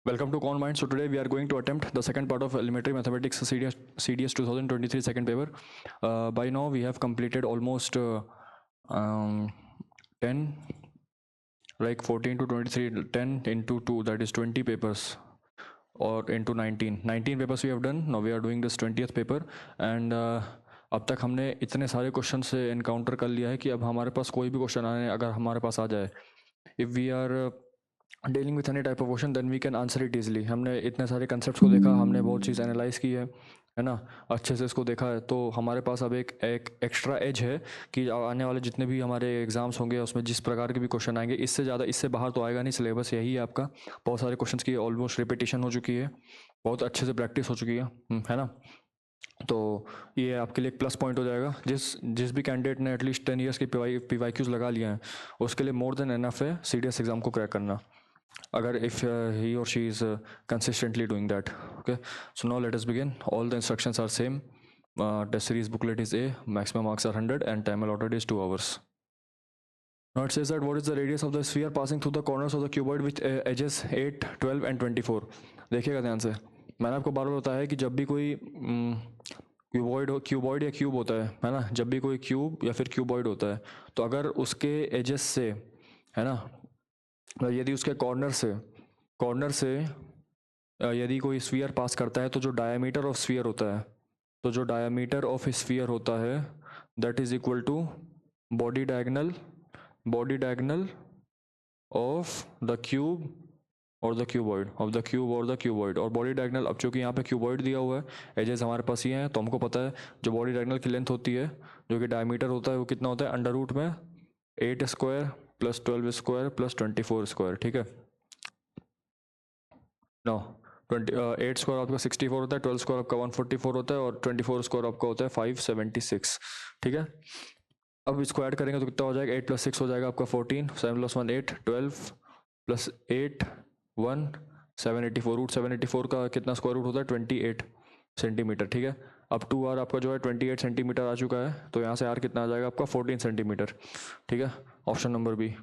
Welcome to Con Mind. So today we are going to attempt the second part of elementary mathematics CDS 2023 second paper. By now we have completed almost 10, like 14 to 23, 10 into 2, that is 20 papers, or into 19 papers we have done. Now we are doing this 20th paper and अब तक हमने इतने सारे question से encounter कर लिया है कि अब हमारे पास कोई भी क्वेश्चन आने अगर हमारे पास आ जाए, if we are dealing with any type of question then we can answer it easily. हमने इतने सारे कंसेप्ट को देखा, हमने बहुत चीज़ एनालाइज की है ना, अच्छे से इसको देखा है, तो हमारे पास अब एक एक्स्ट्रा एज है कि आने वाले जितने भी हमारे एग्जाम्स होंगे उसमें जिस प्रकार के भी क्वेश्चन आएंगे, इससे ज़्यादा इससे बाहर तो आएगा नहीं. सिलेबस यही है आपका. बहुत सारे क्वेश्चंस की ऑलमोस्ट रिपीटिशन हो चुकी है, बहुत अच्छे से प्रैक्टिस हो चुकी है ना. तो ये आपके लिए एक प्लस पॉइंट हो जाएगा. जिस भी कैंडिडेट ने एटलीस्ट 10 ईयर्स की PYQs लगा लिए हैं उसके लिए मोर देन एनफ है CDS एग्ज़ाम को क्रैक करना, अगर if he or she is consistently doing that. Okay, so now let us begin. All the instructions are same. Test series booklet is A, maximum marks are 100 and time allotted is 2 hours. Now it says that what is the radius of the sphere passing through the corners of the cuboid with edges 8, 12 and 24. देखिएगा ध्यान से, मैंने आपको बार बार बताया है कि जब भी कोई क्यूबॉइड या क्यूब होता है ना, जब भी कोई क्यूब या फिर क्यूबॉइड होता है तो अगर उसके एजेस से, है ना, यदि उसके कॉर्नर से यदि कोई स्फीयर पास करता है तो जो डायमीटर ऑफ स्फीयर होता है that is equal to body diagonal of the cube और द क्यूबॉइड और बॉडी डायगोनल. अब चूँकि यहाँ पे क्यूबॉइड दिया हुआ है, एजेस हमारे पास ये हैं, तो हमको पता है जो बॉडी डायगोनल की लेंथ होती है, जो कि डायमीटर होता है, वो कितना होता है, अंडर रूट में 8 square plus 12 square plus 24 square. ठीक है, नो 8 स्क्वायर आपका 64 होता है, 12 स्क्वायर आपका 144 होता है और 24 स्क्वायर आपका होता है 576. ठीक है, अब इसको ऐड करेंगे तो कितना हो जाएगा, 8 + 6 हो जाएगा आपका 14, 7 + 1 8, 12 + 8 1 784. रूट 784 का कितना स्क्वायर रूट होता है, 28 सेंटीमीटर. ठीक है, अब 2r आपका जो है 28 सेंटीमीटर आ चुका है, तो यहाँ से r कितना आ जाएगा आपका 14 सेंटीमीटर. ठीक है, option number B.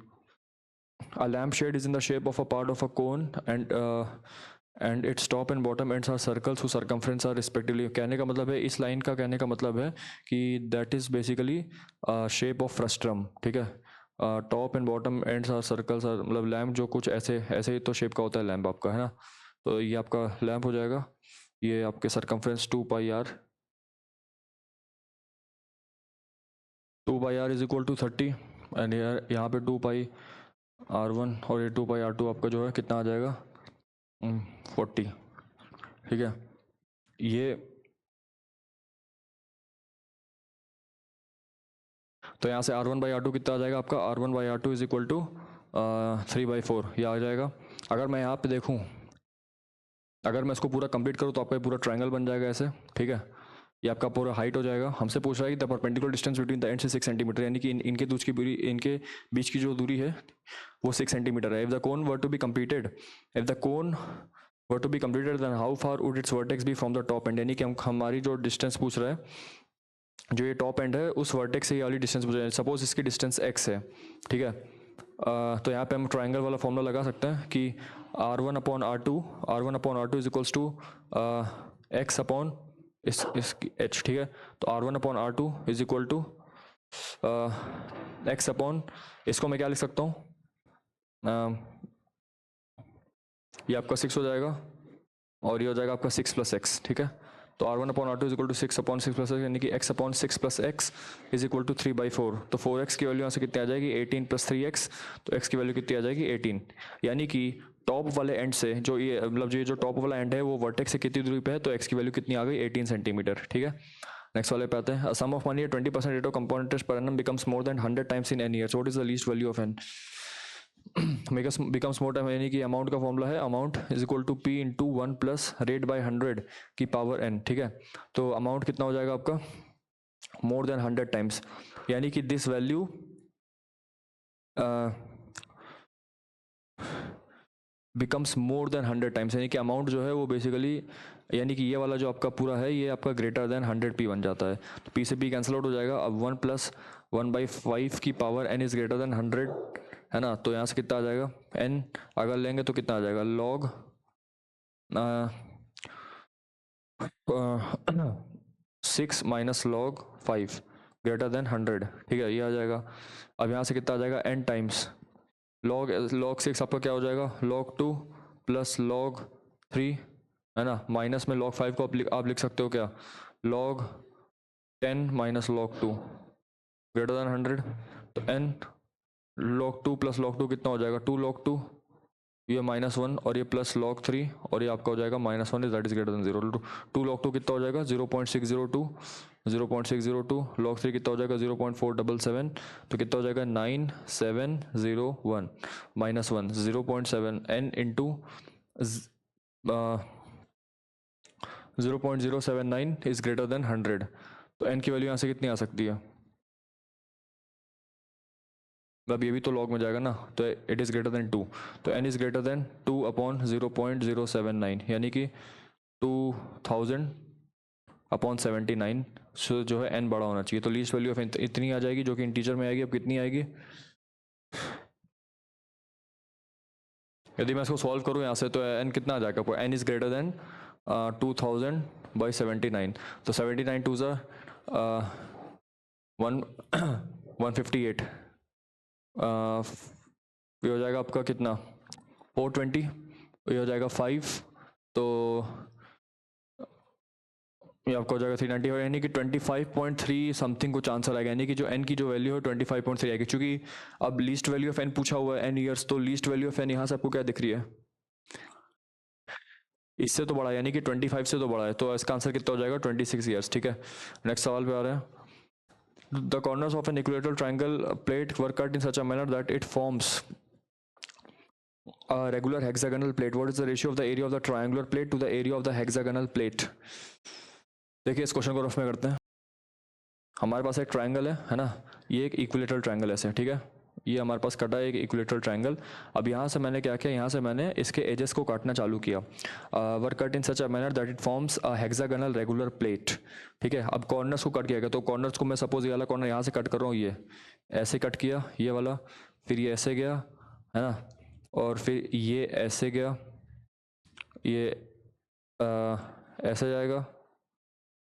A lampshade is in the shape of a part of a cone and its top and bottom ends are circles whose circumference are respectively. कहने का मतलब है, इस लाइन का कहने का मतलब है कि that is basically shape of frustrum. ठीक है, top and bottom ends are circles, मतलब लैम्प जो कुछ ऐसे ही तो शेप का होता है लैम्प आपका, है ना. तो ये आपका लैम्प हो जाएगा, ये आपके circumference 2πr is equal to 30 and यहाँ पे 2πr1 और ये 2πr2 आपका जो है कितना आ जाएगा 40. ठीक है, ये तो यहाँ से r1/r2 कितना आ जाएगा आपका, r1/r2 इज इक्वल टू 3/4 ये आ जाएगा. अगर मैं यहाँ पे देखूँ, अगर मैं इसको पूरा कंप्लीट करूँ तो आपका पूरा ट्रायंगल बन जाएगा ऐसे. ठीक है, ये आपका पूरा हाइट हो जाएगा. हमसे पूछ रहा है कि the perpendicular distance between the end से 6 सेंटीमीटर, यानी कि इनके बीच की जो दूरी है वो 6 सेंटीमीटर है. If the cone were to be completed then how far would its vertex be from the top end, यानी कि हमारी जो डिस्टेंस पूछ रहा है, जो ये टॉप एंड है उस वर्टेक्स से ये वाली डिस्टेंस पूछ रहा है. सपोज इसकी डिस्टेंस x है. ठीक है, तो यहाँ पे हम ट्राइंगल वाला फॉर्मूला लगा सकते हैं कि r1/r2 is equals to x upon इस h. ठीक है, तो r1/r2 is equal to x upon, इसको मैं क्या लिख सकता हूँ, ये आपका 6 हो जाएगा और ये हो जाएगा आपका 6 + x. ठीक है, तो r1/r2 is equal to 6 upon 6 + x, यानी कि x upon 6 + x is equal to 3/4. तो 4x की वैल्यू यहाँ से कितनी आ जाएगी, 18 + 3x, तो x की वैल्यू कितनी आ जाएगी 18. यानी कि टॉप वाले एंड से जो ये मतलब ये जो टॉप वाला एंड है वो वर्टेक्स से कितनी दूरी पे है, तो x की वैल्यू कितनी आ गई 18 सेंटीमीटर. ठीक है, नेक्स्ट वाले पे आते हैं. Sum of money 20% rate of compound interest पर एनम becomes more than 100 times in N year. What is the least value of N becomes more time, यानी कि अमाउंट का फॉर्मूला है amount is equal to p into 1 plus rate by 100 की power n. ठीक है, तो अमाउंट कितना हो जाएगा आपका मोर देन 100 टाइम्स, यानी कि this value becomes more than 100 times, यानी कि अमाउंट जो है वो बेसिकली, यानी कि ये वाला जो आपका पूरा है ये आपका ग्रेटर देन 100p बन जाता है. तो p से p कैंसिल आउट हो जाएगा. अब 1 + 1/5 की power n is greater then 100, है ना. तो यहाँ से कितना आ जाएगा n, अगर लेंगे तो कितना आ जाएगा log 6 minus log 5 greater than 100, ठीक है, ये आ जाएगा। अब यहाँ से कितना आ जाएगा n टाइम्स लॉग 6 आपका क्या हो जाएगा, log 2 प्लस log 3, है ना, माइनस में log 5 को आप लिख सकते हो क्या, log 10 minus log 2 greater than 100। तो n log 2 प्लस log 2 कितना हो जाएगा, 2 log 2, ये -1 और ये प्लस log 3 और ये आपका हो जाएगा -1 that is greater then 0। 2 log 2 कितना हो जाएगा 0.602, 0.602 log 3 कितना हो जाएगा 0.477, तो कितना हो जाएगा 9701 -1 0.7 n into 0.079 is greater then 100। तो n की वैल्यू यहाँ से कितनी आ सकती है, अब ये भी तो लॉग में जाएगा ना, तो इट इज़ ग्रेटर देन 2, तो n is greater than 2 upon 0.079 यानी कि 2000 अपॉन 79। सो जो है n बड़ा होना चाहिए, तो लीस्ट वैल्यू ऑफ इतनी आ जाएगी जो कि इंटीजर में आएगी। अब कितनी आएगी, यदि मैं इसको सॉल्व करूँ यहाँ से तो n कितना आ जाएगा, n is greater than 2000 by 79, तो 79 टू ज़ा 158, ये हो जाएगा आपका कितना 420, ये हो जाएगा 5, तो ये आपका हो जाएगा 390, यानी कि 25.3 समथिंग कुछ आंसर आएगा, यानी कि जो n की जो वैल्यू है 25.3 आएगी। क्योंकि अब लीस्ट वैल्यू ऑफ n पूछा हुआ है n ईयर्स, तो लीस्ट वैल्यू ऑफ n यहाँ से आपको क्या दिख रही है, इससे तो बड़ा है, यानी कि 25 से तो बड़ा है, तो इसका आंसर कितना हो जाएगा 26 ईयर्स। ठीक है, नेक्स्ट सवाल पे आ रहे हैं। The corners of an equilateral triangle plate were cut in such a manner that it forms a regular hexagonal plate. What is the ratio of the area of the triangular plate to the area of the hexagonal plate? देखिए इस question को rough में करते हैं। हमारे पास एक triangle है ना, ये एक इक्विलेटरल ट्रायंगल ऐसे, ठीक है, ये हमारे पास कटा है एक इक्विलेटरल ट्रायंगल। अब यहाँ से मैंने क्या किया, यहाँ से मैंने इसके एजेस को काटना चालू किया। Were cut in such a manner that it forms a hexagonal regular plate. ठीक है, अब कॉर्नर्स को कट किया गया, तो कॉर्नर्स को मैं सपोज ये वाला कॉर्नर यहाँ से कट कर रहा हूँ, ये ऐसे कट किया ये वाला, फिर ये ऐसे गया, है ना, और फिर ये ऐसे गया, ये ऐसे जाएगा,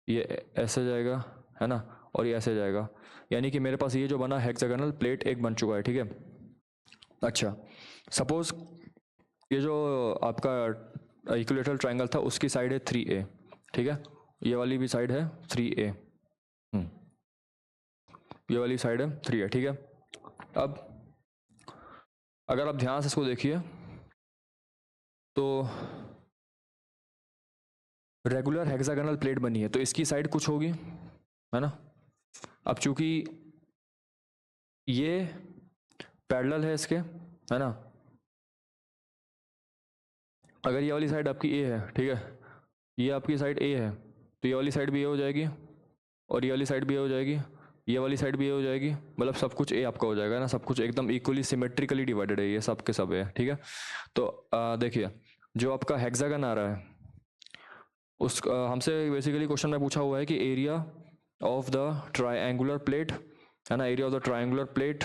ये ऐसे जाएगा, है ना, और ये ऐसे जाएगा, यानी कि मेरे पास ये जो बना हेक्सागोनल प्लेट एक बन चुका है। ठीक है, अच्छा सपोज ये जो आपका इक्विलेटरल ट्रायंगल था उसकी साइड है 3a, ठीक है, ये वाली भी साइड है 3a, ये वाली साइड है 3a, ठीक है। अब अगर आप ध्यान से इसको देखिए तो रेगुलर हेक्सागोनल प्लेट बनी है, तो इसकी साइड कुछ होगी, है ना। अब चूंकि ये पैरेलल है इसके, है ना, अगर ये वाली साइड आपकी ए है, ठीक है, ये आपकी साइड ए है, तो ये वाली साइड भी ए हो जाएगी, और ये वाली साइड भी ए हो जाएगी, ये वाली साइड भी ए हो जाएगी, मतलब सब कुछ ए आपका हो जाएगा ना, सब कुछ एकदम इक्वली सिमेट्रिकली डिवाइडेड है, ये सब के सब है। ठीक है, तो देखिए जो आपका हेक्सागन आ रहा है उस हमसे बेसिकली क्वेश्चन में पूछा हुआ है कि area of the triangular plate, है ना, area of the triangular plate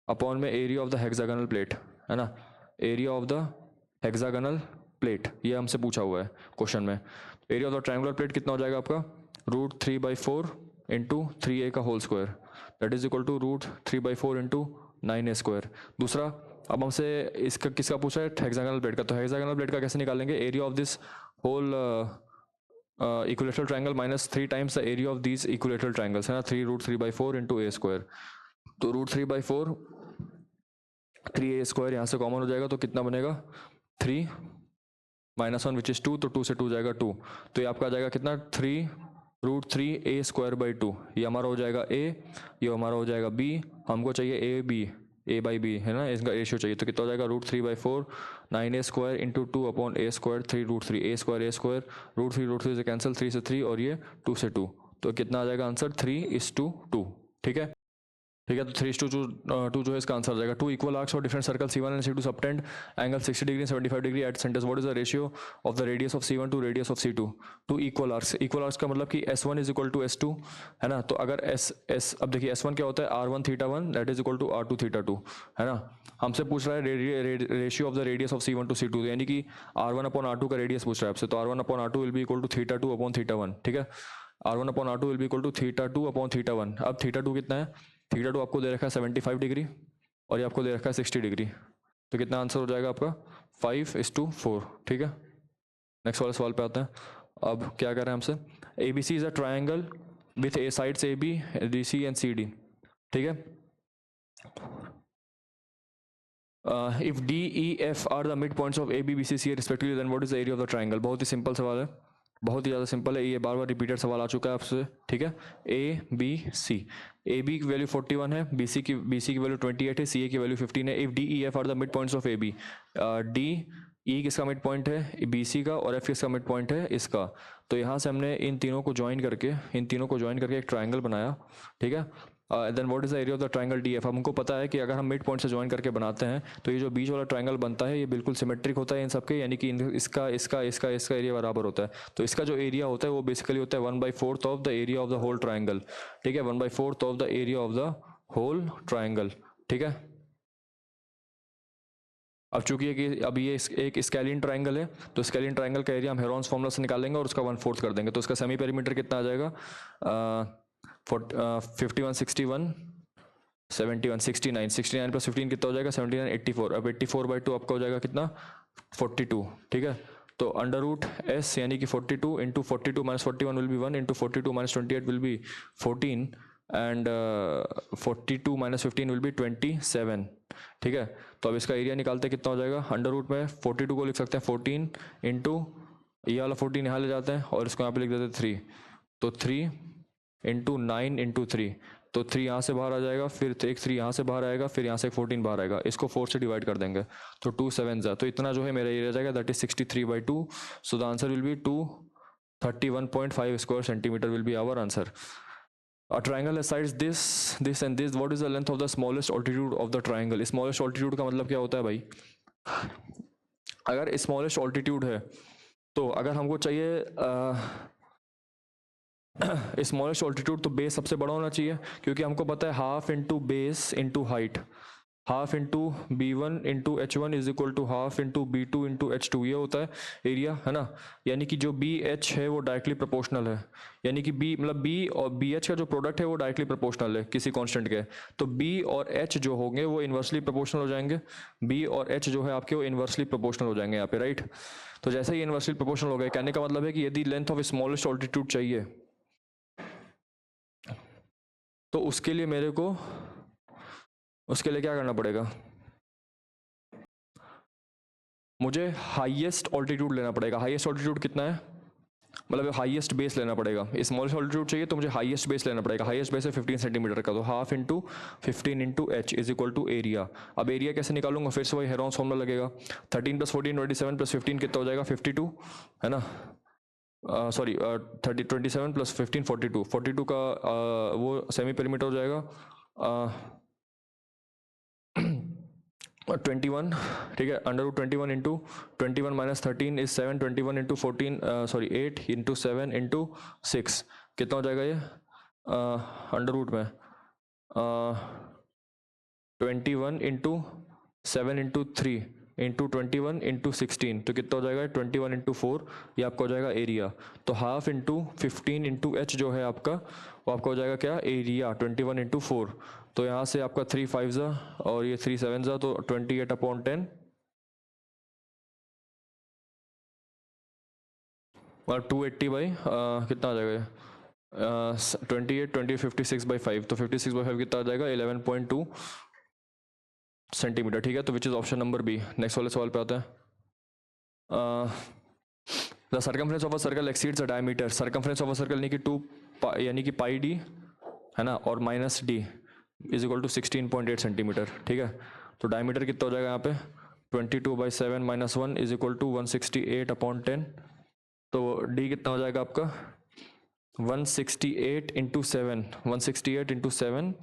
upon में area of the hexagonal plate, है ना, area of the hexagonal plate, ये हमसे पूछा हुआ है क्वेश्चन में। Area of the triangular plate कितना हो जाएगा आपका, √3/4 इंटू 3a का whole square, that is equal to √3/4 into 9a²। दूसरा, अब हमसे इसका किसका पूछा है, हेक्सागोनल प्लेट का, तो हेक्सागोनल प्लेट का कैसे निकालेंगे, area of this whole equilateral triangle minus 3 times the area of these equilateral triangles, है ना, 3√3/4 इंटू a², तो √3/4 3a² यहाँ से कॉमन हो जाएगा, तो कितना बनेगा 3 -1 विच इज 2, तो 2 से 2 जाएगा 2, तो ये आपका आ जाएगा कितना 3√3a²/2, ये हमारा हो जाएगा a, ये हमारा हो जाएगा b, हमको चाहिए a/b, है ना, इसका रेशियो चाहिए, तो कितना हो जाएगा √3/4 9a² into 2 upon a², 3√3 a² √3 से कैंसिल, 3 से 3 और ये 2 से 2, तो कितना आ जाएगा आंसर 3:2। ठीक है। ठीक है। तो 3:2 जो है इसका आंसर आ जाएगा। 2 इक्वल आर्क्स और different circle C1 and C2 subtend angle 60 degree 75 degree at centres, what is the ratio of the radius of C1 to radius of C2? 2 equal आर्क्स का मतलब कि S1 is equal to S2 है ना। तो अगर अब देखिए S1 क्या होता है, R1 theta 1 that is equal to R2 theta 2 है ना। हमसे पूछ रहा है ratio of the radius of C1 to C2, यानी कि R1 अपॉन R2 का रेडियस पूछ रहा है आपसे। तो R1 upon R2 will be equal to theta 2 upon theta 1, ठीक है। R1 upon R2 will be equal to theta 2 upon theta 1। अब थीटा 2 कितना है, थीटा 2 आपको दे रखा है 75 डिग्री और ये आपको दे रखा है 60 डिग्री। तो कितना आंसर हो जाएगा आपका 5:4, ठीक है। नेक्स्ट वाले सवाल पे आते हैं। अब क्या कर रहे हैं हमसे, ABC is a triangle with a sides AB, DC and CD, ठीक है। If DEF are the mid points of AB BC CA respectively, then what is the area of the triangle. बहुत ही सिंपल सवाल है, बहुत ही ज़्यादा simple है, ये बार बार रिपीटेड सवाल आ चुका है आपसे, ठीक है। ABC, AB की वैल्यू 41 है, BC की वैल्यू 28 है, CA की वैल्यू 15 है। If DEF are the mid points of AB, DE किसका मिड पॉइंट है, BC का, और F किसका मिड पॉइंट है, इसका। तो यहाँ से हमने इन तीनों को ज्वाइन करके एक ट्राइंगल बनाया, ठीक है। Then what is the area of the triangle DF। हमको पता है कि अगर हम मिड पॉइंट से ज्वाइन करके बनाते हैं तो ये जो बीच वाला ट्राइंगल बनता है ये बिल्कुल सिमेट्रिक होता है इन सबके, यानी कि इसका एरिया बराबर होता है। तो इसका जो एरिया होता है वो बेसिकली होता है 1/4 of the area of the whole triangle, ठीक है। 1/4 of the area of the whole triangle, ठीक है। अब चूंकि अब ये एक स्केलिन ट्राइंगल है, तो स्केलिन ट्राइंगल का एरिया हम हेरोन्स फॉर्मूला से निकालेंगे और उसका 1/4 कर देंगे। तो इसका सेमी पेरीमीटर कितना आ जाएगा, 51 61 71 69 प्लस 15 कितना हो जाएगा 79 84। अब 84/2 आपका हो जाएगा कितना 42, ठीक है। तो अंडर रूट S यानी कि 42 into 42 minus 41 will be 1 into 42 minus 28 will be 14 and 42 minus 15 will be 27, ठीक है। तो अब इसका एरिया निकालते हैं, कितना हो जाएगा, अंडर रूट में 42 को लिख सकते हैं 14 इंटू ये वाला 14 यहाँ ले जाते हैं और इसको यहाँ पे लिख देते हैं 3, तो 3 इंटू 9 इंटू 3, तो 3 यहाँ से बाहर आ जाएगा, फिर एक 3 यहाँ से बाहर आएगा, फिर यहाँ से 14 बाहर आएगा, इसको 4 से डिवाइड कर देंगे तो 2 7 जा, तो इतना जो है मेरा एरिया जाएगा that is 63/2। So the answer will be 231.5 square centimetre will be our answer. A triangle has sides this and this. What is the length of the smallest altitude of the triangle? Smallest altitude का मतलब क्या होता है भाई, अगर smallest altitude है तो अगर हमको चाहिए स्मॉलेस्ट ऑल्टीट्यूड, तो बेस सबसे बड़ा होना चाहिए, क्योंकि हमको पता है half into base into height, half into B1 into H1 is equal to half into B2 into H2, ये होता है एरिया, है ना। यानी कि जो BH है वो डायरेक्टली प्रोपोर्शनल है, यानी कि B मतलब B और BH का जो प्रोडक्ट है वो डायरेक्टली प्रोपोर्शनल है किसी कांस्टेंट के। तो B और H जो होंगे वो इन्वर्सली प्रोपोर्शनल हो जाएंगे, B और H जो है आपके वो इन्वर्सली प्रोपोर्शनल हो जाएंगे यहाँ पे, राइट। तो जैसे ही इन्वर्सली प्रोपोर्शनल हो गए, कहने का मतलब है कि यदि लेंथ ऑफ स्मॉलेस्ट ऑल्टीट्यूड चाहिए तो उसके लिए मेरे को क्या करना पड़ेगा, मुझे हाईएस्ट ऑल्टीट्यूड लेना पड़ेगा। हाईएस्ट ऑल्टीट्यूड कितना है, मतलब हाईएस्ट बेस लेना पड़ेगा। स्मॉलेस्ट ऑल्टीट्यूड चाहिए तो मुझे हाईएस्ट बेस लेना पड़ेगा। हाईएस्ट बेस है 15 सेंटीमीटर का, तो half into 15 into H is equal to area. अब एरिया कैसे निकालूंगा, फिर से वही हेरोन्स फॉर्मूला लगेगा। 13 प्लस 14 27 प्लस 15 कितना हो जाएगा 52, है ना। सॉरी 27 प्लस 15 42 का वो सेमी पेरीमीटर हो जाएगा 21, ठीक है। Under root 21 into 21 minus 13 is 7, 21 into 14 sorry 8 into 7 into 6 कितना हो जाएगा ये अंडर रूट में 21 इंटू 7 इंटू 3 इंटू 21 इंटू 16, तो कितना हो जाएगा 21 इंटू 4, ये आपका हो जाएगा एरिया। तो हाफ इंटू 15 इंटू H जो है आपका वो आपका हो जाएगा क्या एरिया 21 इंटू 4। तो यहाँ से आपका 3 5 जा और ये 3 7 जा, तो 28/10 और 280 बाई कितना आ जाएगा 28 20 56/5, तो 56/5 कितना आ जाएगा 11.2 सेंटीमीटर, ठीक है। तो which is option number B. Next वाले सवाल पे आते हैं। The circumference of a circle exceeds the diameter. Circumference of a circle यानी कि पाई डी है ना, और minus d is equal to 16.8 centimetre, ठीक है। तो डायमीटर कितना हो जाएगा यहाँ पे 22/7 माइनस 1 इज इक्वल टू 168/10। तो डी कितना हो जाएगा आपका 168 इंटू 7, 168 इंटू 7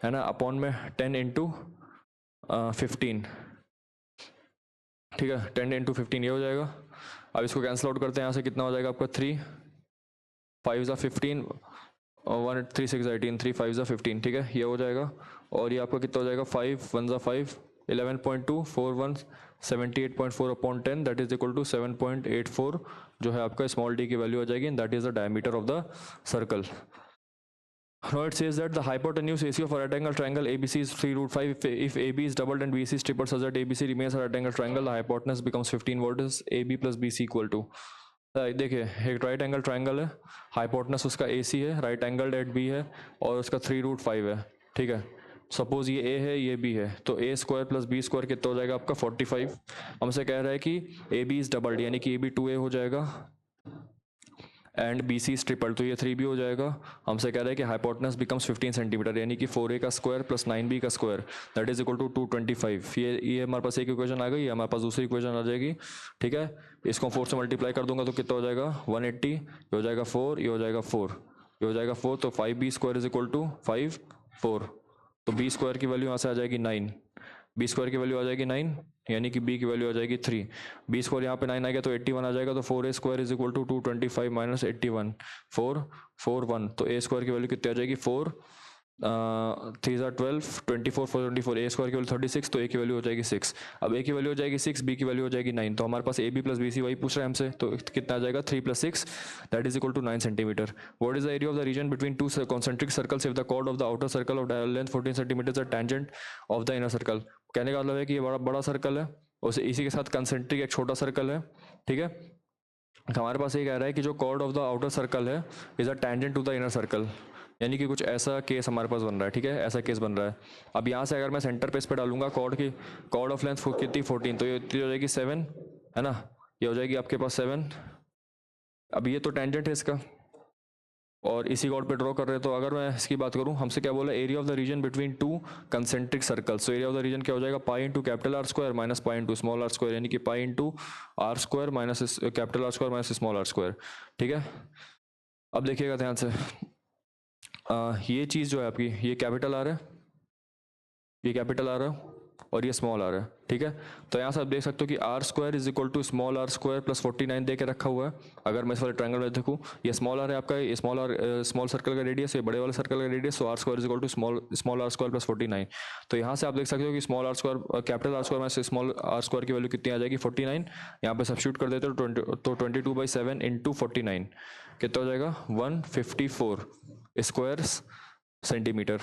है ना, अपॉन में 10 इंटू 15, ठीक है, 10 इंटू 15 ये हो जाएगा। अब इसको कैंसिल आउट करते हैं, यहाँ से कितना हो जाएगा आपका 3 5 ज़ा 15 1 3 6 18 3 5 ज़ा 15, ठीक है, ये हो जाएगा। और ये आपका कितना हो जाएगा 5 1 ज़ा 5 11.2 4 1 78.4 upon 10 that is equal to 7.84 जो है आपका स्मॉल डी की वैल्यू आ जाएगी, and that is the diameter of the circle. Now it says that the hypotenuse AC of a right angle triangle ABC is 3 root 5. If AB is doubled and BC is tripled such that ABC remains a right angle triangle, the hypotenuse becomes 15. What is AB plus BC equal to? देखिए एक right angle triangle है, hypotenuse उसका AC है, right angle eight B है और उसका 3 root 5 है, ठीक है। सपोज ये A है ये B है, तो A square plus B square कितना हो जाएगा आपका 45। हमसे कह रहा है कि AB इज डबल्ड यानी कि AB 2A हो जाएगा एंड बी सी ट्रिपल, तो ये 3B हो जाएगा। हमसे कह रहा है कि हाइपोटेनस बिकम्स 15 सेंटीमीटर यानी कि 4A का स्क्वायर प्लस 9B का square that is equal to 225। ये हमारे पास एक इक्वेशन आ गई, हमारे पास दूसरी इक्वेशन आ जाएगी, ठीक है। इसको 4 से मल्टीप्लाई कर दूंगा तो कितना हो जाएगा 180, ये हो जाएगा 4, ये हो जाएगा 4, ये हो जाएगा 4, तो 5B square is equal to 5 4, तो B स्क्वायर की वैल्यू यहाँ से आ जाएगी 9, B स्क्वायर की वैल्यू आ जाएगी 9 यानी कि B की वैल्यू आ जाएगी 3, B स्क्वायर यहाँ पे 9 आ गया तो 81 आ जाएगा, तो 4A square is equal to 225 minus 81 4 4 1, तो A स्क्वायर की वैल्यू कितनी आ जाएगी 4 3 12 24 4 24, A स्क्वायर की वैल्यू 36, तो A की वैल्यू हो जाएगी 6। अब A की वैल्यू हो जाएगी 6, B की वैल्यू हो जाएगी 9, तो हमारे पास AB प्लस BC वही पूछ रहा है हमसे, तो कितना आ जाएगा 3 + 6 that is equal to 9 centimetre. What is the area of the region between two concentric circles if the chord of the outer circle of length 14 centimetre is tangent of the inner circle. कहने का मतलब है कि ये बड़ा बड़ा circle है और इसी के साथ कंसेंट्रिक एक छोटा सर्कल है, ठीक है। हमारे पास ये कह रहा है कि जो chord of the outer circle है is a tangent to the inner circle, यानी कि कुछ ऐसा केस हमारे पास बन रहा है, ठीक है, ऐसा केस बन रहा है। अब यहाँ से अगर मैं सेंटर पे इस पे डालूंगा कॉर्ड की, कॉर्ड ऑफ लेंथ कितनी 14, तो ये हो जाएगी 7, है ना, ये हो जाएगी आपके पास 7। अब ये तो टेंजेंट है इसका और इसी कॉर्ड पे ड्रॉ कर रहे हैं, तो अगर मैं इसकी बात करूं हमसे क्या बोला area of the region between two concentric circles, तो एरिया ऑफ द रीजन क्या हो जाएगा pi into capital R square minus pi into small r square, यानी कि pi into r square minus capital R square minus small r square, ठीक है। अब देखिएगा ध्यान से, ये चीज़ जो है आपकी ये कैपिटल आर है, ये कैपिटल आर है और ये स्मॉल आर है, ठीक है। तो यहाँ से आप देख सकते हो कि R square is equal to small r square plus 49 दे के रखा हुआ है। अगर मैं इस वाले ट्रायंगल में देखूँ, ये स्मॉल आर है आपका, ये स्मॉल सर्कल का रेडियस, ये बड़े वाले सर्कल का रेडियस, तो R square is equal to small r square plus 49। तो यहाँ से आप देख सकते हो कि small r square capital R square में स्मॉल आर स्क्वायर की वैल्यू कितनी आ जाएगी 49, यहाँ पे सब्स्टिट्यूट कर देते हो तो 22/7 इंटू 49 कितना हो जाएगा 154 square centimetre.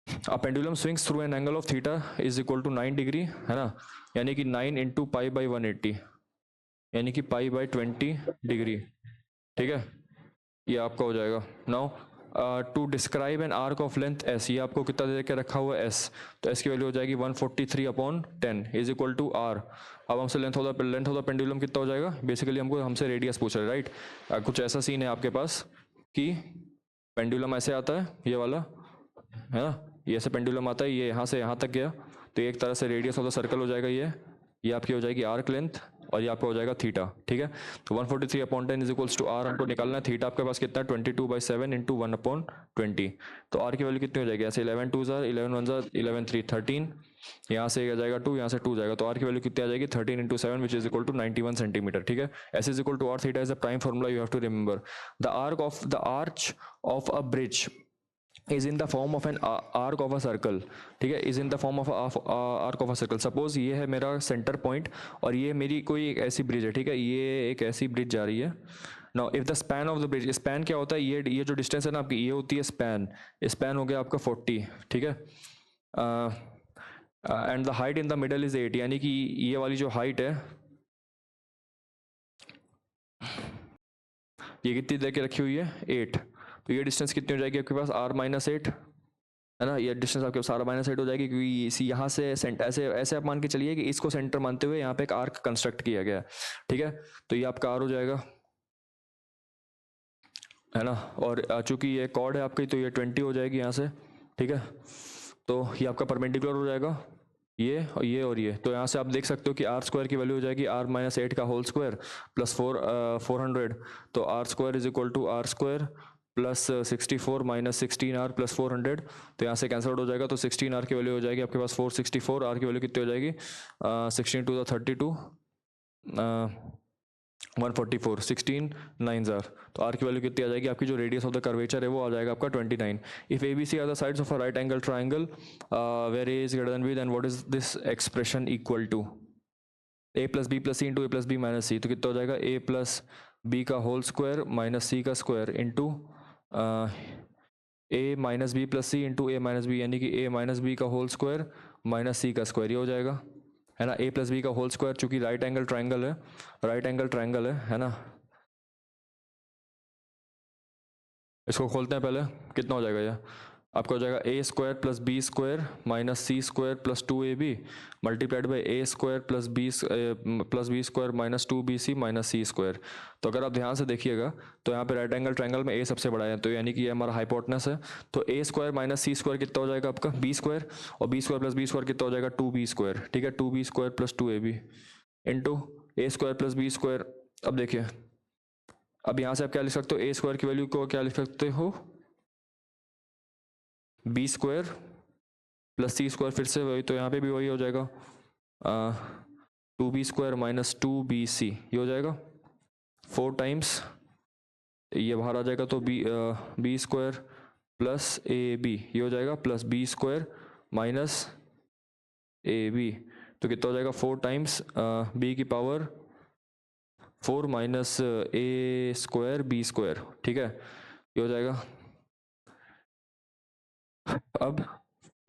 A pendulum swings through an angle of theta is equal to 9 degree, है ना, यानी कि 9 इंटू पाई बाई 180 यानी कि पाई बाई 20 डिग्री, ठीक है, ये आपका हो जाएगा। Now to describe an arc of length s, ये आपको कितना दे के रखा हुआ है एस, तो एस की वैल्यू हो जाएगी 143/10 इज इक्वल टू आर। अब हमसे लेंथ ऑफ द पेंडुलम कितना हो जाएगा, बेसिकली हमसे रेडियस पूछ रहे हैं, राइट। कुछ ऐसा सीन है आपके पास कि पेंडुलम ऐसे आता है ये वाला, है ना, ये ऐसे पेंडुलम आता है, ये यहाँ से यहाँ तक गया, तो एक तरह से रेडियस ऑफ द सर्कल हो जाएगा ये आपकी हो जाएगी आर्क लेंथ और ये आपका हो जाएगा थीटा, ठीक है। तो 143/10 इज इक्वल्स टू आर हमको निकालना है, थीटा आपके पास कितना है 22/7 इंटू 1/20, तो आर की वैल्यू कितनी हो जाएगी, ऐसे 11 2 11 1 11 3 13, यहाँ से आ जाएगा 2, यहाँ से 2 जाएगा, तो आर की वैल्यू कितनी आ जाएगी 13 into 7 which is equal to 91 centimetre, ठीक है। S is equal to r, theta is the prime formula you have to remember. The arch of a bridge is in the form of an arc of a circle, ठीक है, is in the form of arc of a circle। Suppose ये है मेरा centre point और ये मेरी कोई एक ऐसी ब्रिज है, ठीक है, ये एक ऐसी ब्रिज जा रही है। Now if the span of the bridge, span क्या होता है, ये जो डिस्टेंस है ना आपकी, ये होती है स्पैन हो गया आपका 40, ठीक है, and the height in the middle is 8, यानी कि ये वाली जो हाइट है ये कितनी दे के रखी हुई है 8, तो ये डिस्टेंस कितनी हो जाएगी आपके पास r-8, है ना, ये डिस्टेंस आपके पास r-8 हो जाएगी, क्योंकि इसी यहाँ से ऐसे आप मान के चलिए कि इसको सेंटर मानते हुए यहाँ पे एक आर्क कंस्ट्रक्ट किया गया है, ठीक है। तो ये आपका r हो जाएगा, है ना, और चूंकि ये कॉर्ड है आपकी तो ये 20 हो जाएगी यहाँ से, ठीक है। तो ये आपका परपेंडिकुलर हो जाएगा ये और ये, तो यहाँ से आप देख सकते हो कि आर स्क्वायर की वैल्यू हो जाएगी r-8 का होल स्क्वायर प्लस 400, तो R square is equal to r square plus 64 minus 16R plus 400, तो यहाँ से कैंसिल आउट हो जाएगा, तो 16R की वैल्यू हो जाएगी आपके पास 464, R की वैल्यू कितनी हो जाएगी 16 टू द 32 144, 16 9 आर, तो आर की वैल्यू कितनी आ जाएगी आपकी, जो रेडियस ऑफ द कर्वेचर है वो आ जाएगा आपका 29. If A B C are the sides of a right angle triangle where A is greater than B, then what is this expression equal to, A plus B plus C into A plus B minus C, तो कितना हो जाएगा ए plus B का whole square minus C का square into ए minus B plus सी into ए minus B, यानी कि A minus B का whole square minus C का स्क्वायर, ये हो जाएगा, है ना. ए प्लस बी का होल स्क्वायर, चूंकि राइट एंगल ट्राइंगल है ना. इसको खोलते हैं पहले, कितना हो जाएगा ये आपका, हो जाएगा A square plus B square minus C square plus 2ab multiplied by A square plus B square minus 2bc minus C square. तो अगर आप ध्यान से देखिएगा तो यहाँ पे राइट एंगल ट्रायंगल में ए सबसे बड़ा है, तो यानी कि ये हमारा हाइपोटेनस है, तो A square minus C square कितना हो जाएगा आपका बी स्क्वायर, और B square plus B square कितना हो जाएगा 2b स्क्वायर, ठीक है, 2b square plus 2ab into ए स्क्वायर प्लस बी स्क्वायर. अब देखिए, अब यहाँ से आप क्या लिख सकते हो, ए स्क्वायर की वैल्यू को क्या लिख सकते हो बी स्क्वायर प्लस सी स्क्वायर, फिर से वही, तो यहाँ पे भी वही हो जाएगा 2b स्क्वायर माइनस 2bc, ये हो जाएगा 4 टाइम्स, ये बाहर आ जाएगा, तो बी स्क्वायर प्लस ए बी, ये हो जाएगा plus B square minus a b, तो कितना हो जाएगा 4 टाइम्स बी की power 4 minus a square B square, ठीक है, ये हो जाएगा. अब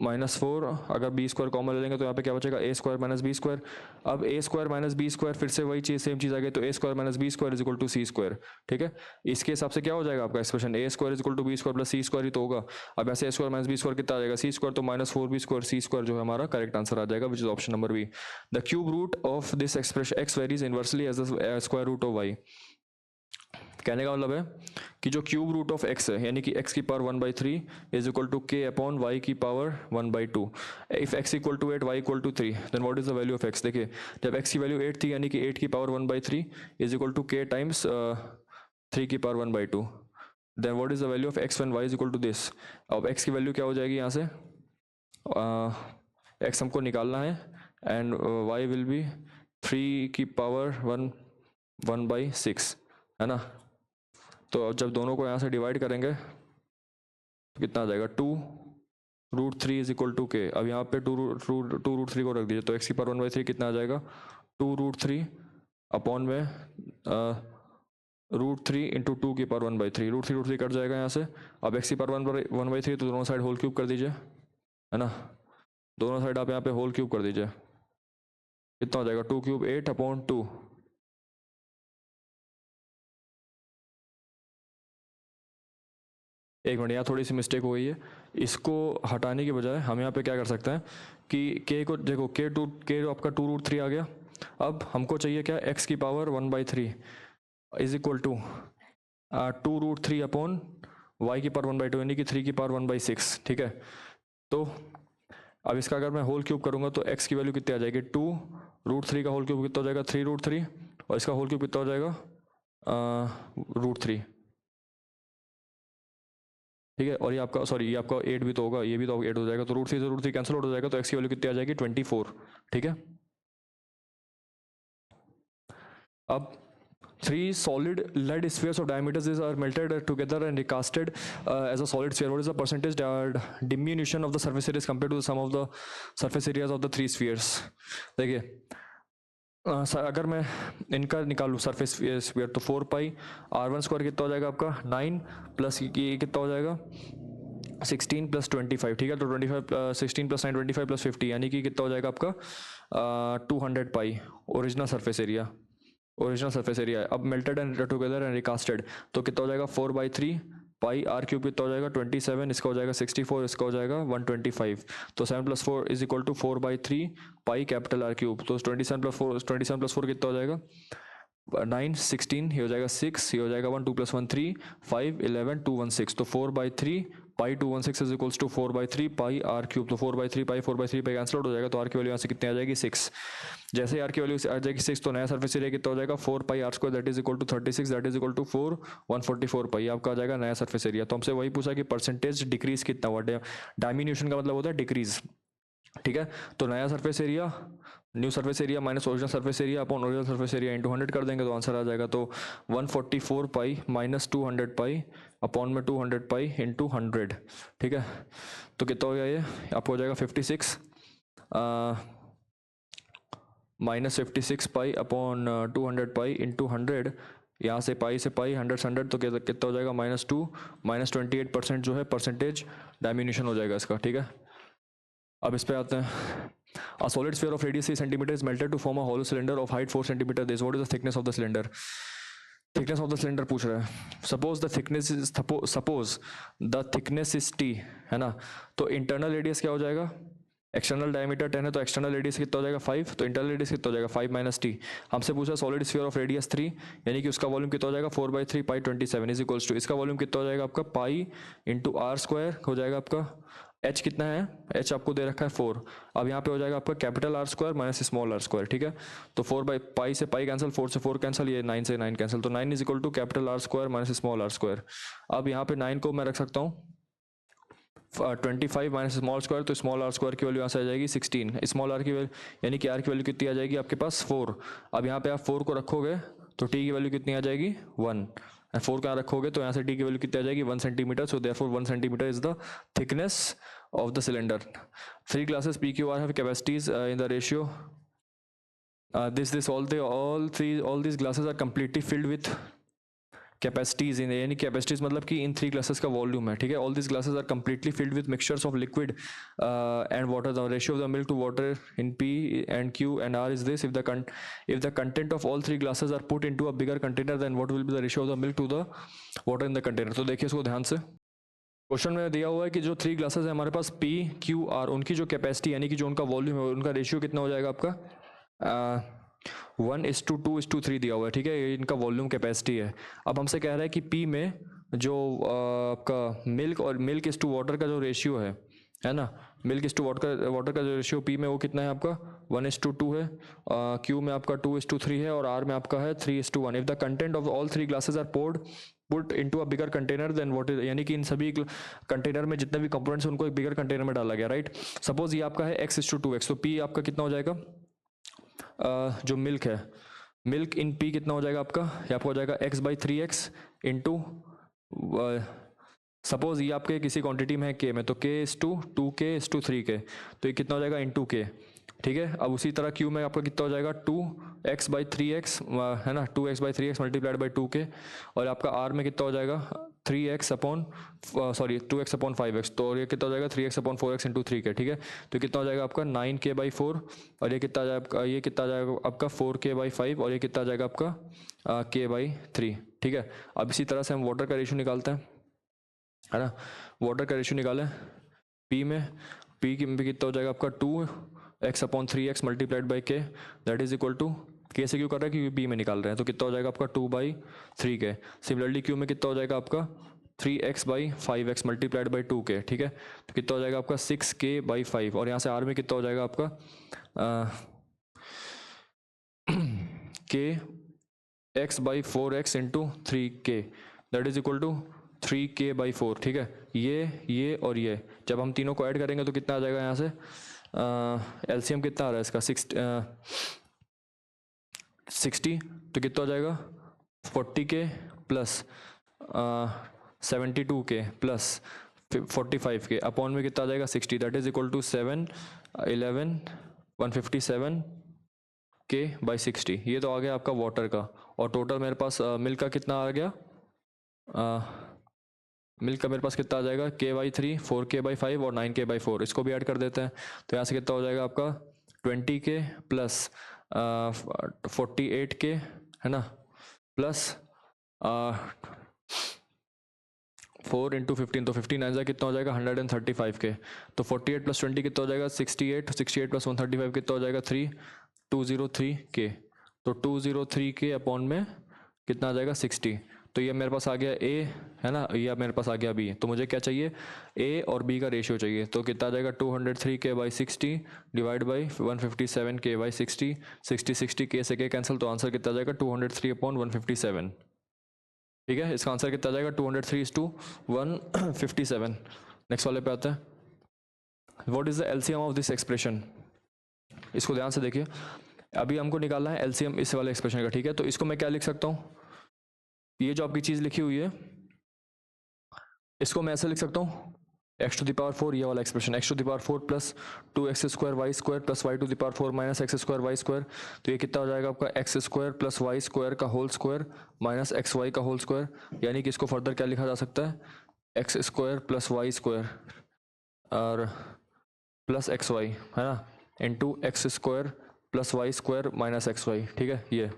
-4, अगर बी स्क्वायर कॉमन ले लेंगे तो यहाँ पे क्या बचेगा A square minus B square. अब A square minus B square, फिर से वही चीज़ सेम चीज़ आ गई, तो A square minus B square is equal to C square, ठीक है. इसके हिसाब से क्या हो जाएगा आपका expression, A square is equal to B square plus C square ही तो होगा. अब ऐसे A square minus B square कितना आ जाएगा सी स्क्वायर, तो -4b स्क्वायर सी स्क्वायर जो है हमारा करेक्ट आंसर आ जाएगा, which is option number B. The cube root of this expression x varies inversely as the square root of y. कहने का मतलब है कि जो क्यूब रूट ऑफ एक्स है, यानी कि एक्स की power 1/3 is equal to k upon y की power 1/2. If x equal to 8 y equal to 3, then what is the value of x. देखिए, जब एक्स की वैल्यू 8 थी, यानी कि 8 की power 1/3 is equal to k times 3 की power 1/2, then what is the value of x when y is equal to this. अब x की वैल्यू क्या हो जाएगी यहाँ से, एक्स हमको निकालना है, एंड वाई विल बी 3 की पावर 1/6, है ना. तो अब जब दोनों को यहाँ से डिवाइड करेंगे तो कितना आ जाएगा 2√3 इज इक्वल टू के. अब यहाँ पे 2√3 को रख दीजिए, तो एक्स की पावर 1/3 कितना आ जाएगा 2√3 अपॉन में √3 इंटू 2 की पावर 1/3, √3 कट जाएगा यहाँ से. अब एक्स की पावर 1/3, तो दोनों साइड होल क्यूब कर दीजिए, है ना, दोनों साइड आप यहाँ पे होल क्यूब कर दीजिए, कितना हो जाएगा 2 क्यूब 8 अपॉन 2. एक मिनट, यहाँ थोड़ी सी मिस्टेक हो गई है, इसको हटाने के बजाय हम यहाँ पे क्या कर सकते हैं कि के को देखो, के आपका 2√3 आ गया. अब हमको चाहिए क्या, एक्स की power 1/3 is equal to 2√3 upon y की पावर 1/2, यानी कि 3 की पावर 1/6, ठीक है. तो अब इसका अगर मैं होल क्यूब करूँगा तो एक्स की वैल्यू कितनी आ जाएगी 2√3 का होल क्यूब कितना हो जाएगा 3√3, और इसका होल क्यूब कितना हो जाएगा √3, ठीक है. और ये आपका सॉरी, ये आपका 8 भी तो होगा, ये भी तो 8 हो जाएगा, तो √3 से √3 कैंसिल हो जाएगा, तो एक्स की वैल्यू कितनी आ जाएगी 24, ठीक है. अब 3 solid lead spheres of diameters are melted together and recasted as a solid sphere. What is the percentage diminution of the surface areas compared to the sum of the surface areas of the 3 spheres? देखिए, अगर मैं इनका निकालूँ surface sphere, तो 4 पाई r1 square कितना हो जाएगा आपका 9 प्लस ये कितना हो जाएगा 16 प्लस 25, ठीक है. तो 16 प्लस 9 25 प्लस 50, यानी कि कितना हो जाएगा आपका 200 पाई ओरिजिनल सरफेस एरिया है. अब मेल्टेड एंड टुगेदर एंड रिकास्टेड, तो कितना हो जाएगा 4/3 पाई आर क्यूब कितना हो जाएगा 27, इसका हो जाएगा 64, इसका हो जाएगा 125, तो 7 + 4 is equal to 4/3 pi capital R cube. तो 27 + 4 कितना हो जाएगा 9, 16, ये हो जाएगा 6, ये हो जाएगा 1, 2 + 1 3, 5, 11, 2, 1 6, तो 4/3 pi 216 is equals to 4/3 pi r cube. तो 4/3 पाई 4/3 पाई कैंसिल आउट हो जाएगा, तो आर की वैल्यू यहाँ से कितनी आ जाएगी 6। जैसे आर की वैल्यू आ जाएगी 6 तो नया सरफेस एरिया कितना हो जाएगा 4 pi R square that is equal to 36 that is equal to 4 144 pi आपका आ जाएगा नया सरफेस एरिया। तो हमसे वही पूछा कि परसेंटेज डिक्रीज कितना हुआ, डायमिन्यूशन का मतलब होता है डिक्रीज, ठीक है। तो नया surface area new surface area minus original surface area upon original surface area into 100 कर देंगे तो आंसर आ जाएगा। तो 144 पाई माइनस 200 पाई अपॉन में 200 पाई इंटू 100, ठीक है। तो कितना हो गया ये आपको हो जाएगा 56 minus 56 pi upon 200 pi into 100, यहाँ से पाई 100 से 100 तो कितना हो जाएगा -2 -28% जो है परसेंटेज डायमिन्यूशन हो जाएगा इसका, ठीक है। अब इस पे आते हैं। A solid sphere of radius 3 cm is melted to form a hollow cylinder of height 4 cm. This what is the thickness of the cylinder? Thickness of the cylinder पूछ रहा है। Suppose the thickness is t, है ना। तो internal radius क्या हो जाएगा, external diameter 10 है तो एक्सटर्नल रेडियस कितना हो जाएगा 5, तो इंटरनल रेडियस कितना हो जाएगा 5 माइनस टी। हमसे पूछा सॉलिड स्फीयर ऑफ रेडियस 3 यानी कि उसका वॉल्यूम कितना हो जाएगा 4/3 पाई 27 इज इक्वल्स टू इसका वॉल्यूम कितना हो जाएगा आपका पाई इंटू आर स्क्वायर हो जाएगा आपका। एच कितना है, एच आपको दे रखा है 4। अब यहाँ पे हो जाएगा आपका capital R square minus small r square, ठीक है। तो 4/पाई से पाई कैंसिल, 4 से 4 कैंसिल, ये 9 से 9 कैंसिल, तो 9 is equal to capital R square minus small r square. अब यहाँ पे 9 को मैं रख सकता हूँ 25 माइनस स्मॉल स्क्वायर, तो स्मॉल आर स्क्वायर की वैल्यू यहाँ से आ जाएगी 16। स्मॉल आर की वैल्यू यानी कि आर की वैल्यू कितनी आ जाएगी आपके पास 4। अब यहाँ पे आप 4 को रखोगे तो टी की वैल्यू कितनी आ जाएगी 1, 4 को यहाँ रखोगे तो यहाँ से टी की वैल्यू कितनी आ जाएगी 1 centimetre. So therefore 1 centimetre is the thickness of the cylinder. 3 classes PQR have capacities in the ratio all these glasses are completely filled with capacities in यानी capacities मतलब कि इन 3 glasses का volume है, ठीक है। all these glasses are completely filled with mixtures of liquid and water. The ratio of the milk to water in P and Q and R is this: if the content of all 3 glasses are put into a bigger container, then what will be the ratio of the milk to the water in the container? तो देखिए इसको ध्यान से, question में दिया हुआ है कि जो 3 ग्लासेस है हमारे पास P Q R, उनकी जो कैपेसिटी यानी कि जो उनका वॉल्यूम है उनका रेशियो कितना हो जाएगा आपका 1:2:3 दिया हुआ है, ठीक है। ये इनका वॉल्यूम कैपेसिटी है। अब हमसे कह रहा है कि P में जो आपका मिल्क और मिल्क इस टू वाटर का जो रेशियो है ना, मिल्क इस टू वाटर का जो रेशियो P में वो कितना है आपका 1:2 है, Q में आपका 2:3 है और R में आपका है 3:1। If the content of all 3 glasses are put into a bigger container then what is, यानी कि इन सभी कंटेनर में जितने भी कंपोनेंट्स उनको एक बिगर कंटेनर में डाला गया, राइट। सपोज ये आपका है x:2x, तो P आपका कितना हो जाएगा जो मिल्क है, मिल्क इन P कितना हो जाएगा आपका, ये आपका हो जाएगा x/3x इंटू सपोज ये आपके किसी क्वांटिटी में है K में, तो K:2K:3K, तो ये कितना हो जाएगा इंटू K, ठीक है। अब उसी तरह Q में आपका कितना हो जाएगा 2x/3x है ना, 2x/3x मल्टीप्लाइड बाई 2K, और आपका R में कितना हो जाएगा 2x/5x, तो ये कितना हो जाएगा 3x/4x इंटू 3K, ठीक है। तो कितना हो जाएगा आपका 9K/4 और ये कितना जाएगा, ये कितना जाएगा आपका 4K/5 और ये कितना जाएगा आपका K/3, ठीक है। अब इसी तरह से हम वाटर का रेशियो निकालते हैं, है ना। वाटर का रेशियो निकालें P में कितना हो जाएगा आपका 2x/3x multiplied by K that is equal to, K से क्यों कर रहा है क्योंकि P में निकाल रहे हैं, तो कितना हो जाएगा आपका 2/3K। सिमिलरली Q में कितना हो जाएगा आपका 3x/5x मल्टीप्लाइड बाई 2K, ठीक है। तो कितना हो जाएगा आपका 6K/5 और यहाँ से R में कितना हो जाएगा आपका Kx/4x into 3K that is equal to 3K/4, ठीक है। ये और ये जब हम तीनों को ऐड करेंगे तो कितना आ जाएगा यहाँ से एलसीएम कितना आ रहा है इसका 60, तो कितना हो जाएगा 40K plus 72K plus 45K upon में कितना आ जाएगा 60 that is equal to 7 11 157K/60। ये तो आ गया आपका वाटर का, और टोटल मेरे पास मिल्क का कितना आ गया, मिल्क का मेरे पास कितना आ जाएगा K/3 4K/5 और 9K/4, इसको भी ऐड कर देते हैं। तो यहाँ से कितना हो जाएगा आपका 20K प्लस 48K, है ना, प्लस 4 इंटू 15, तो 15 कितना हो जाएगा 135K। तो 48 प्लस 20 कितना हो जाएगा 68 प्लस 135 कितना हो जाएगा 203K। तो 203K अपॉन में कितना आ जाएगा 60, तो ये मेरे पास आ गया ए, है ना, ये मेरे पास आ गया बी। तो मुझे क्या चाहिए, ए और बी का रेशियो चाहिए। तो कितना आ जाएगा 203k/60 डिवाइड बाई 157k/60, 60 के से के कैंसिल, तो आंसर कितना आ जाएगा 203/157। ठीक है, इसका आंसर कितना आ जाएगा 203:157। नेक्स्ट वाले पे आते हैं, what is the LCM of this expression. इसको ध्यान से देखिए, अभी हमको निकालना है एलसीएम इस वाले एक्सप्रेशन का। ठीक है, तो इसको मैं क्या लिख सकता हूँ, ये जो आपकी चीज लिखी हुई है इसको मैं ऐसे लिख सकता हूँ, x⁴, ये वाला expression x⁴ plus 2x² plus y⁴ minus x² तो ये कितना हो जाएगा आपका x² प्लस y² का होल स्क्वायर माइनस xy का होल स्क्वायर। यानी कि इसको फर्दर क्या लिखा जा सकता है, x² प्लस y² और प्लस xy, है ना, into x² plus y² minus xy। ठीक है, ये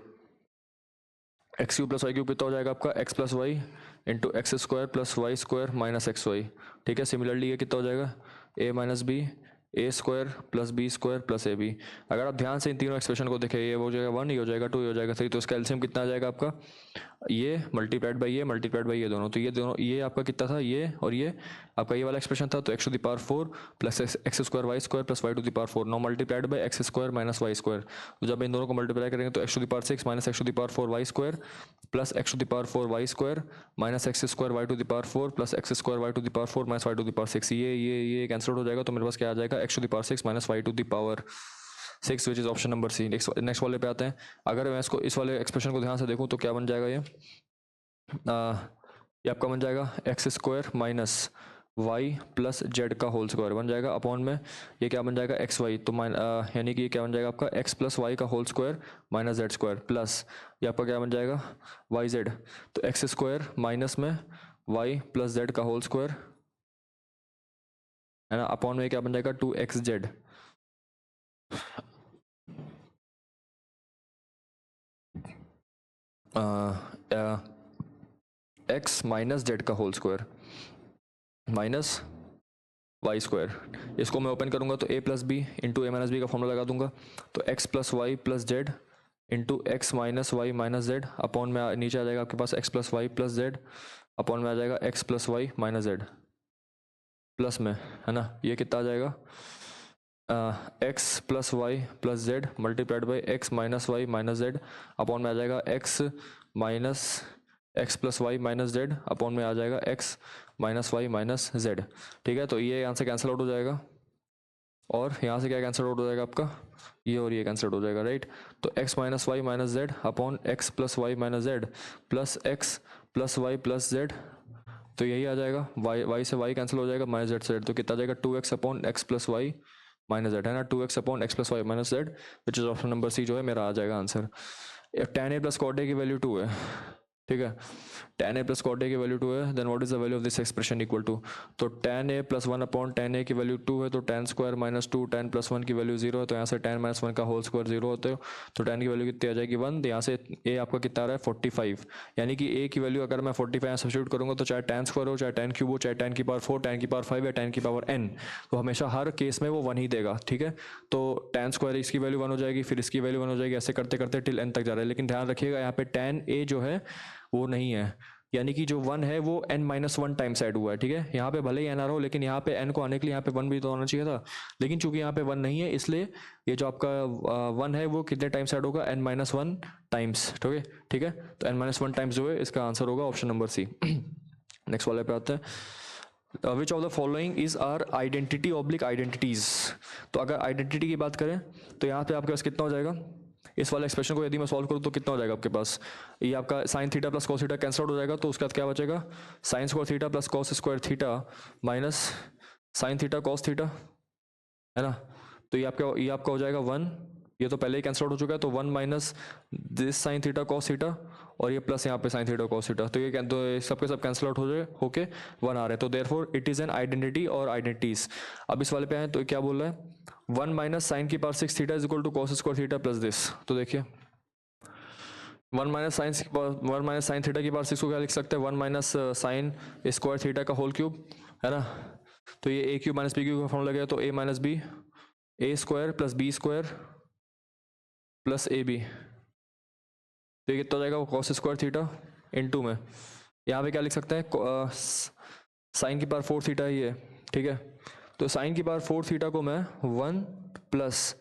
x³ प्लस y³ कितना हो जाएगा आपका x plus y into x² plus y² minus xy। ठीक है, सिमिलरली ये कितना हो जाएगा a minus b a² plus b² plus ab। अगर आप ध्यान से इन तीनों एक्सप्रेशन को देखें, ये हो जाएगा 1, ये हो जाएगा 2, ये हो जाएगा 3, तो इसका एलसीएम कितना आ जाएगा आपका, ये मल्टीप्लाइड बाई ये दोनों, तो ये दोनों, ये आपका कितना था, ये और ये आपका ये वाला एक्सप्रेशन था, तो x⁴ plus x² y² plus y⁴ now multiplied by x² minus y²। तो जब इन दोनों को मल्टीप्लाई करेंगे तो x⁶ minus x⁴ y² plus x⁴ y² minus x² y⁴ plus x² y⁴ minus y⁴ ये कैंसिल हो जाएगा, तो मेरे पास क्या आ जाएगा x⁶ minus y⁴ which is option number C. Next वाले पे आते हैं, अगर मैं इसको इस वाले एक्सप्रेशन को ध्यान से देखूं तो क्या बन जाएगा, ये आपका बन जाएगा x² minus y plus z का होल स्क्वायर बन जाएगा अपॉन में ये क्या बन जाएगा xy, तो यानी कि ये क्या बन जाएगा आपका x प्लस वाई का whole square minus z square plus ये आपका क्या बन जाएगा yz, तो x² माइनस में y प्लस जेड का होल स्क्वायर, है ना, अपॉन में क्या बन जाएगा 2xz x माइनस जेड का होल स्क्वायर माइनस y²। इसको मैं ओपन करूंगा तो a plus B into A minus B का फॉर्मूला लगा दूंगा, तो x plus Y plus z into x minus y minus z upon में नीचे आ जाएगा आपके पास x plus Y plus z upon में आ जाएगा x plus y minus z plus में, है ना, ये कितना आ जाएगा x plus Y plus z multiplied by x minus y minus z upon में आ जाएगा x minus x plus y minus z upon में आ जाएगा x minus y minus z. ठीक है, तो ये यहाँ से कैंसिल आउट हो जाएगा और यहाँ से क्या कैंसिल आउट हो जाएगा आपका, ये और ये कैंसिल आउट हो जाएगा, राइट। तो x minus y minus z upon x plus y minus z plus x plus Y plus z, तो यही आ जाएगा y से y कैंसिल हो जाएगा माइनस जेड से जेड, तो कितना आ जाएगा 2x upon x plus y minus z, है ना, 2x upon x plus y minus z which is option number C जो है मेरा आ जाएगा answer. tan a plus cot a की वैल्यू 2 है, ठीक है, tan a plus cot a की वैल्यू 2 है, then what is the value of this expression equal to, तो tan a plus 1 upon tan a की वैल्यू 2 है, तो tan square minus 2 tan plus 1 की वैल्यू 0 है, तो यहाँ से tan माइनस 1 का होल स्क्वायर 0 होते हो, तो tan की वैल्यू कितनी आ जाएगी 1, यहाँ से a आपका कितना आ रहा है 45, यानी कि a की वैल्यू अगर मैं 45 सब्स्टिट्यूट करूंगा तो चाहे tan स्क्वायर हो चाहे tan क्यूब हो चाहे tan की पावर 4 tan की पावर 5 या tan की पावर n, तो हमेशा हर केस में वो 1 ही देगा। ठीक है, तो tan स्क्वायर इसकी वैल्यू 1 हो जाएगी, फिर इसकी वैल्यू 1 हो जाएगी, ऐसे करते करते टिल n तक जा रहा है, लेकिन ध्यान रखिएगा यहाँ पे tan a जो है वो नहीं है, यानी कि जो 1 है वो n-1 टाइम्स ऐड हुआ है। ठीक है, यहाँ पे भले ही n आ रहा हो लेकिन यहाँ पे n को आने के लिए यहाँ पे 1 भी तो आना चाहिए था, लेकिन चूंकि यहाँ पे 1 नहीं है इसलिए ये जो आपका 1 है वो कितने टाइम्स ऐड होगा n-1 टाइम्स। ठीक है, तो n-1 टाइम्स जो है इसका आंसर होगा ऑप्शन नंबर सी। नेक्स्ट वाले पे आते हैं, which of the following is are identity oblique identities. तो अगर आइडेंटिटी की बात करें तो यहाँ पे आपके पास कितना हो जाएगा, इस वाले एक्सप्रेशन को यदि मैं सॉल्व करूँ तो कितना हो जाएगा आपके पास, ये आपका sine theta plus cos theta cancel out हो जाएगा, तो उसके बाद क्या बचेगा sign square theta plus cos square theta minus sine theta cos theta, है ना, तो ये आपका हो जाएगा 1, ये तो पहले ही कैंसल आउट हो चुका है, तो 1 minus this sine theta cos theta और ये प्लस यहाँ पे साइन थीटा कॉस थीटा, तो ये तो सबके सब कैंसल आउट हो जाए होके 1 आ रहे हैं, तो therefore it is an identity और आइडेंटिटीज। अब इस वाले पे आए तो क्या बोल रहा है 1 माइनस साइन की power 6 theta is equal to cos square theta plus this, तो देखिए 1 माइनस साइन थीटा की पावर 6 को क्या लिख सकते हैं 1 माइनस साइन स्क्वायर थीटा का होल क्यूब, है ना, तो ये a cube minus b cube का फॉर्मूला गया, तो a minus b a square plus B square plus A b, तो ये कितना हो जाएगा वो कॉस स्क्वायर थीटा इनटू में यहाँ पे क्या लिख सकते हैं, साइन की पावर 4 थीटा ही है, ठीक है। तो साइन की पावर 4 थीटा को मैं 1 प्लस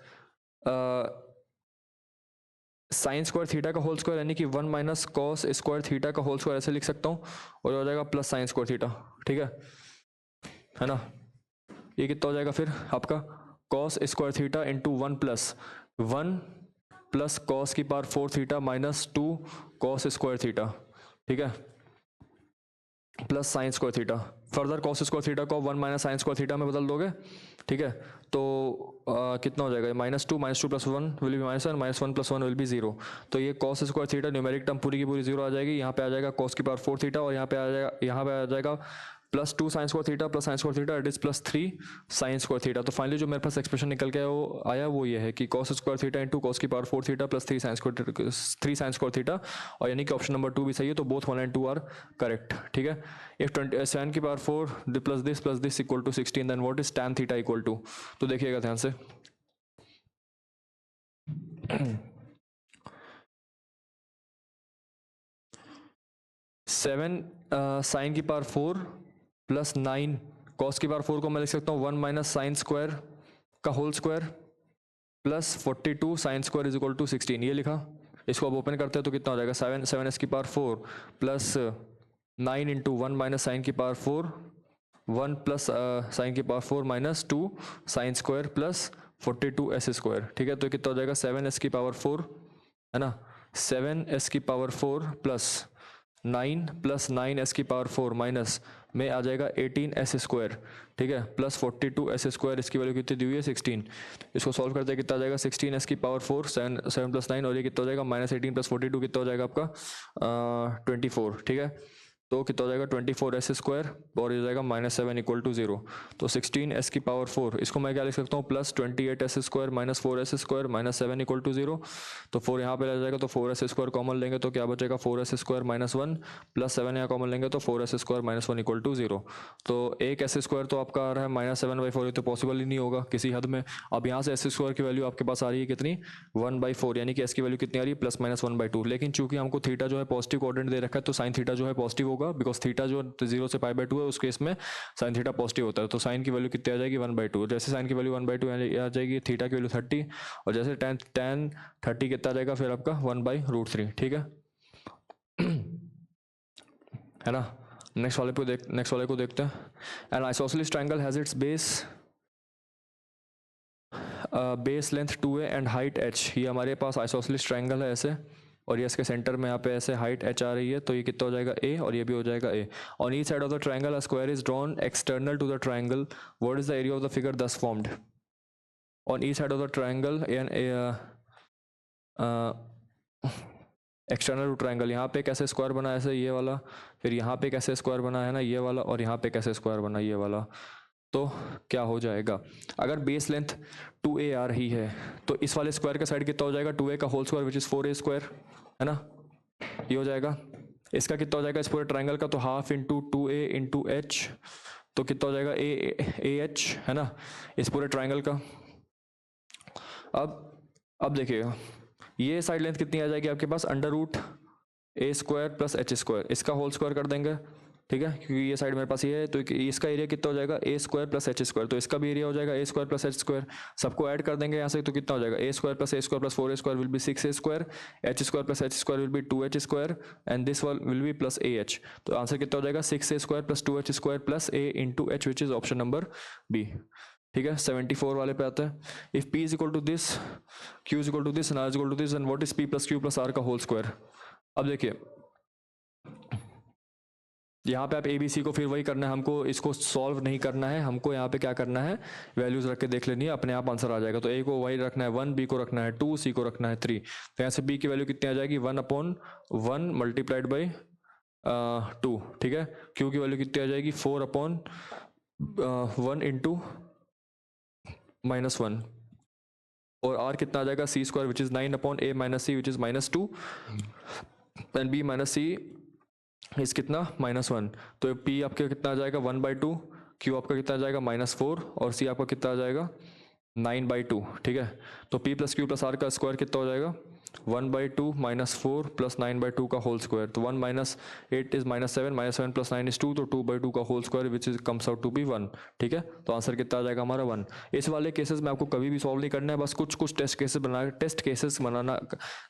साइन स्क्वायर थीटा का होल स्क्वायर यानी कि 1 माइनस कॉस स्क्वायर थीटा का होल स्क्वायर ऐसे लिख सकता हूँ, और हो जाएगा प्लस साइन स्क्वायर थीटा, ठीक है ना। ये कितना हो जाएगा फिर आपका cos square theta into 1 plus cos की power 4 theta minus 2 cos square theta, ठीक है, plus sine square theta. Further cos square theta को 1 माइनस साइन स्क्वायर थीटा में बदल दोगे, ठीक है। तो कितना हो जाएगा, -2 plus 1 will be -1 -1 plus 1 will be 0। तो ये cos square theta numeric term पूरी की पूरी 0 आ जाएगी। यहाँ पे आ जाएगा कॉस की पावर 4 थीटा, और यहाँ पे आ जाएगा +2 sine square theta plus sine square theta, it is +3 sine square theta. तो फाइनली जो मेरे पास एक्सप्रेशन निकल के वो ये है कि cos square theta into cos की power 4 theta plus 3 sine square theta, और यानी कि ऑप्शन नंबर 2 भी सही है। तो बोथ 1 and 2 आर करेक्ट, ठीक है। इफ 7 की power 4 plus this equal to 16, then what is tan theta equal to. तो देखिएगा ध्यान से, 7 साइन की पावर 4 प्लस 9 कॉस की पावर 4 को मैं लिख सकता हूँ 1 माइनस साइन स्क्वायर का whole square plus 42 sine square is equal to 16, ये लिखा। इसको अब ओपन करते हैं तो कितना हो जाएगा, 7 की power 4 plus 9 into 1 minus sine की पावर 4, 1 प्लस साइन की power 4 minus 2 sine square plus 42 s square, ठीक है। तो कितना हो जाएगा 7s की पावर 4, है ना, 7s की पावर 4 प्लस 9 प्लस 9s की पावर 4 माइनस में आ जाएगा 18s स्क्वायर, ठीक है, प्लस 42s स्क्वायर। इसकी वैल्यू कितनी दी हुई है 16। इसको सॉल्व करते हैं कितना आ जाएगा 16s की पावर 4 7 प्लस 9, और ये कितना हो जाएगा -18 प्लस 42 कितना हो जाएगा आपका 24, ठीक है। तो कितना हो जाएगा 24s स्क्वायर, और ये जाएगा -7 इक्वल टू 0। तो 16s की पावर 4, इसको मैं क्या लिख सकता हूँ plus 28s square minus 4s square -7 equal to 0। तो 4 यहाँ पे रह जाएगा, तो 4s स्क्वायर कॉमन लेंगे तो क्या बचेगा 4s स्क्वायर -1 प्लस 7 यहाँ कॉमन लेंगे तो 4s स्क्वायर -1 इक्वल टू 0। तो एक s स्क्वायर तो आपका आ रहा है -7/4, ये तो पॉसिबल ही नहीं होगा किसी हद में। अब यहाँ से s स्क्वायर की वैल्यू आपके पास आ रही है कितनी 1/4, यानी कि s की वैल्यू कितनी आ रही है +-1/2। लेकिन चूंकि हमको थीटा जो है पॉजिटिव कोऑर्डिनेट दे रखा है, तो साइन थीटा जो है पॉजिटिव होगा, बिकॉज थीटा जो 0 से π/2 है उस केस में साइन थीटा पॉजिटिव होता है। तो साइन की वैल्यू कितनी आ जाएगी 1/2। जैसे साइन की वैल्यू 1/2 आ जाएगी, थीटा की वैल्यू 30, और जैसे tan 30 कितना आ जाएगा फिर आपका 1/√3, ठीक है ना। नेक्स्ट वाले को देखते हैं। N isosceles triangle has its base length 2a and height h। ये हमारे पास आइसोसेलेस ट्रायंगल है ऐसे, और ये इसके सेंटर में यहाँ पे ऐसे हाइट h आ रही है, तो ये कितना हो जाएगा a, और ये भी हो जाएगा a। On each side of the triangle a square is drawn external to the triangle, what is the area of the figure thus formed. On each side of the triangle external to triangle, यहाँ पे कैसे square बना है ऐसे ये वाला, फिर यहाँ पे कैसे स्क्वायर बना है ना ये वाला, और यहाँ पे कैसे स्क्वायर बना ये वाला। तो क्या हो जाएगा, अगर बेस लेंथ 2a आ रही है तो इस वाले स्क्वायर का साइड कितना हो जाएगा 2a का whole square which is 4a square, है ना, ये हो जाएगा। इसका कितना हो जाएगा इस पूरे ट्रायंगल का, तो half into 2a into h, तो कितना हो जाएगा ah, है ना, इस पूरे ट्रायंगल का। अब देखिएगा ये साइड लेंथ कितनी आ जाएगी आपके पास √a square plus h square, इसका होल स्क्वायर कर देंगे, ठीक है, क्योंकि ये साइड मेरे पास ये है। तो इसका एरिया कितना हो जाएगा a square plus h square, तो इसका भी एरिया हो जाएगा a square plus h square. सबको ऐड कर देंगे यहाँ से, तो कितना हो जाएगा a square plus 4a square will be 6a square, h square plus h square will be 2h square, and this one will be plus ah। तो आंसर कितना हो जाएगा 6a square plus 2h square plus a into h, which is option number B, ठीक है। 74 वाले पे आते हैं। If p is equal to this, q is equal to this, r is equal to this, and what is p plus q plus r का whole square. अब देखिए यहाँ पे आप ABC को फिर वही करना है, हमको इसको सॉल्व नहीं करना है, हमको यहाँ पे क्या करना है वैल्यूज रख के देख लेनी है, अपने आप आंसर आ जाएगा। तो A को वही रखना है 1, B को रखना है 2, C को रखना है 3। तो यहाँ से B की वैल्यू कितनी आ जाएगी 1/1 मल्टीप्लाइड बाई 2, ठीक है। Q की वैल्यू कितनी आ जाएगी 4/1 इंटू -1, और R कितना आ जाएगा C square which is 9/a minus C which is -2, and B minus C इस कितना -1। तो P आपका कितना आ जाएगा 1/2, Q आपका कितना आ जाएगा -4, और C आपका कितना आ जाएगा 9/2, ठीक है। तो P plus Q plus R का स्क्वायर कितना हो जाएगा 1/2 -4 प्लस 9/2 का होल स्क्वायर, तो 1 - 8 इज -7 प्लस 9 इज 2, तो 2/2 का whole square which is comes out to be 1। ठीक है, तो आंसर कितना आ जाएगा हमारा 1। इस वाले केसेस में आपको कभी भी सॉल्व नहीं करना है, बस कुछ कुछ टेस्ट केसेस बनाना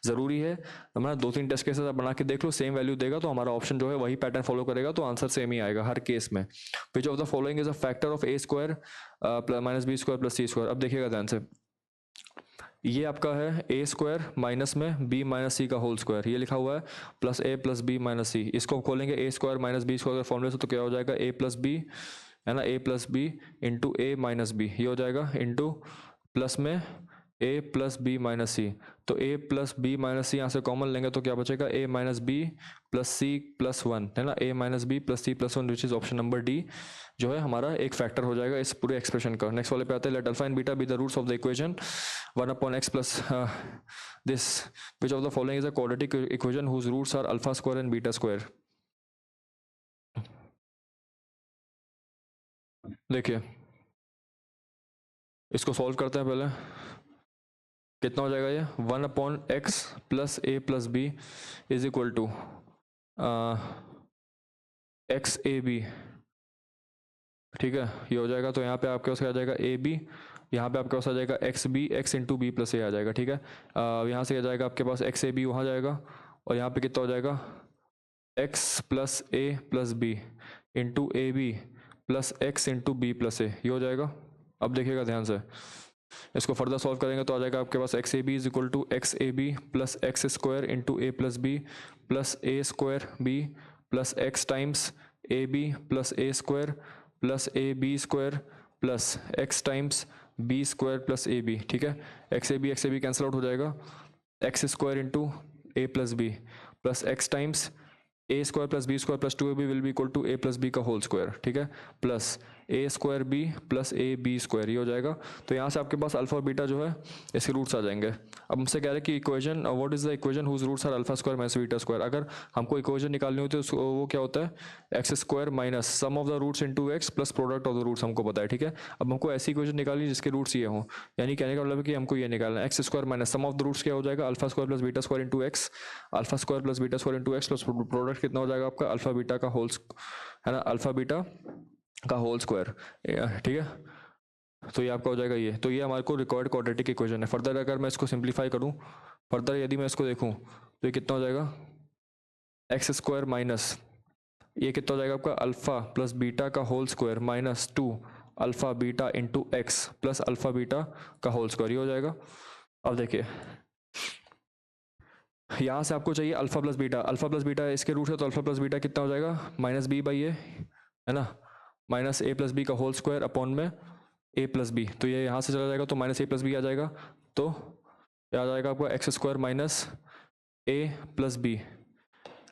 ज़रूरी है। हमारा 2-3 टेस्ट केसेस आप बना के देख लो, सेम वैल्यू देगा तो हमारा ऑप्शन जो है वही पैटर्न फॉलो करेगा, तो आंसर सेम ही आएगा हर केस में। Which of the following is a factor of a square minus B square plus C square. अब देखिएगा ध्यान से, ये आपका है ए स्क्वायर माइनस में बी माइनस सी का होल स्क्वायर, ये लिखा हुआ है plus A plus B minus C. इसको खोलेंगे A square minus B square फॉर्मूले से, तो क्या हो जाएगा ए प्लस बी, है ना, A plus B into A minus B, ये हो जाएगा इंटू प्लस में A plus B minus C. तो A plus B minus C यहाँ से कॉमन लेंगे तो क्या बचेगा A minus B plus C plus 1, है ना, A minus B plus C plus 1 which is option number D जो है हमारा एक फैक्टर हो जाएगा इस पूरे एक्सप्रेशन का। नेक्स्ट वाले पे आते हैं, let alpha and beta be the roots of the equation 1/x plus this, which of the following is a quadratic equation whose roots are alpha square and beta square. देखिए इसको solve करते हैं पहले, कितना हो जाएगा ये 1/x plus A plus B is equal to X A B. ठीक है, ये हो जाएगा, तो यहाँ पे आपके पास आ जाएगा ए बी, यहाँ पे आपके पास आ जाएगा X B, X into B plus A आ जाएगा। ठीक है, यहाँ से आ जाएगा आपके पास एक्स ए बी वहाँ जाएगा, और यहाँ पे कितना हो जाएगा X plus A plus B into A B plus X into B plus A, ये हो जाएगा। अब देखिएगा ध्यान से, इसको फर्दर सॉल्व करेंगे तो आ जाएगा आपके पास X A B is equal to X A B plus X square into A plus B plus A square B plus X times A B plus A square plus A B square plus X times B square plus A B. ठीक है, X A B cancel out हो जाएगा, X square into A plus B plus X times A square plus B square plus 2ab will be equal to A plus B का whole square. ठीक है, plus A square B plus A B square, ये हो जाएगा। तो यहाँ से आपके पास अल्फा और बीटा जो है इसके रूट्स आ जाएंगे। अब हमसे कह रहे हैं कि equation what is the equation whose roots are alpha square minus beta square. अगर हमको इक्वेशन निकालनी होती है तो वो क्या होता है X square minus sum of the roots into X plus product of the roots हमको पता है। ठीक है, अब हमको ऐसी इक्वेशन निकालनी जिसके रूट्स ये हों, यानी कहने का मतलब है कि हमको ये निकालना है X square minus sum of the roots क्या हो जाएगा alpha square plus beta square into X, alpha square plus beta square into X plus product कितना हो जाएगा आपका अल्फा बीटा का होल, है ना, अल्फा बीटा का होल स्क्वायर। ठीक है, तो ये आपका हो जाएगा ये, तो ये हमारे को रिक्वायर्ड क्वाड्रेटिक इक्वेशन है। फर्दर अगर मैं इसको सिंप्लीफाई करूं, फर्दर यदि मैं इसको देखूं तो ये कितना हो जाएगा एक्स स्क्वायर माइनस ये कितना हो जाएगा आपका अल्फा प्लस बीटा का whole square minus 2 alpha beta into X plus alpha beta का होल स्क्वायर, ये हो जाएगा। अब देखिए यहाँ से आपको चाहिए अल्फा प्लस बीटा इसके रूट है, तो अल्फा प्लस बीटा कितना हो जाएगा माइनस बी बाई ए, है ना, माइनस ए प्लस बी का होल स्क्वायर अपॉन में ए प्लस बी, तो ये यहाँ से चला जाएगा तो माइनस ए प्लस बी आ जाएगा, तो क्या आ जाएगा आपका X square minus A plus B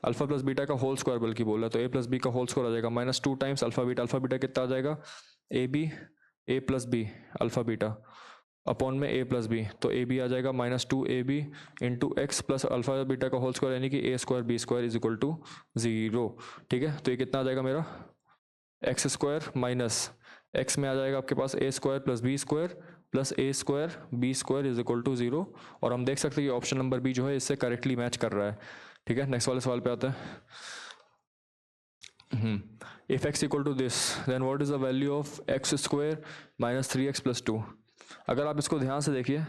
alpha plus beta का होल स्क्वायर बल्कि बोला, तो ए प्लस बी का होल स्क्वायर आ जाएगा माइनस 2 टाइम्स अल्फा बीटा कितना आ जाएगा A B A plus B alpha beta upon में ए प्लस बी, तो ए बी आ जाएगा minus 2 A B into X plus alpha beta का होल स्क्वायर यानी कि A square B square is equal to 0। ठीक है, तो ये कितना आ जाएगा मेरा एक्स स्क्वायर माइनस एक्स में आ जाएगा आपके पास A square plus B square plus A square B square is equal to 0, और हम देख सकते हैं कि ऑप्शन नंबर बी जो है इससे करेक्टली मैच कर रहा है। ठीक है, नेक्स्ट वाले सवाल पे आता है, if x equal to this then what is the value of X square minus 3x plus 2। अगर आप इसको ध्यान से देखिए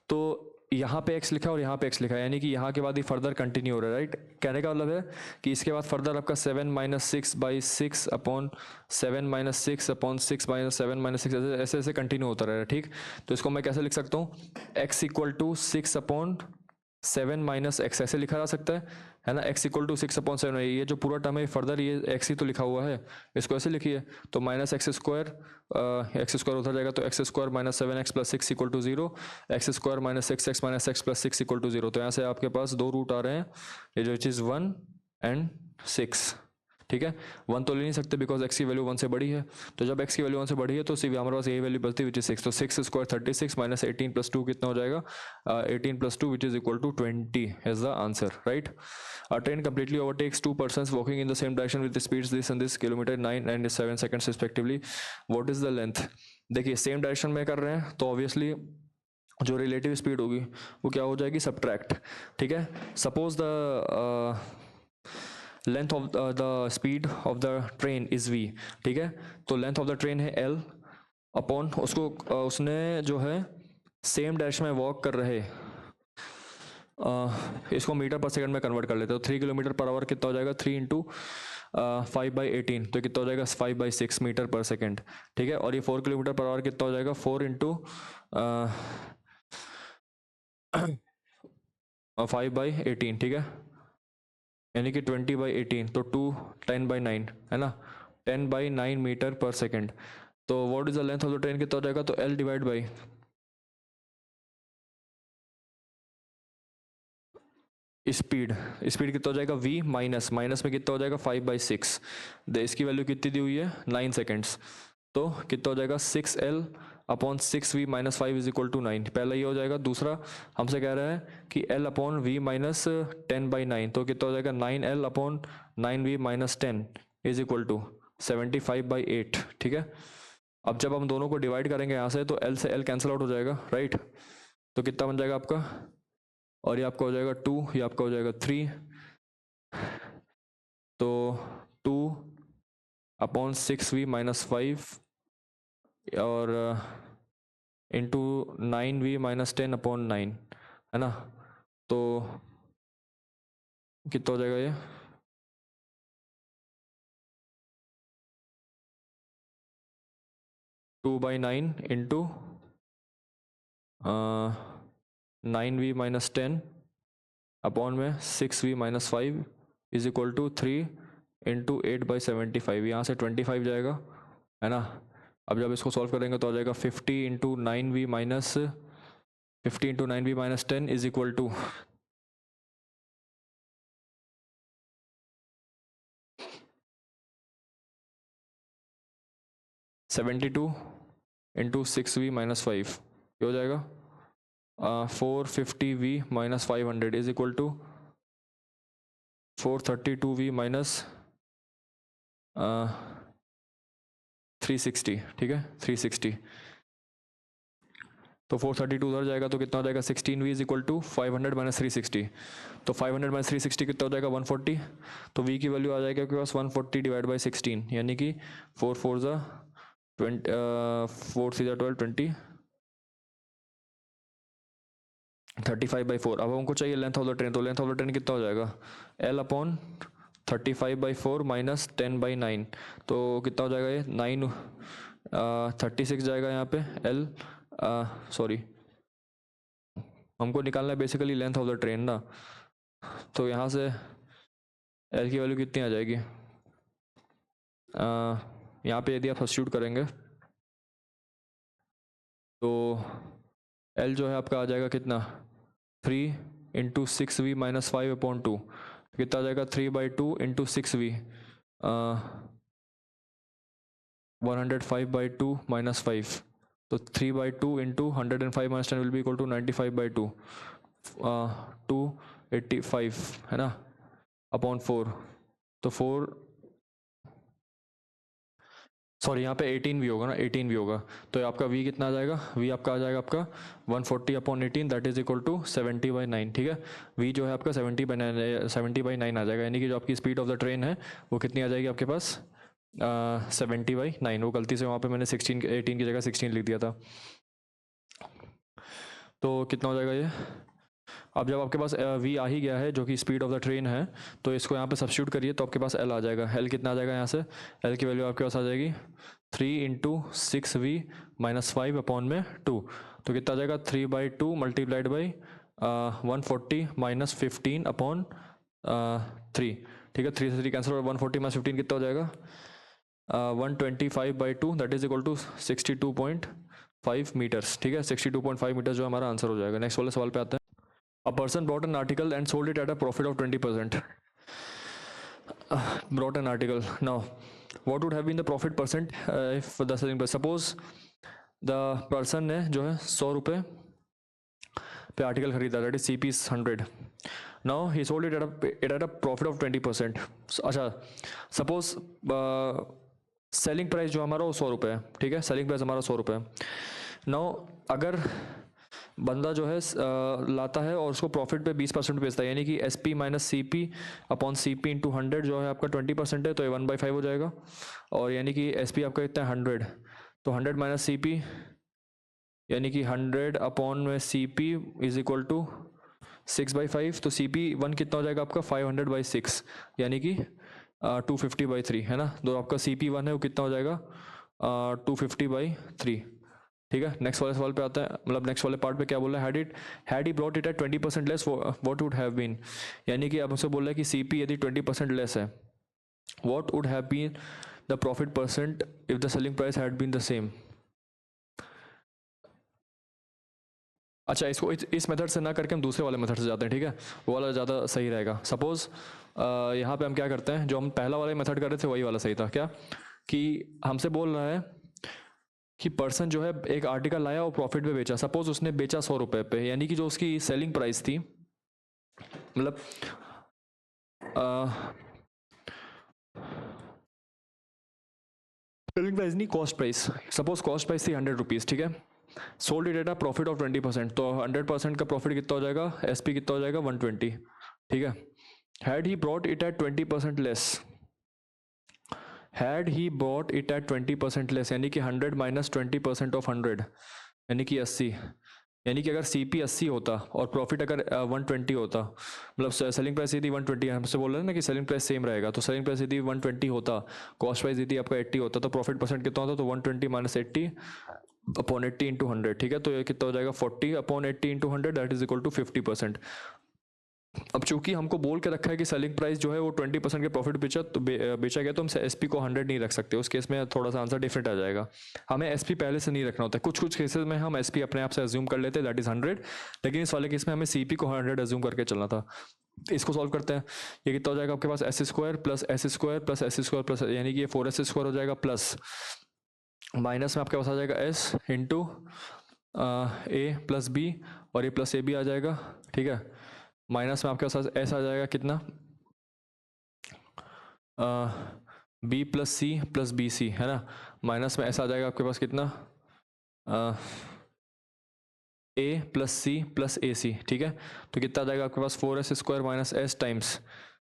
तो यहाँ पे x लिखा है और यहाँ पे x लिखा है, यानी कि यहाँ के बाद ही फर्दर कंटिन्यू हो रहा है, राइट। कहने का मतलब है कि इसके बाद फर्दर आपका 7 minus 6 by 6 upon 7 minus 6 upon 6 minus 7 minus 6 ऐसे ऐसे कंटिन्यू होता रहा है। ठीक, तो इसको मैं कैसे लिख सकता हूँ x equal to 6 upon 7 minus X ऐसे लिखा जा सकता है ना, x इक्वल टू 6 अपॉन 7, ये जो पूरा टर्म है फर्दर ये x ही तो लिखा हुआ है, इसको ऐसे लिखिए, तो माइनस एक्स स्क्वायर उधर जाएगा तो X square minus 7x plus 6 equal to 0, X square minus 6x minus x plus 6 equal to 0। तो यहाँ से आपके पास दो रूट आ रहे हैं, ये जो चीज़ 1 एंड 6। ठीक है, 1 तो ले नहीं सकते बिकॉज x की वैल्यू 1 से बड़ी है, तो जब x की वैल्यू 1 से बड़ी है तो सिर्फ हमारे पास यही वैल्यू बचती है विच इज 6, तो 6 स्क्वायर 36 माइनस 18 प्लस 2 कितना हो जाएगा 18 plus 2 which is equal to 20 is the answer, right. A train completely overtakes two persons walking in the same direction with the speeds this and this kilometer 9 and 7 seconds respectively. What is the length? देखिए same direction में कर रहे हैं तो obviously जो relative speed होगी वो क्या हो जाएगी, सबट्रैक्ट। ठीक है, suppose the length of the speed of the train is v। ठीक है, तो लेंथ ऑफ द ट्रेन है l अपॉन उसको उसने जो है सेम डायरेक्शन में वॉक कर रहे, इसको मीटर पर सेकंड में कन्वर्ट कर लेते हैं। तो 3 किलोमीटर पर आवर कितना हो जाएगा, 3 इंटू 5/18, तो कितना हो जाएगा 5/6 मीटर पर सेकंड। ठीक है, और ये 4 किलोमीटर पर आवर कितना हो जाएगा, 4 इंटू 5/18। ठीक है, यानी कि 20/18, तो 10/9 है ना, 10/9 मीटर पर सेकंड। तो what is the length of the train कितना हो जाएगा, तो L divide by speed, speed कितना हो जाएगा v माइनस, माइनस में कितना हो जाएगा 5/6, इसकी वैल्यू कितनी दी हुई है 9 सेकेंड्स, तो कितना हो जाएगा 6L upon 6v minus 5 is equal to 9। पहला ये हो जाएगा। दूसरा हमसे कह रहा है कि L अपॉन v माइनस 10/9, तो कितना हो जाएगा 9L upon 9v minus 10 is equal to 75/8। ठीक है, अब जब हम दोनों को डिवाइड करेंगे यहाँ से, तो L से L कैंसिल आउट हो जाएगा, राइट। तो कितना बन जाएगा आपका, और ये आपका हो जाएगा 2, ये आपका हो जाएगा 3, तो 2 अपॉन 6v माइनस 5 और इंटू 9v माइनस 10 अपॉन 9 है ना, तो कितना हो जाएगा ये, two by 9 into 9v minus 10 upon में 6v minus 5 is equal to 3 into 8/75, यहाँ से 25 जाएगा है ना। अब जब इसको सॉल्व करेंगे तो आ जाएगा 50 into 9v minus 10 is equal to 72 into 6v minus 5, ये हो जाएगा 450v minus 500 is equal to 432v minus 360। ठीक है, 360, तो 432 उधर जाएगा तो कितना हो जाएगा 16v is equal to 500 minus 360, तो 500 माइनस 360 कितना हो जाएगा 140, तो v की वैल्यू आ जाएगा आपके पास 140 डिवाइड बाई 16, यानी कि 4 4 ज़ा 20 4 3 ज़ा 12 20 35/4। अब हमको चाहिए लेंथ ऑफ द ट्रेन, तो लेंथ ऑफ द ट्रेन कितना हो जाएगा L अपॉन 35/4 माइनस 10/9, तो कितना हो जाएगा ये 9 36 जाएगा यहाँ पे L, सॉरी हमको निकालना है basically length of the train ना, तो यहाँ से L की वैल्यू कितनी आ जाएगी, यहाँ पे यदि आप सब्स्टिट्यूट करेंगे तो L जो है आपका आ जाएगा कितना 3 इंटू 6v माइनस 5 अपॉन 2, कितना आ जाएगा 3/2 इंटू 6v 105/2 माइनस 5, तो 3/2 into 105 minus 10 will be equal to 95/2, 285 है ना अपॉन 4, तो 4 सॉरी यहाँ पे 18v होगा ना, 18v होगा, तो आपका v कितना आ जाएगा, v आपका आ जाएगा आपका 140 upon 18 that is equal to 70/9। ठीक है, v जो है आपका 70/9 आ जाएगा, यानी कि जो आपकी स्पीड ऑफ द ट्रेन है वो कितनी आ जाएगी आपके पास 70/9। वो गलती से वहाँ पे मैंने 18 की जगह 16 लिख दिया था, तो कितना हो जाएगा ये। अब जब आपके पास v आ ही गया है जो कि स्पीड ऑफ द ट्रेन है, तो इसको यहाँ पे सब्स्टिट्यूट करिए तो आपके पास L आ जाएगा। L कितना आ जाएगा यहाँ से, L की वैल्यू आपके पास आ जाएगी 3 इंटू 6v माइनस 5 अपॉन में 2, तो कितना आ जाएगा 3/2 मल्टीप्लाइड बाई 140 माइनस 15 अपॉन 3। ठीक है, 3 से 3 कैंसिल और 140 माइनस 15 कितना हो जाएगा 125/2 that is equal to 62.5 metres. ठीक है, 62.5 मीटर्स जो हमारा आंसर हो जाएगा। नेक्स्ट वाले सवाल पे आते हैं। A person bought an article and sold it at a profit of 20%. Brought an article. Now, what would have been the profit percent if the selling price? Suppose the person ने जो है 100 रुपये पे आर्टिकल खरीदा, that is CP 100. Now he sold it at a profit of 20%. अच्छा, suppose selling price जो हमारा वो 100 रुपये है। ठीक है, सेलिंग प्राइस हमारा 100 रुपये है। नाउ अगर बंदा जो है लाता है और उसको प्रॉफिट पे 20% बेचता है, यानी कि S P minus C P upon C P into 100 जो है आपका 20% है, तो ये 1/5 हो जाएगा। और यानी कि एस पी आपका कितना है 100, तो 100 माइनस सी पी यानी कि 100 अपॉन में C P is equal to 6/5, तो सी पी वन कितना हो जाएगा आपका 500/6 यानी कि 250/3 है ना। तो आपका सी पी वन है वो कितना हो जाएगा 250/3। ठीक है, नेक्स्ट वाले सवाल पे आता है, मतलब नेक्स्ट वाले पार्ट पे क्या बोला है, had he brought it at 20% less what would have been, यानी कि अब हमसे बोल रहा है कि सीपी यदि 20% लेस है, what would have been the profit percent if the selling price had been the same. अच्छा, इसको इस मेथड से ना करके हम दूसरे वाले मेथड से जाते हैं, ठीक है, वो वाला ज़्यादा सही रहेगा। सपोज़ यहाँ पे हम क्या करते हैं, जो हम पहला वाला मेथड कर रहे थे वही वाला सही था क्या, कि हमसे बोल रहा है कि पर्सन जो है एक आर्टिकल लाया और प्रॉफिट पे बेचा, सपोज उसने बेचा 100 रुपये पे, यानी कि जो उसकी सेलिंग प्राइस थी, मतलब सेलिंग प्राइस नहीं, cost price, suppose cost price थी 100 रुपीज़, ठीक है, sold it at a profit of 20%, तो 100% का प्रॉफिट कितना हो जाएगा, एस पी कितना हो जाएगा 120, ठीक है। Had he brought it at 20% less, had he brought it at 20% less, यानी कि 100 माइनस 20% ऑफ 100 यानी कि 80, यानी कि अगर सी पी 80 होता और प्रॉफिट अगर 120 होता, मतलब सेलिंग प्राइस यदि 120, हमसे बोल रहे हैं ना कि सेलिंग प्राइस सेम रहेगा, तो सेलिंग प्राइस यदि 120 होता, कॉस्ट प्राइस यदि आपका 80 होता, तो प्रॉफिट परसेंट कितना होता, तो 120 माइनस 80 अपॉन 80 इंटू 100, ठीक है, तो ये कितना हो जाएगा 40 upon 80 into 100 that is equal to 50%। अब चूंकि हमको बोल के रखा है कि सेलिंग प्राइस जो है वो 20% के प्रॉफिट बेचा गया, तो हम एसपी को 100 नहीं रख सकते, उस केस में थोड़ा सा आंसर डिफरेंट आ जाएगा। हमें एसपी पहले से नहीं रखना होता है, कुछ कुछ केसेस में हम एसपी अपने आप से अज्यूम कर लेते हैं दैट इज 100, लेकिन इस वाले केस में हमें सीपी को 100 अज्यूम करके चलना था। इसको सॉल्व करते हैं, ये कितना हो जाएगा आपके पास S square plus S square plus S square plus, यानी कि ये 4s स्क्वायर हो जाएगा, प्लस माइनस में आपके पास आ जाएगा S into A plus B, और ये प्लस ए बी आ जाएगा, ठीक है, माइनस में आपके पास एस आ जाएगा कितना बी प्लस सी प्लस बी सी, है ना, माइनस में एस आ जाएगा आपके पास कितना ए प्लस सी प्लस ए सी, ठीक है, तो कितना आ जाएगा आपके पास 4s square minus S times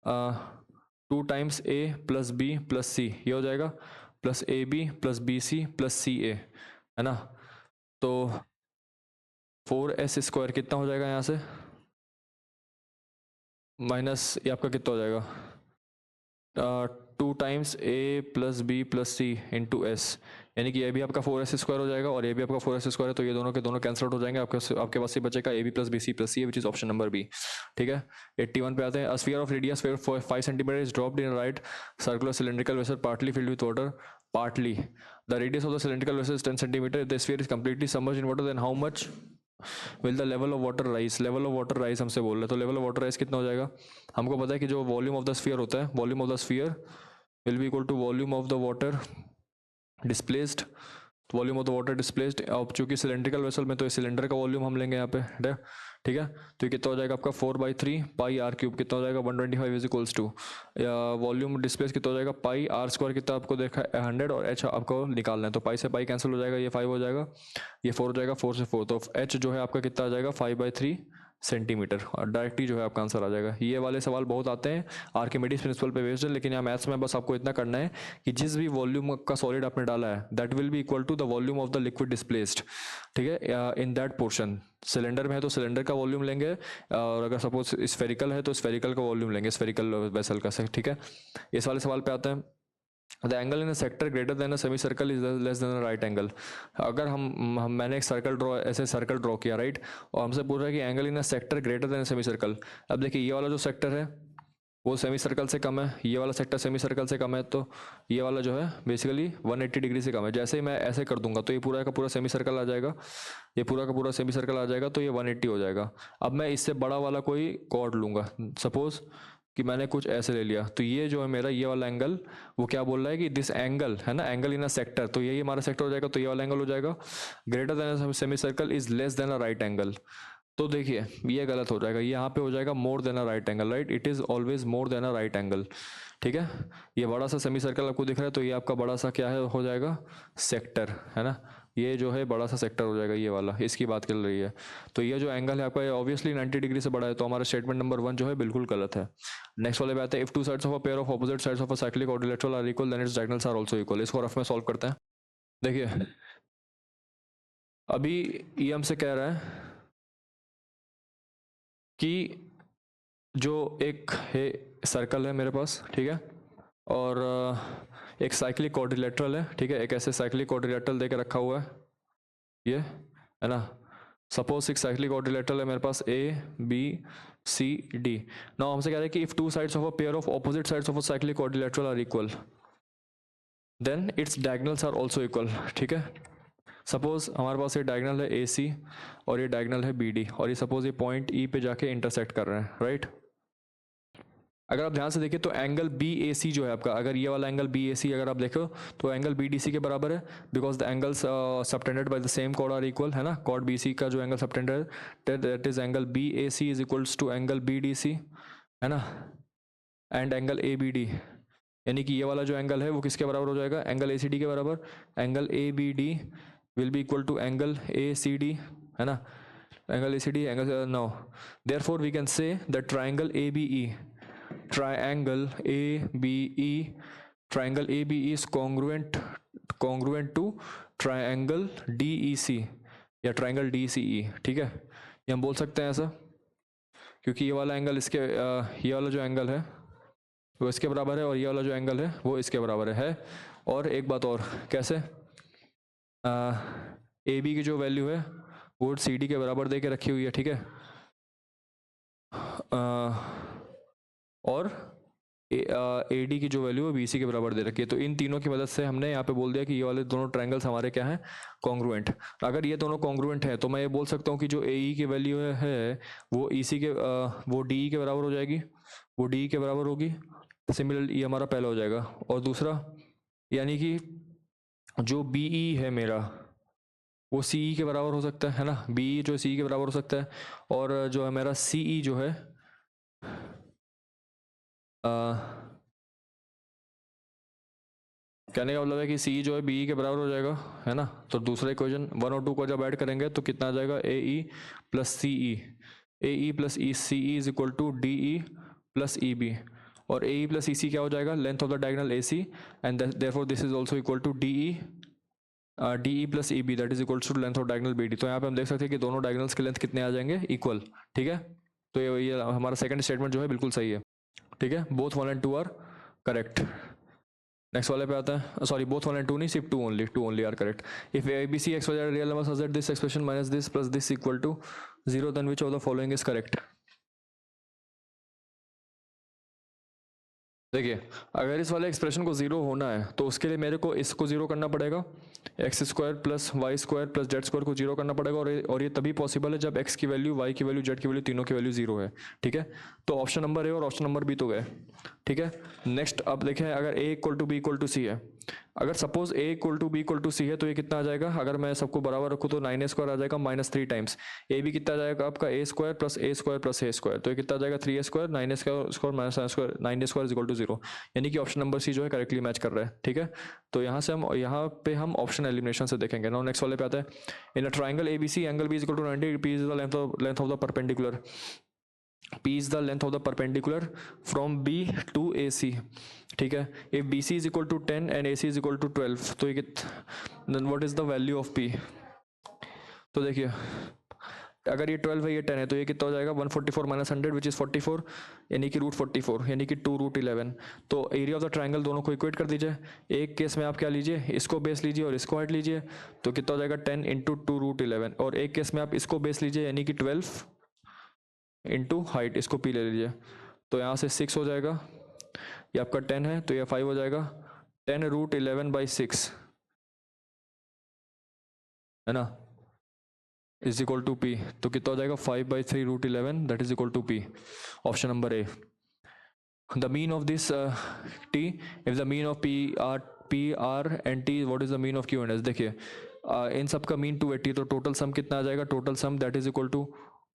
2 times A plus B plus C, ये हो जाएगा plus A B plus B C plus C A, है ना, तो 4s स्क्वायर कितना हो जाएगा यहाँ से माइनस ये आपका कितना हो जाएगा 2 times A plus B plus C into S, यानी कि ये भी आपका 4s स्क्वायर हो जाएगा और ये भी आपका 4s स्क्वायर है, तो ये दोनों के दोनों कैंसिल आउट हो जाएंगे, आपके पास ये बचेगा A B plus B C plus C, which is option number B, ठीक है। 81 पे आते हैं, a sphere of radius 5 centimetre is dropped in right circular cylindrical vessel partly filled with water, partly the radius of the cylindrical vessel is 10 centimeter, if the sphere is completely submerged in water then how much will the level of water rise, level of water rise हमसे बोल रहे हैं, तो level of water rise कितना हो जाएगा, हमको पता है कि जो volume of the sphere होता है, volume of the sphere will be equal to volume of the water displaced, volume of the water displaced, अब चूंकि सिलेंड्रिकल वेसल में तो सिलेंडर का वॉल्यूम हम लेंगे यहाँ पे, ठीक है, तो ये कितना हो जाएगा आपका 4/3 पाई आर क्यूब, कितना हो जाएगा 125 is equals to volume displace कितना हो जाएगा पाई आर स्क्वायर, कितना आपको देखा है 100, और एच आपको निकालना है, तो पाई से पाई कैंसिल हो जाएगा, ये 5 हो जाएगा, ये 4 हो जाएगा, 4 से 4, तो एच जो है आपका कितना आ जाएगा 5/3 सेंटीमीटर, और डायरेक्टली जो है आपका आंसर आ जाएगा। ये वाले सवाल बहुत आते हैं आर्किमिडीज प्रिंसिपल पे बेस्ड है, लेकिन यहाँ मैथ्स में बस आपको इतना करना है कि जिस भी वॉल्यूम का सॉलिड आपने डाला है that will be equal to the volume of the liquid displaced, ठीक है, इन दैट पोर्शन। सिलेंडर में है तो सिलेंडर का वॉल्यूम लेंगे, और अगर सपोज स्फेरिकल है तो स्फेरिकल का वॉल्यूम लेंगे, स्फेरिकल वेसल का, ठीक है। इस वाले सवाल पे आते हैं, the angle in a sector greater than a semi circle is less then a right angle. अगर मैंने एक सर्कल ड्रॉ, ऐसे सर्कल ड्रॉ किया, राइट, और हमसे पूछ रहा है कि angle in a sector greater than a semi circle. अब देखिए ये वाला जो सेक्टर है वो सेमी सर्कल से कम है, ये वाला सेक्टर सेमी सर्कल से कम है, तो ये वाला जो है बेसिकली 180 डिग्री से कम है। जैसे ही मैं ऐसे कर दूंगा तो ये पूरा का पूरा सेमी सर्कल आ जाएगा, ये पूरा का पूरा सेमी सर्कल आ जाएगा, तो ये 180 हो जाएगा। अब मैं इससे बड़ा वाला कोई कॉर्ड लूंगा, सपोज कि मैंने कुछ ऐसे ले लिया, तो ये जो है मेरा ये वाला एंगल, वो क्या बोल रहा है कि दिस एंगल है ना, एंगल इन अ सेक्टर, तो यही हमारा सेक्टर हो जाएगा, तो ये वाला एंगल हो जाएगा greater than semi circle is less then a right angle. तो देखिए ये गलत हो जाएगा, यहाँ पे हो जाएगा more than a right angle, right, it is always more than a right angle, ठीक है। ये बड़ा सा सेमी सर्कल आपको दिख रहा है, तो ये आपका बड़ा सा क्या है हो जाएगा सेक्टर, है ना, ये जो है बड़ा सा सेक्टर हो जाएगा, ये वाला, इसकी बात चल रही है। तो ये जो एंगल है आपका ऑब्वियसली 90 डिग्री से बड़ा है, तो हमारा स्टेटमेंट नंबर 1 जो है बिल्कुल गलत है। नेक्स्ट वाले पे आते हैं, if two sides of a pair of opposite sides of a cyclic quadrilateral are equal then its diagonals are also equal. इसको रफ में सॉल्व करते हैं। देखिए अभी ये हमसे कह रहा है कि जो एक है सर्कल है मेरे पास, ठीक है, और एक साइक्लिक क्वाड्रिलेटरल है, ठीक है, एक ऐसे साइक्लिक क्वाड्रिलेटरल देके रखा हुआ है, ये है ना। सपोज एक साइक्लिक क्वाड्रिलेटरल है मेरे पास A B C D. Now हमसे कह रहे हैं कि if two sides of a pair of opposite sides of a cyclic quadrilateral are equal then its diagonals are also equal, ठीक है। सपोज हमारे पास ये डायगोनल है ए सी और ये डायगोनल है बी डी, और ये सपोज ये पॉइंट ई पे जाके इंटरसेक्ट कर रहे हैं, राइट। अगर आप ध्यान से देखिए तो एंगल बी ए सी जो है आपका, अगर ये वाला एंगल बी ए सी अगर आप देखो तो एंगल बी डी सी के बराबर है, because the angles subtended by the same chord are equal, है ना। कॉर्ड बी सी का जो एंगल सबटेंडेड है that is angle B A C is equals to angle B D C, है ना, and angle A B D, यानी कि ये वाला जो एंगल है वो किसके बराबर हो जाएगा, एंगल ए सी डी के बराबर। Angle A B D will be equal to angle A C D, है ना, angle A C D angle. Now therefore we can say that triangle A B E, triangle ABE, triangle ABE is congruent to triangle DEC या triangle DCE, ठीक है। ये हम बोल सकते हैं ऐसा, क्योंकि ये वाला एंगल इसके ये वाला जो एंगल है वो इसके बराबर है और ये वाला जो एंगल है वो इसके बराबर है। और एक बात और, कैसे, AB की जो वैल्यू है वो CD के बराबर दे के रखी हुई है, ठीक है। और ए डी की जो वैल्यू है बी सी के बराबर दे रखी है। तो इन तीनों की मदद से हमने यहाँ पे बोल दिया कि ये वाले दोनों ट्रायंगल्स हमारे क्या हैं, कॉन्ग्रुएंट। अगर ये दोनों कॉन्ग्रुएंट है तो मैं ये बोल सकता हूँ कि जो ए ई की वैल्यू है वो ई सी के वो डी ई के बराबर हो जाएगी, वो डी ई के बराबर होगी। सिमिलरली ये हमारा पहला हो जाएगा। और दूसरा, यानी कि जो बी ई है मेरा वो सी ई के बराबर हो सकता है ना, बी ई जो सी ई के बराबर हो सकता है। और जो है मेरा सी ई जो है कहने का मतलब है कि सी जो है बी के बराबर हो जाएगा, है ना। तो दूसरा इक्वेशन 1 और 2 को जब ऐड करेंगे तो कितना आ जाएगा, A E plus C E, A E plus E C E is equal to D E plus E B. और A E plus E C क्या हो जाएगा, length of the diagonal A C, and therefore this is also equal to D E plus E B, that is equal to length of diagonal B D. तो यहाँ पे हम देख सकते हैं कि दोनों डायगोनल्स के लेंथ कितने आ जाएंगे, इक्वल, ठीक है। तो ये हमारा सेकंड स्टेटमेंट जो है बिल्कुल सही है, ठीक है। Both 1 and 2 are correct. Next वाले पे आता है, सॉरी बोथ 1 and 2 नहीं, सिर्फ 2 only are correct. If A B C X Y real number such that this expression minus this plus this equal to 0 then which of the following is correct. देखिए अगर इस वाले expression को 0 होना है तो उसके लिए मेरे को इसको 0 करना पड़ेगा, X square plus Y square plus Z square को 0 करना पड़ेगा। और ये तभी पॉसिबल है जब एक्स की वैल्यू, वाई की वैल्यू, जेड की वैल्यू, तीनों की वैल्यू 0 है, ठीक है। तो ऑप्शन नंबर ए और ऑप्शन नंबर बी तो गए, ठीक है। नेक्स्ट अब देखें, अगर A equal to B equal to C है, अगर suppose A equal to B equal to C है तो ये कितना आ जाएगा, अगर मैं सबको बराबर रखूँ तो 9a स्क्वायर आ जाएगा माइनस 3 टाइम्स ए बी कितना आ जाएगा आपका A square plus A square plus A square, तो ये कितना आ जाएगा 3a square, 9a square minus square, 9a square is equal to 0, यानी कि ऑप्शन नंबर सी जो है करेक्टली मैच कर रहा है, ठीक है। तो यहाँ से हम यहाँ पे हम ऑप्शन एलिमिनेशन से देखेंगे। नाउ नेक्स्ट वाले पे आता है, in a triangle A B C angle B is equal to 90, P is the length of the perpendicular, P is the length of the perpendicular from B to AC, ठीक है। if BC is equal to 10 and AC is equal to 12 तो ये then what is the value of P। तो देखिए अगर ये 12 है ये 10 है तो ये कितना हो जाएगा 144 माइनस 100 विच इज 44, यानी कि रूट 44, यानी कि 2 रूट 11। तो एरिया ऑफ द ट्राइंगल दोनों को इक्वेट कर दीजिए। एक केस में आप क्या लीजिए, इसको बेस लीजिए और इसको हाइट लीजिए, तो कितना हो जाएगा 10 इंटू 2 रूट 11। और एक केस में आप इसको बेस लीजिए यानी कि 12 इंटू हाइट, इसको पी ले लीजिए, तो यहाँ से 6 हो जाएगा, ये आपका 10 है तो ये 5 हो जाएगा, 10 रूट 11 बाई 6, है ना, इज इक्वल टू पी। तो कितना हो जाएगा 5/3 root 11, that is equal to P, option number A. The mean of this T, if the mean of P R and T, what is the mean of Q and S. देखिए इन सब का mean 280, तो total sum कितना आ जाएगा, total sum that is equal to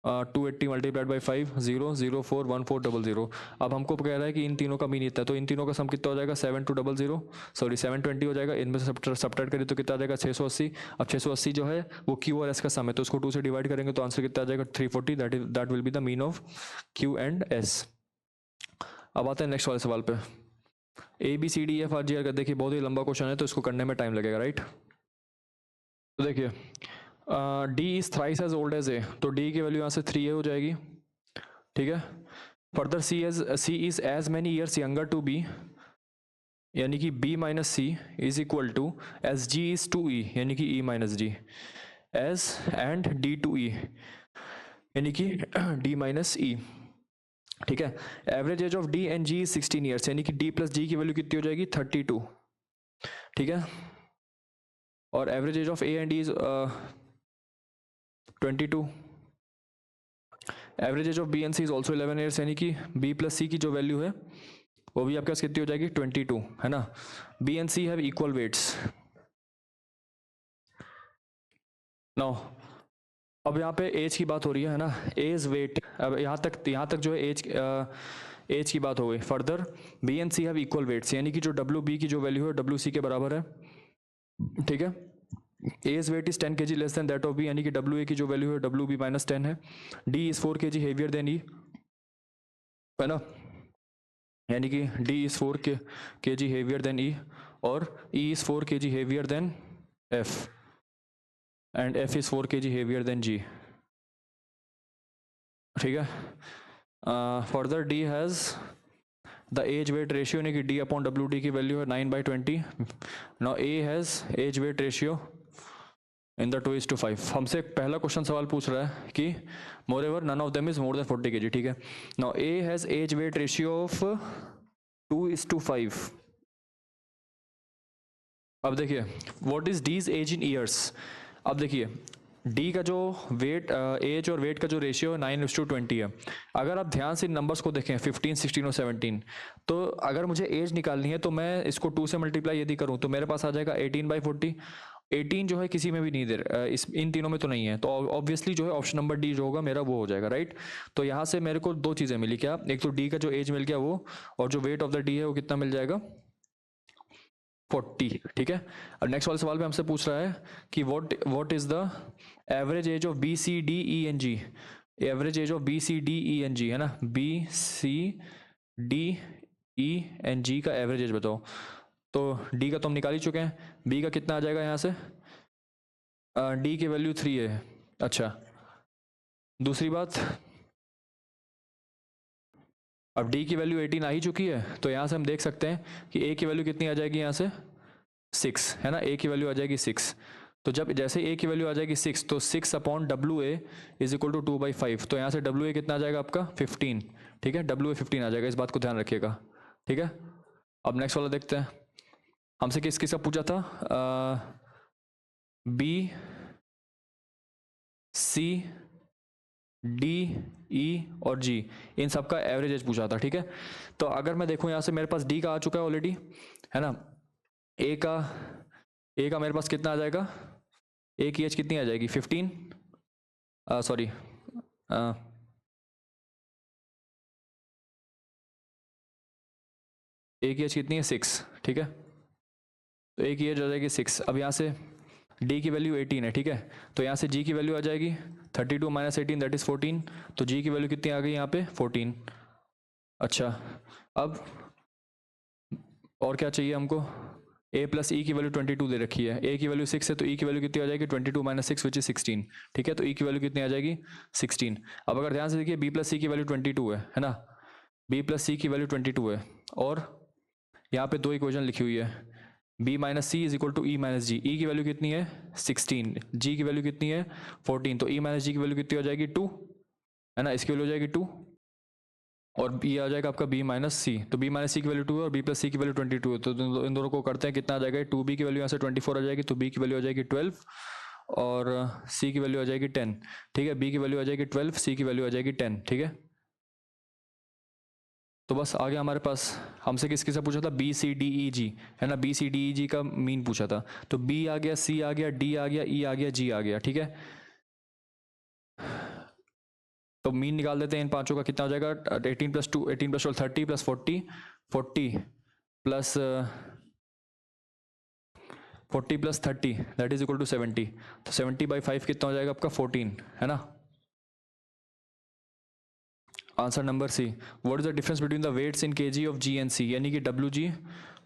280 multiplied by 5 0 0 4 1 4 0 0। अब हमको कह रहा है कि इन तीनों का मीन इतना है, तो इन तीनों का सम कितना हो जाएगा 7 2 0 0 सॉरी 720 हो जाएगा। इनमें से सब्ट्रैक्ट करें तो कितना आ जाएगा 680। अब 680 जो है वो क्यू और एस का सम है, तो उसको 2 से डिवाइड करेंगे तो आंसर कितना आ जाएगा 340। That will be the mean of Q and S. अब आते हैं नेक्स्ट वाले सवाल पे। A B C D F R G R का देखिए बहुत ही लंबा क्वेश्चन है, तो इसको करने में टाइम लगेगा, राइट। तो देखिए D is thrice as old as A, तो डी की वैल्यू यहाँ से 3a हो जाएगी, ठीक है। Further C is as many years younger to B, यानी कि b minus C is equal to as G is to E, यानी कि e minus D, as and D to E, यानी कि d माइनस ई, ठीक है। Average age of D and G is 16 years, यानी कि d प्लस जी की value कितनी हो जाएगी 32, ठीक है। और average age of A and D is 22। Average age of B and C is also 11 years, यानी कि बी प्लस सी की जो वैल्यू है वो भी आपके पास कितनी हो जाएगी 22, है ना। B and C have equal weights. Now अब यहाँ पे एज की बात हो रही है ना, एज वेट। अब यहाँ तक जो है एज की बात हो गई। Further B and C have equal weights, यानी कि जो डब्ल्यू बी की जो वैल्यू है डब्ल्यू सी के बराबर है, ठीक है। A's weight is 10 kg less than that of B, यानी कि डब्ल्यू ए की जो वैल्यू है डब्ल्यू बी माइनस 10 है। D is 4 kg heavier than E, है ना, यानी कि D is 4 kg heavier than E, और E is 4 kg heavier than F, and F is 4 kg heavier than G, ठीक है। Further D has the age weight ratio, यानी कि D upon W D की वैल्यू है 9/20। Now A has age weight ratio in the 2:5। हमसे पहला question सवाल पूछ रहा है कि moreover none of them is more than 40 kg, ठीक है। Now A has age weight ratio of 2:5। अब देखिए what is D's age in years. अब देखिए डी का जो वेट एज और वेट का जो रेशियो है 9:20 है। अगर आप ध्यान से नंबर्स को देखें 15, 16 और 17, तो अगर मुझे एज निकालनी है तो मैं इसको 2 से मल्टीप्लाई यदि करूं तो मेरे पास आ जाएगा 18/40। 18 जो है किसी में भी नहीं दे इस इन तीनों में तो नहीं है, तो ऑब्वियसली जो है ऑप्शन नंबर डी जो होगा मेरा वो हो जाएगा, राइट। तो यहाँ से मेरे को दो चीज़ें मिली, क्या, एक तो डी का जो एज मिल गया वो, और जो वेट ऑफ द डी है वो कितना मिल जाएगा 40, ठीक है। और नेक्स्ट वाले सवाल में हमसे पूछ रहा है कि what is the average age of B C D E N G. Average age of B C D E N G, है ना, B C D E N G का एवरेज एज बताओ। तो डी का तो हम निकाल ही चुके हैं, बी का कितना आ जाएगा यहाँ से, डी की वैल्यू 3 है। अच्छा, दूसरी बात, अब डी की वैल्यू 18 आ ही चुकी है, तो यहाँ से हम देख सकते हैं कि ए की वैल्यू कितनी आ जाएगी यहाँ से 6, है ना, ए की वैल्यू आ जाएगी 6। तो जब जैसे ए की वैल्यू आ जाएगी 6, तो 6 upon W A is equal to 2/5। तो यहाँ से डब्ल्यू ए कितना आ जाएगा आपका 15, ठीक है, डब्ल्यू ए 15 आ जाएगा, इस बात को ध्यान रखिएगा, ठीक है। अब नेक्स्ट वाला देखते हैं, हमसे किस किस का पूछा था, बी सी डी ई और जी, इन सब का एवरेज एज पूछा था, ठीक है। तो अगर मैं देखूं यहाँ से मेरे पास डी का आ चुका है ऑलरेडी, है ना। ए का मेरे पास कितना आ जाएगा, ए की एज कितनी आ जाएगी 15, सॉरी ए की एज कितनी है 6, ठीक है। तो ए की एज आ जाएगी 6। अब यहाँ से डी की वैल्यू 18 है, ठीक है। तो यहाँ से जी की वैल्यू आ जाएगी 32 माइनस 18 दैट इज 14। तो जी की वैल्यू कितनी आ गई यहाँ पे 14। अच्छा, अब और क्या चाहिए हमको, ए प्लस ई की वैल्यू 22 दे रखी है, ए की वैल्यू 6 है, तो ई की वैल्यू कितनी आ जाएगी 22 माइनस 6 विच इज 16, ठीक है। तो ई की वैल्यू कितनी आ जाएगी 16। अब अगर ध्यान से देखिए बी प्लस सी की वैल्यू 22 है ना, बी प्लस सी की वैल्यू 22 है, और यहाँ पे दो इक्वेशन लिखी हुई है, B minus C is equal to E minus G. E की वैल्यू कितनी है 16, जी की वैल्यू कितनी है 14, तो ई माइनस जी की वैल्यू कितनी हो जाएगी 2, है ना, इसकी वैल्यू हो जाएगी 2, और बी आ जाएगा आपका बी माइनस सी। तो बी माइनस सी की वैल्यू 2 है और बी प्लस सी की वैल्यू 22 है, तो इन दोनों को करते हैं, कितना आ जाएगा 2b की वैल्यू यहाँ से 24 आ जाएगी, तो b की वैल्यू आ जाएगी 12, और c की वैल्यू आ जाएगी 10, ठीक है। b की वैल्यू आ जाएगी 12, c की वैल्यू आ जाएगी 10, ठीक है। तो बस आगे हमारे पास हमसे किस किससे पूछा था, बी सी डी ई जी, है ना, बी सी डी ई जी का मीन पूछा था। तो बी आ गया, सी आ गया, डी आ गया, ई आ गया, जी आ गया, ठीक है। तो मीन निकाल देते हैं इन पांचों का, कितना हो जाएगा 18 + 2 18 + 12 30 + 40 40 plus 40 + 30 that is equal to 70। तो 70/5 कितना हो जाएगा आपका 14, है ना। Answer number C. What is the difference between the weights in kg of G and C, यानी कि W G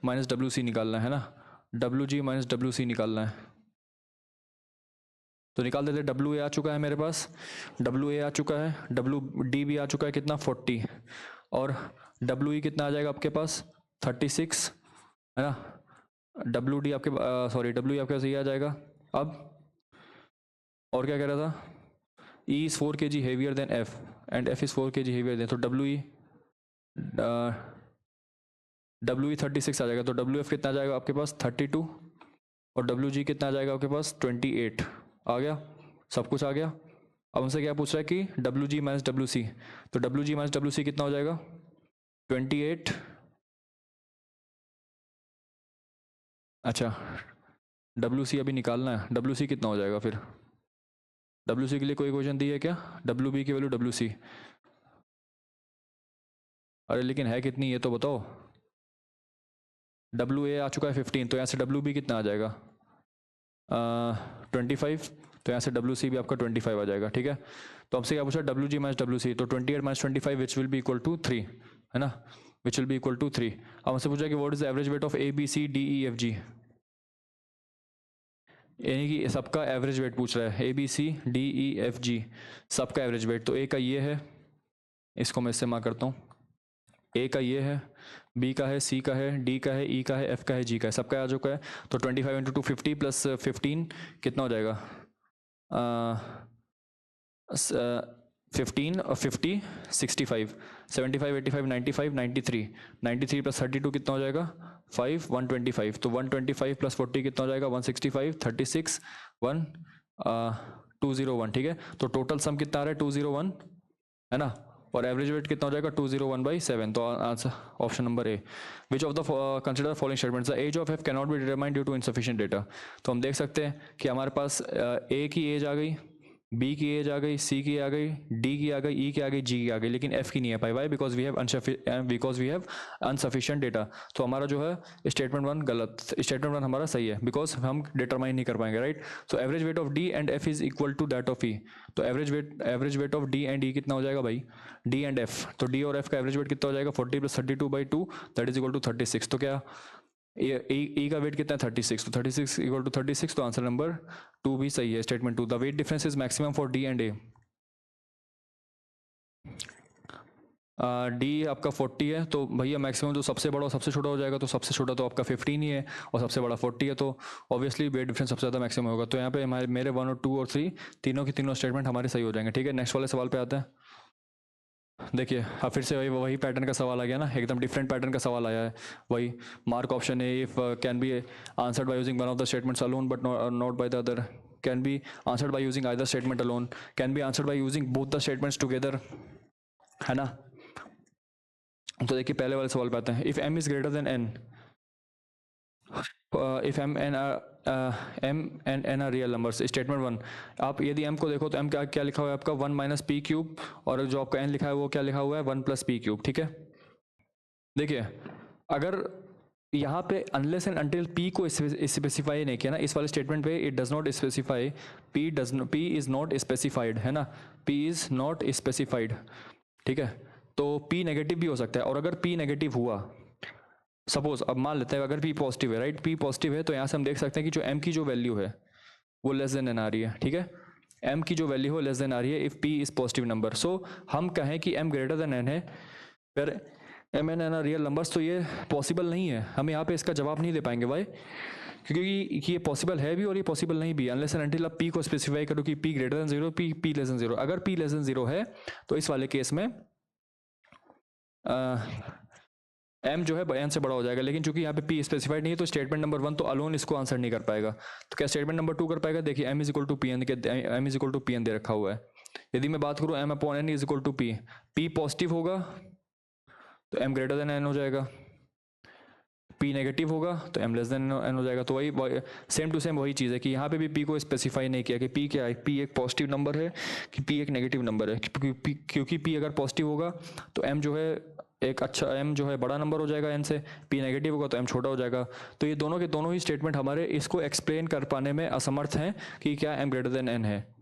minus W C निकालना है ना, W G minus W C निकालना है। तो निकाल देते, डब्ल्यू ए आ चुका है मेरे पास, डब्ल्यू ए आ चुका है, डब्ल्यू डी भी आ चुका है, कितना 40, और डब्ल्यू ई कितना आ जाएगा आपके पास 36, है ना। डब्ल्यू डी आपके सॉरी डब्ल्यू ई आपके पास ये आ जाएगा। अब और क्या कह रहा था, E is 4 kg heavier than F and F is 4 kg heavier than, तो डब्ल्यू ई 36 आ जाएगा। तो डब्ल्यू एफ कितना आ जाएगा आपके पास 32, और डब्ल्यू जी कितना आ जाएगा आपके पास 28। आ गया, सब कुछ आ गया। अब हमसे क्या पूछ रहा है कि W G minus W C, तो W G minus W C कितना हो जाएगा 28। अच्छा, डब्ल्यू सी अभी निकालना है, डब्ल्यू सी कितना हो जाएगा फिर, डब्ल्यू सी के लिए कोई क्वेश्चन दी है क्या, डब्ल्यू बी की वैल्यू डब्ल्यू सी, अरे लेकिन है कितनी ये तो बताओ। डब्ल्यू ए आ चुका है 15, तो यहाँ से डब्ल्यू बी कितना आ जाएगा 25, तो यहाँ से डब्ल्यू सी भी आपका 25 आ जाएगा, ठीक है। तो हमसे क्या पूछा, W G minus W C, तो 28 minus 25 which will be equal to 3, है ना, which will be equal to 3। अब हमसे पूछा कि what is the average weight of A B C D E F G, यानी कि सबका एवरेज वेट पूछ रहा है, A B C D E F G सबका एवरेज वेट। तो ए का ये है, इसको मैं इससे मार्क करता हूँ, ए का ये है, बी का है, सी का है, डी का है, ई का है, एफ का है, जी का है, सबका आ चुका है। तो 25 इंटू 2 50 प्लस 15 कितना हो जाएगा 15 और 50 65 75 85 95 93 93 प्लस 32 कितना हो जाएगा 5 125। तो 125 प्लस 40 कितना हो जाएगा 165 36 1 201, ठीक है। तो टोटल सम कितना आ रहा है 201, है ना, और एवरेज वेट कितना हो जाएगा 201/7। तो answer option number A. Which of the consider following statements, the age of F can not be determined due to insufficient data. तो हम देख सकते हैं कि हमारे पास ए की एज आ गई, बी की एज आ गई, सी की आ गई, डी की आ गई, ई की आ गई, जी की आ गई, लेकिन एफ की नहीं आ पाई। Why, because we have insufficient data. तो हमारा जो है स्टेटमेंट 1 गलत, स्टेटमेंट 1 हमारा सही है, बिकॉज हम डिटरमाइन नहीं कर पाएंगे, right. So average weight of D and F is equal to that of E. तो average weight of D and E कितना हो जाएगा भाई, डी एंड एफ, तो डी और एफ का एवरेज वेट कितना हो जाएगा 40 + 32/2 दैट इज इक्वल टू 36। तो क्या ए का वेट कितना है 36, तो 36 इक्वल टू 36, तो आंसर नंबर 2 भी सही है, statement 2। The wait difference is maximum for D and A. D आपका 40 है, तो भैया मैक्सिमम जो सबसे बड़ा और सबसे छोटा हो जाएगा, तो सबसे छोटा तो आपका 15 ही है और सबसे बड़ा 40 है, तो ऑब्वियसली वेट डिफरेंस सबसे ज़्यादा मैक्सिमम होगा। तो यहाँ पे हमारे मेरे 1 और 2 और 3 तीनों की तीनों स्टेटमेंट हमारे सही हो जाएंगे, ठीक है। नेक्स्ट वाले सवाल पे आते हैं। देखिए अब फिर से वही पैटर्न का सवाल आ गया ना, एकदम डिफरेंट पैटर्न का सवाल आया है। वही मार्क ऑप्शन है, if can be answered by using one of the statements alone but not by the other, can be answered by using either statement alone, can be answered bye using both the statements together, है ना। तो देखिए पहले वाले सवाल पे आते हैं। If M is greater than N, if M N N are real numbers, statement 1। आप यदि एम को देखो तो एम क्या क्या लिखा हुआ है आपका 1 - p क्यूब, और जो आपका एन लिखा है वो क्या लिखा हुआ है 1 + p क्यूब, ठीक है। देखिए अगर यहाँ पे अनलेस एंड अनटिल p को स्पेसिफाई नहीं किया ना इस वाले स्टेटमेंट पे, it does not specify, p is not specified, है ना, p इज नॉट स्पेसिफाइड, ठीक है। तो p नेगेटिव भी हो सकता है, और अगर p नेगेटिव हुआ, सपोज अब मान लेते हैं अगर p पॉजिटिव है, राइट, p पॉजिटिव है, तो यहाँ से हम देख सकते हैं कि जो m की जो वैल्यू है वो लेस देन n आ रही है, ठीक है। m की जो वैल्यू हो लेस देन आ रही है if p is positive number. So हम कहें कि m ग्रेटर देन n है, फिर m and n are real numbers, तो ये पॉसिबल नहीं है। हम यहाँ पे इसका जवाब नहीं दे पाएंगे, वाई, क्योंकि ये पॉसिबल है भी और ये पॉसिबल नहीं भी, अनलेस एंड अनटिल आप p को स्पेसिफाई करो कि p greater than 0, p less than 0। अगर p लेस देन 0 है तो इस वाले केस में m जो है n से बड़ा हो जाएगा, लेकिन चूंकि यहाँ पे p स्पेसिफाइड नहीं है तो स्टेटमेंट नंबर 1 तो अलोन इसको आंसर नहीं कर पाएगा। तो क्या स्टेटमेंट नंबर 2 कर पाएगा, देखिए m is equal to P N, m is equal to P N दे रखा हुआ है। यदि मैं बात करूँ m/n is equal to p positive होगा तो m ग्रेटर देन n हो जाएगा, p नेगेटिव होगा तो m लेस देन n हो जाएगा। तो वही सेम टू सेम वही चीज़ है कि यहाँ पे भी p को स्पेसिफाई नहीं किया कि p क्या है, p एक पॉजिटिव नंबर है कि p एक नेगेटिव नंबर है, क्योंकि p अगर पॉजिटिव होगा तो m जो है एक अच्छा m जो है बड़ा नंबर हो जाएगा n से, p नेगेटिव होगा तो m छोटा हो जाएगा। तो ये दोनों के दोनों ही स्टेटमेंट हमारे इसको एक्सप्लेन कर पाने में असमर्थ हैं कि क्या m ग्रेटर देन n है।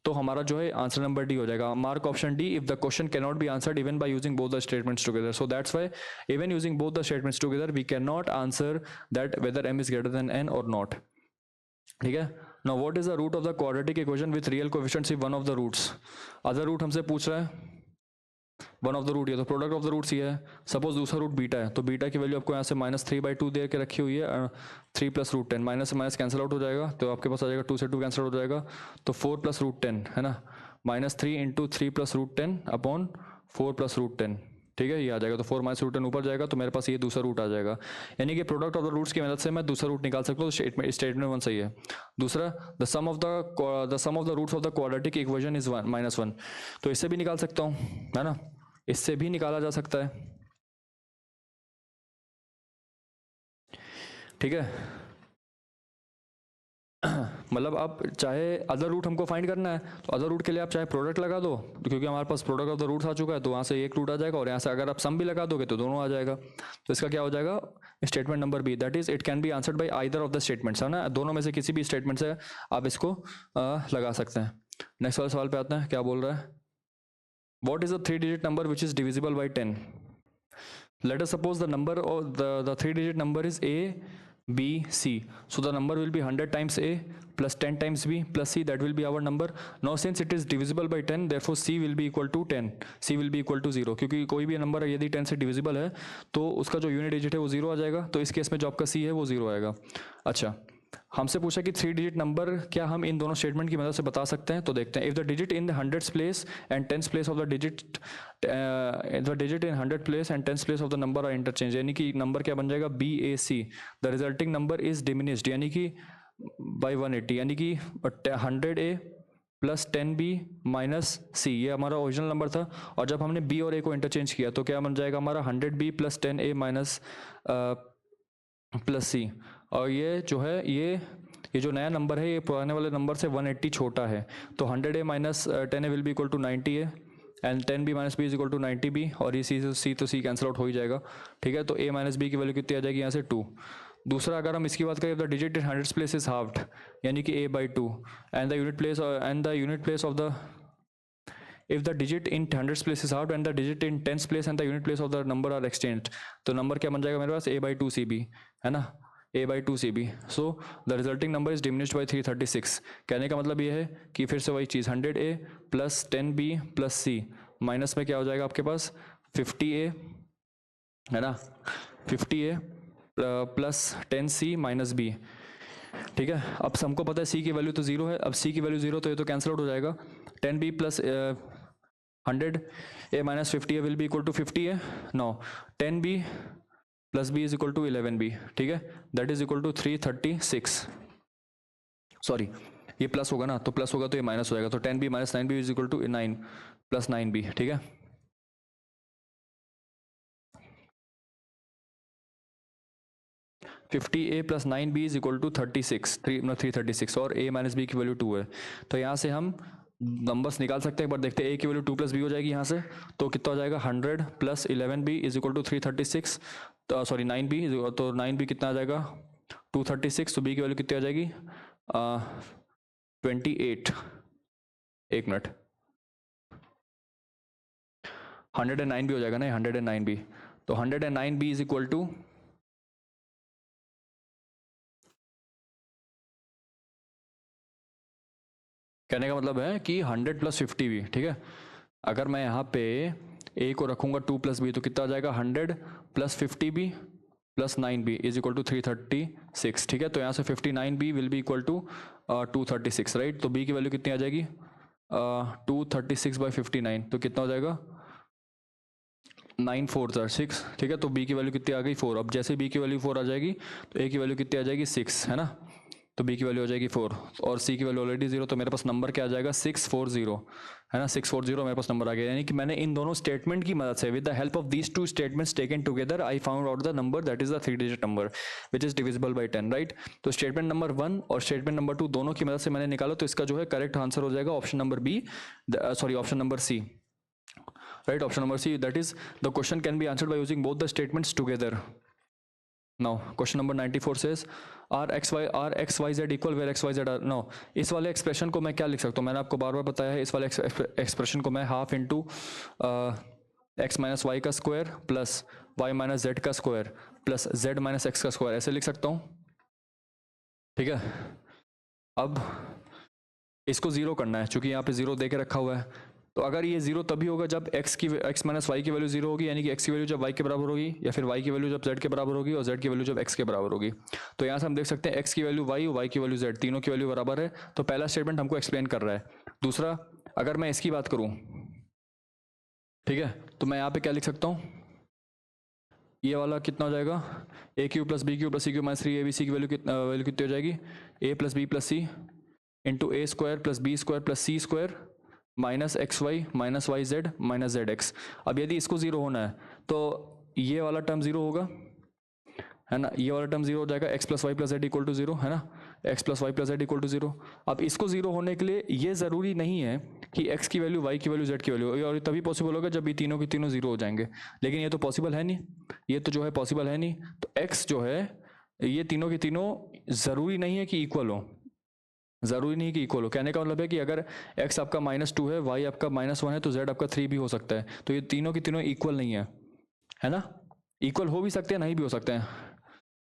तो हमारा जो है आंसर नंबर डी हो जाएगा, mark option D if the question can not be answered even by using both the statements together. So that's why even using both the statements together we can not answer that whether m is greater than n और not. ठीक है। Now what is the root of the quadratic equation with real coefficients if one of the roots, other root हमसे पूछ रहा है one of the root, ये तो product of the roots ये है। सपोज दूसरा रूट बीटा है तो बीटा की वैल्यू आपको यहाँ से -3/2 दे के रखी हुई है, 3 + √10, माइनस से माइनस कैंसिल आउट हो जाएगा तो आपके पास आ जाएगा 2 से 2 कैंसिल आउट हो जाएगा तो 4 + √10 है ना, -3 × 3 + √10 अपॉन 4 + √10। ठीक है, ये आ जाएगा तो 4 - √10 ऊपर जाएगा तो मेरे पास ये दूसरा रूट आ जाएगा, यानी कि प्रोडक्ट ऑफ द रूट्स की मदद से मैं दूसरा रूट निकाल सकता हूँ। स्टेटमेंट 1 सही है। दूसरा the sum of the roots of the quadratic equation is -1, तो इससे भी निकाल सकता हूँ है ना, इससे भी निकाला जा सकता है। ठीक है, मतलब आप चाहे अदर रूट हमको फाइंड करना है तो अदर रूट के लिए आप चाहे प्रोडक्ट लगा दो, क्योंकि हमारे पास प्रोडक्ट ऑफ द रूट्स आ चुका है तो वहाँ से एक रूट आ जाएगा, और यहाँ से अगर आप सम भी लगा दोगे तो दोनों आ जाएगा। तो इसका क्या हो जाएगा, statement number B, that is it can be answered by either of the statements, है ना, दोनों में से किसी भी स्टेटमेंट से आप इसको लगा सकते हैं। नेक्स्ट वाले सवाल पे आते हैं, क्या बोल रहा है, what is the 3-digit number which is divisible by 10। Let us suppose the number or the 3-digit number is A, B, C. So the number will be 100 times A plus 10 times B plus C. That will be our number. Now since it is divisible by 10, therefore C will be equal to 10. C will be equal to 0. क्योंकि कोई भी number यदि 10 से divisible है तो उसका जो unit digit है वो 0 आ जाएगा। तो इस केस में जो आपका C है वो 0 आएगा। अच्छा, हमसे पूछा कि 3-digit नंबर क्या हम इन दोनों स्टेटमेंट की मदद से बता सकते हैं। तो देखते हैं, if the digit in the 100th place and 10th place of the digit in 100th place and 10th place of the number are interchange, यानी कि नंबर क्या बन जाएगा BAC, the resulting number is diminished यानी कि bye 180, यानी कि 100A plus 10B minus C, ये हमारा ओरिजिनल नंबर था, और जब हमने B और A को इंटरचेंज किया तो क्या बन जाएगा हमारा 100B plus 10A minus plus C। और ये जो है ये जो नया नंबर है ये पुराने वाले नंबर से 180 छोटा है, तो 100A minus 10A will be equal to 90A and 10B minus B is equal to 90B, और ये C तो C कैंसिल आउट हो ही जाएगा। ठीक है, तो A माइनस B की वैल्यू कितनी आ जाएगी यहाँ से 2। दूसरा अगर हम इसकी बात करें, the digit in 100th place is halved यानी कि A/2 and the unit place of the if the digit in 100th place is halved and the digit in 10th place and the unit place of the number are exchanged, तो number क्या बन जाएगा मेरे पास A/2CB, है ना, A/2CB। So the resulting number is diminished by 336। कहने का मतलब ये है कि फिर से वही चीज़ 100A plus 10B plus C minus में क्या हो जाएगा आपके पास 50A, है ना, 50A plus 10C minus B। ठीक है, अब हमको पता है C की वैल्यू तो 0 है, अब C की वैल्यू 0 तो ये तो कैंसिल आउट हो जाएगा। 10B plus 100A minus 50A will be equal to 50A। No 10B plus B is equal to 11B। ठीक है, that is equal to 336। Sorry, ये प्लस होगा ना, तो प्लस होगा तो ये माइनस हो जाएगा, तो 10B minus 9B is equal to 9 plus 9B। ठीक है, $50A plus 9B is equal to 336 और A माइनस B की वैल्यू 2 है। तो यहाँ से हम नंबर्स निकाल सकते हैं, एक बार देखते हैं। A की वैल्यू 2 प्लस B हो जाएगी यहाँ से, तो कितना हो जाएगा 100 plus 11B is equal to 336, तो सॉरी 9B, तो 9B कितना आ जाएगा 236, तो B की वैल्यू कितनी आ जाएगी 28। एक मिनट, 109B हो जाएगा ना, 109B, तो 109B इज इक्वल टू कहने का मतलब है कि 100 प्लस 50B। ठीक है, अगर मैं यहाँ पे A को रखूँगा 2 प्लस B तो कितना आ जाएगा 100 plus 50B plus 9B is equal to 336। ठीक है, तो यहाँ से 59B will be equal to 236, right. तो B की वैल्यू कितनी आ जाएगी 236/59, तो कितना हो जाएगा 9 4 6। ठीक है, तो B की वैल्यू कितनी आ गई 4। अब जैसे B की वैल्यू 4 आ जाएगी तो A की वैल्यू कितनी आ जाएगी 6, है ना। तो b की वैल्यू हो जाएगी 4 और c की वैल्यू ऑलरेडी 0, तो मेरे पास नंबर क्या आ जाएगा 640, है ना, 640 मेरे पास नंबर आ गया। यानी कि मैंने इन दोनों स्टेटमेंट की मदद से with the help of these two statements taken together I found out the number that is the 3 digit number which is divisible by 10, right. तो स्टेटमेंट नंबर 1 और स्टेटमेंट नंबर 2 दोनों की मदद से मैंने निकाला, तो इसका जो है करेक्ट आंसर हो जाएगा option number B, sorry option number C, right, option number C, that is the question can be answered by using both the statements together. Now question number 94 says are x y z equal where x y z are, no, इस वाले expression को मैं क्या लिख सकता हूँ, मैंने आपको बार बार बताया है, इस वाले एक्सप्रेशन को मैं half into x minus y का square plus y minus z का square plus z minus x का स्क्वायर ऐसे लिख सकता हूँ, ठीक है। अब इसको जीरो करना है, चूंकि यहाँ पे जीरो दे के रखा हुआ है, तो अगर ये जीरो तभी होगा जब x माइनस वाई की वैल्यू जीरो होगी, यानी कि x की वैल्यू जब y के बराबर होगी, या फिर y की वैल्यू जब z के बराबर होगी और z की वैल्यू जब x के बराबर होगी। तो यहाँ से हम देख सकते हैं x की वैल्यू y की वैल्यू z, तीनों की वैल्यू बराबर है, तो पहला स्टेटमेंट हमको एक्सप्लेन कर रहा है। दूसरा, अगर मैं इसकी बात करूँ, ठीक है, तो मैं यहाँ पे क्या लिख सकता हूँ, ये वाला कितना हो जाएगा, a cube plus b cube plus c cube minus 3ab की वैल्यू कितनी हो जाएगी, a plus B plus C into A square plus B square plus C square minus x y minus Y z minus z x. अब यदि इसको zero होना है तो ये वाला टर्म जीरो होगा, है ना, ये वाला टर्म जीरो हो जाएगा, X plus Y plus Z equal to zero, है ना, X plus Y plus Z equal to zero. अब इसको जीरो होने के लिए ये ज़रूरी नहीं है कि एक्स की वैल्यू वाई की वैल्यू जेड की वैल्यू, और तभी पॉसिबल होगा जब ये तीनों की तीनों जीरो हो जाएंगे, लेकिन ये तो पॉसिबल है नहीं, ये तो जो है पॉसिबल है नहीं। तो एक्स जो है ये तीनों की तीनों ज़रूरी नहीं है कि इक्वल हो, ज़रूरी नहीं कि इक्वल हो। कहने का मतलब है कि अगर x आपका -2 है, y आपका -1 है, तो z आपका 3 भी हो सकता है। तो ये तीनों की तीनों इक्वल नहीं है ना, इक्वल हो भी सकते हैं, नहीं भी हो सकते हैं।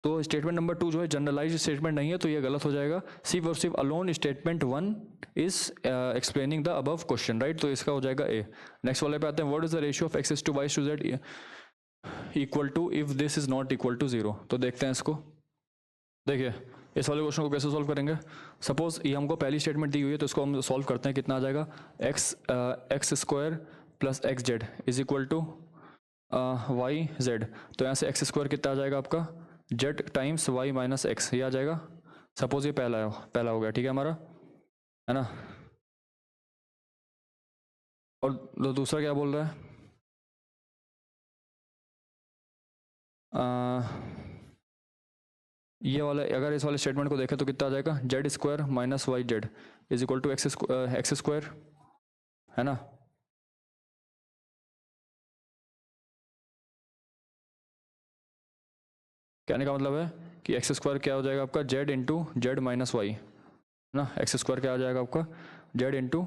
तो स्टेटमेंट नंबर 2 जो है जनरलाइज स्टेटमेंट नहीं है, तो ये गलत हो जाएगा। सिर्फ और सिर्फ alone statement 1 is explaining the above question, right, तो इसका हो जाएगा ए। नेक्स्ट वाले पे आते हैं, what is the ratio of x to y to z equal to if this is not equal to 0। तो देखते हैं इसको, देखिए इस वाले क्वेश्चन को कैसे सॉल्व करेंगे। सपोज ये हमको पहली स्टेटमेंट दी हुई है, तो इसको हम सॉल्व करते हैं, कितना आ जाएगा, X square plus X Z is equal to Y Z. तो यहाँ से एक्स स्क्वायर कितना आ जाएगा आपका, Z times Y minus X, ये आ जाएगा। सपोज ये पहला हो गया, ठीक है हमारा, है ना। और दूसरा क्या बोल रहा है, ये वाला, अगर इस वाले स्टेटमेंट को देखें तो कितना आ जाएगा, Z square minus Y Z is equal to X square, है ना। कहने का मतलब है कि एक्स स्क्वायर क्या हो जाएगा आपका, Z into Z minus Y, ना, एक्स स्क्वायर क्या आ जाएगा आपका, Z into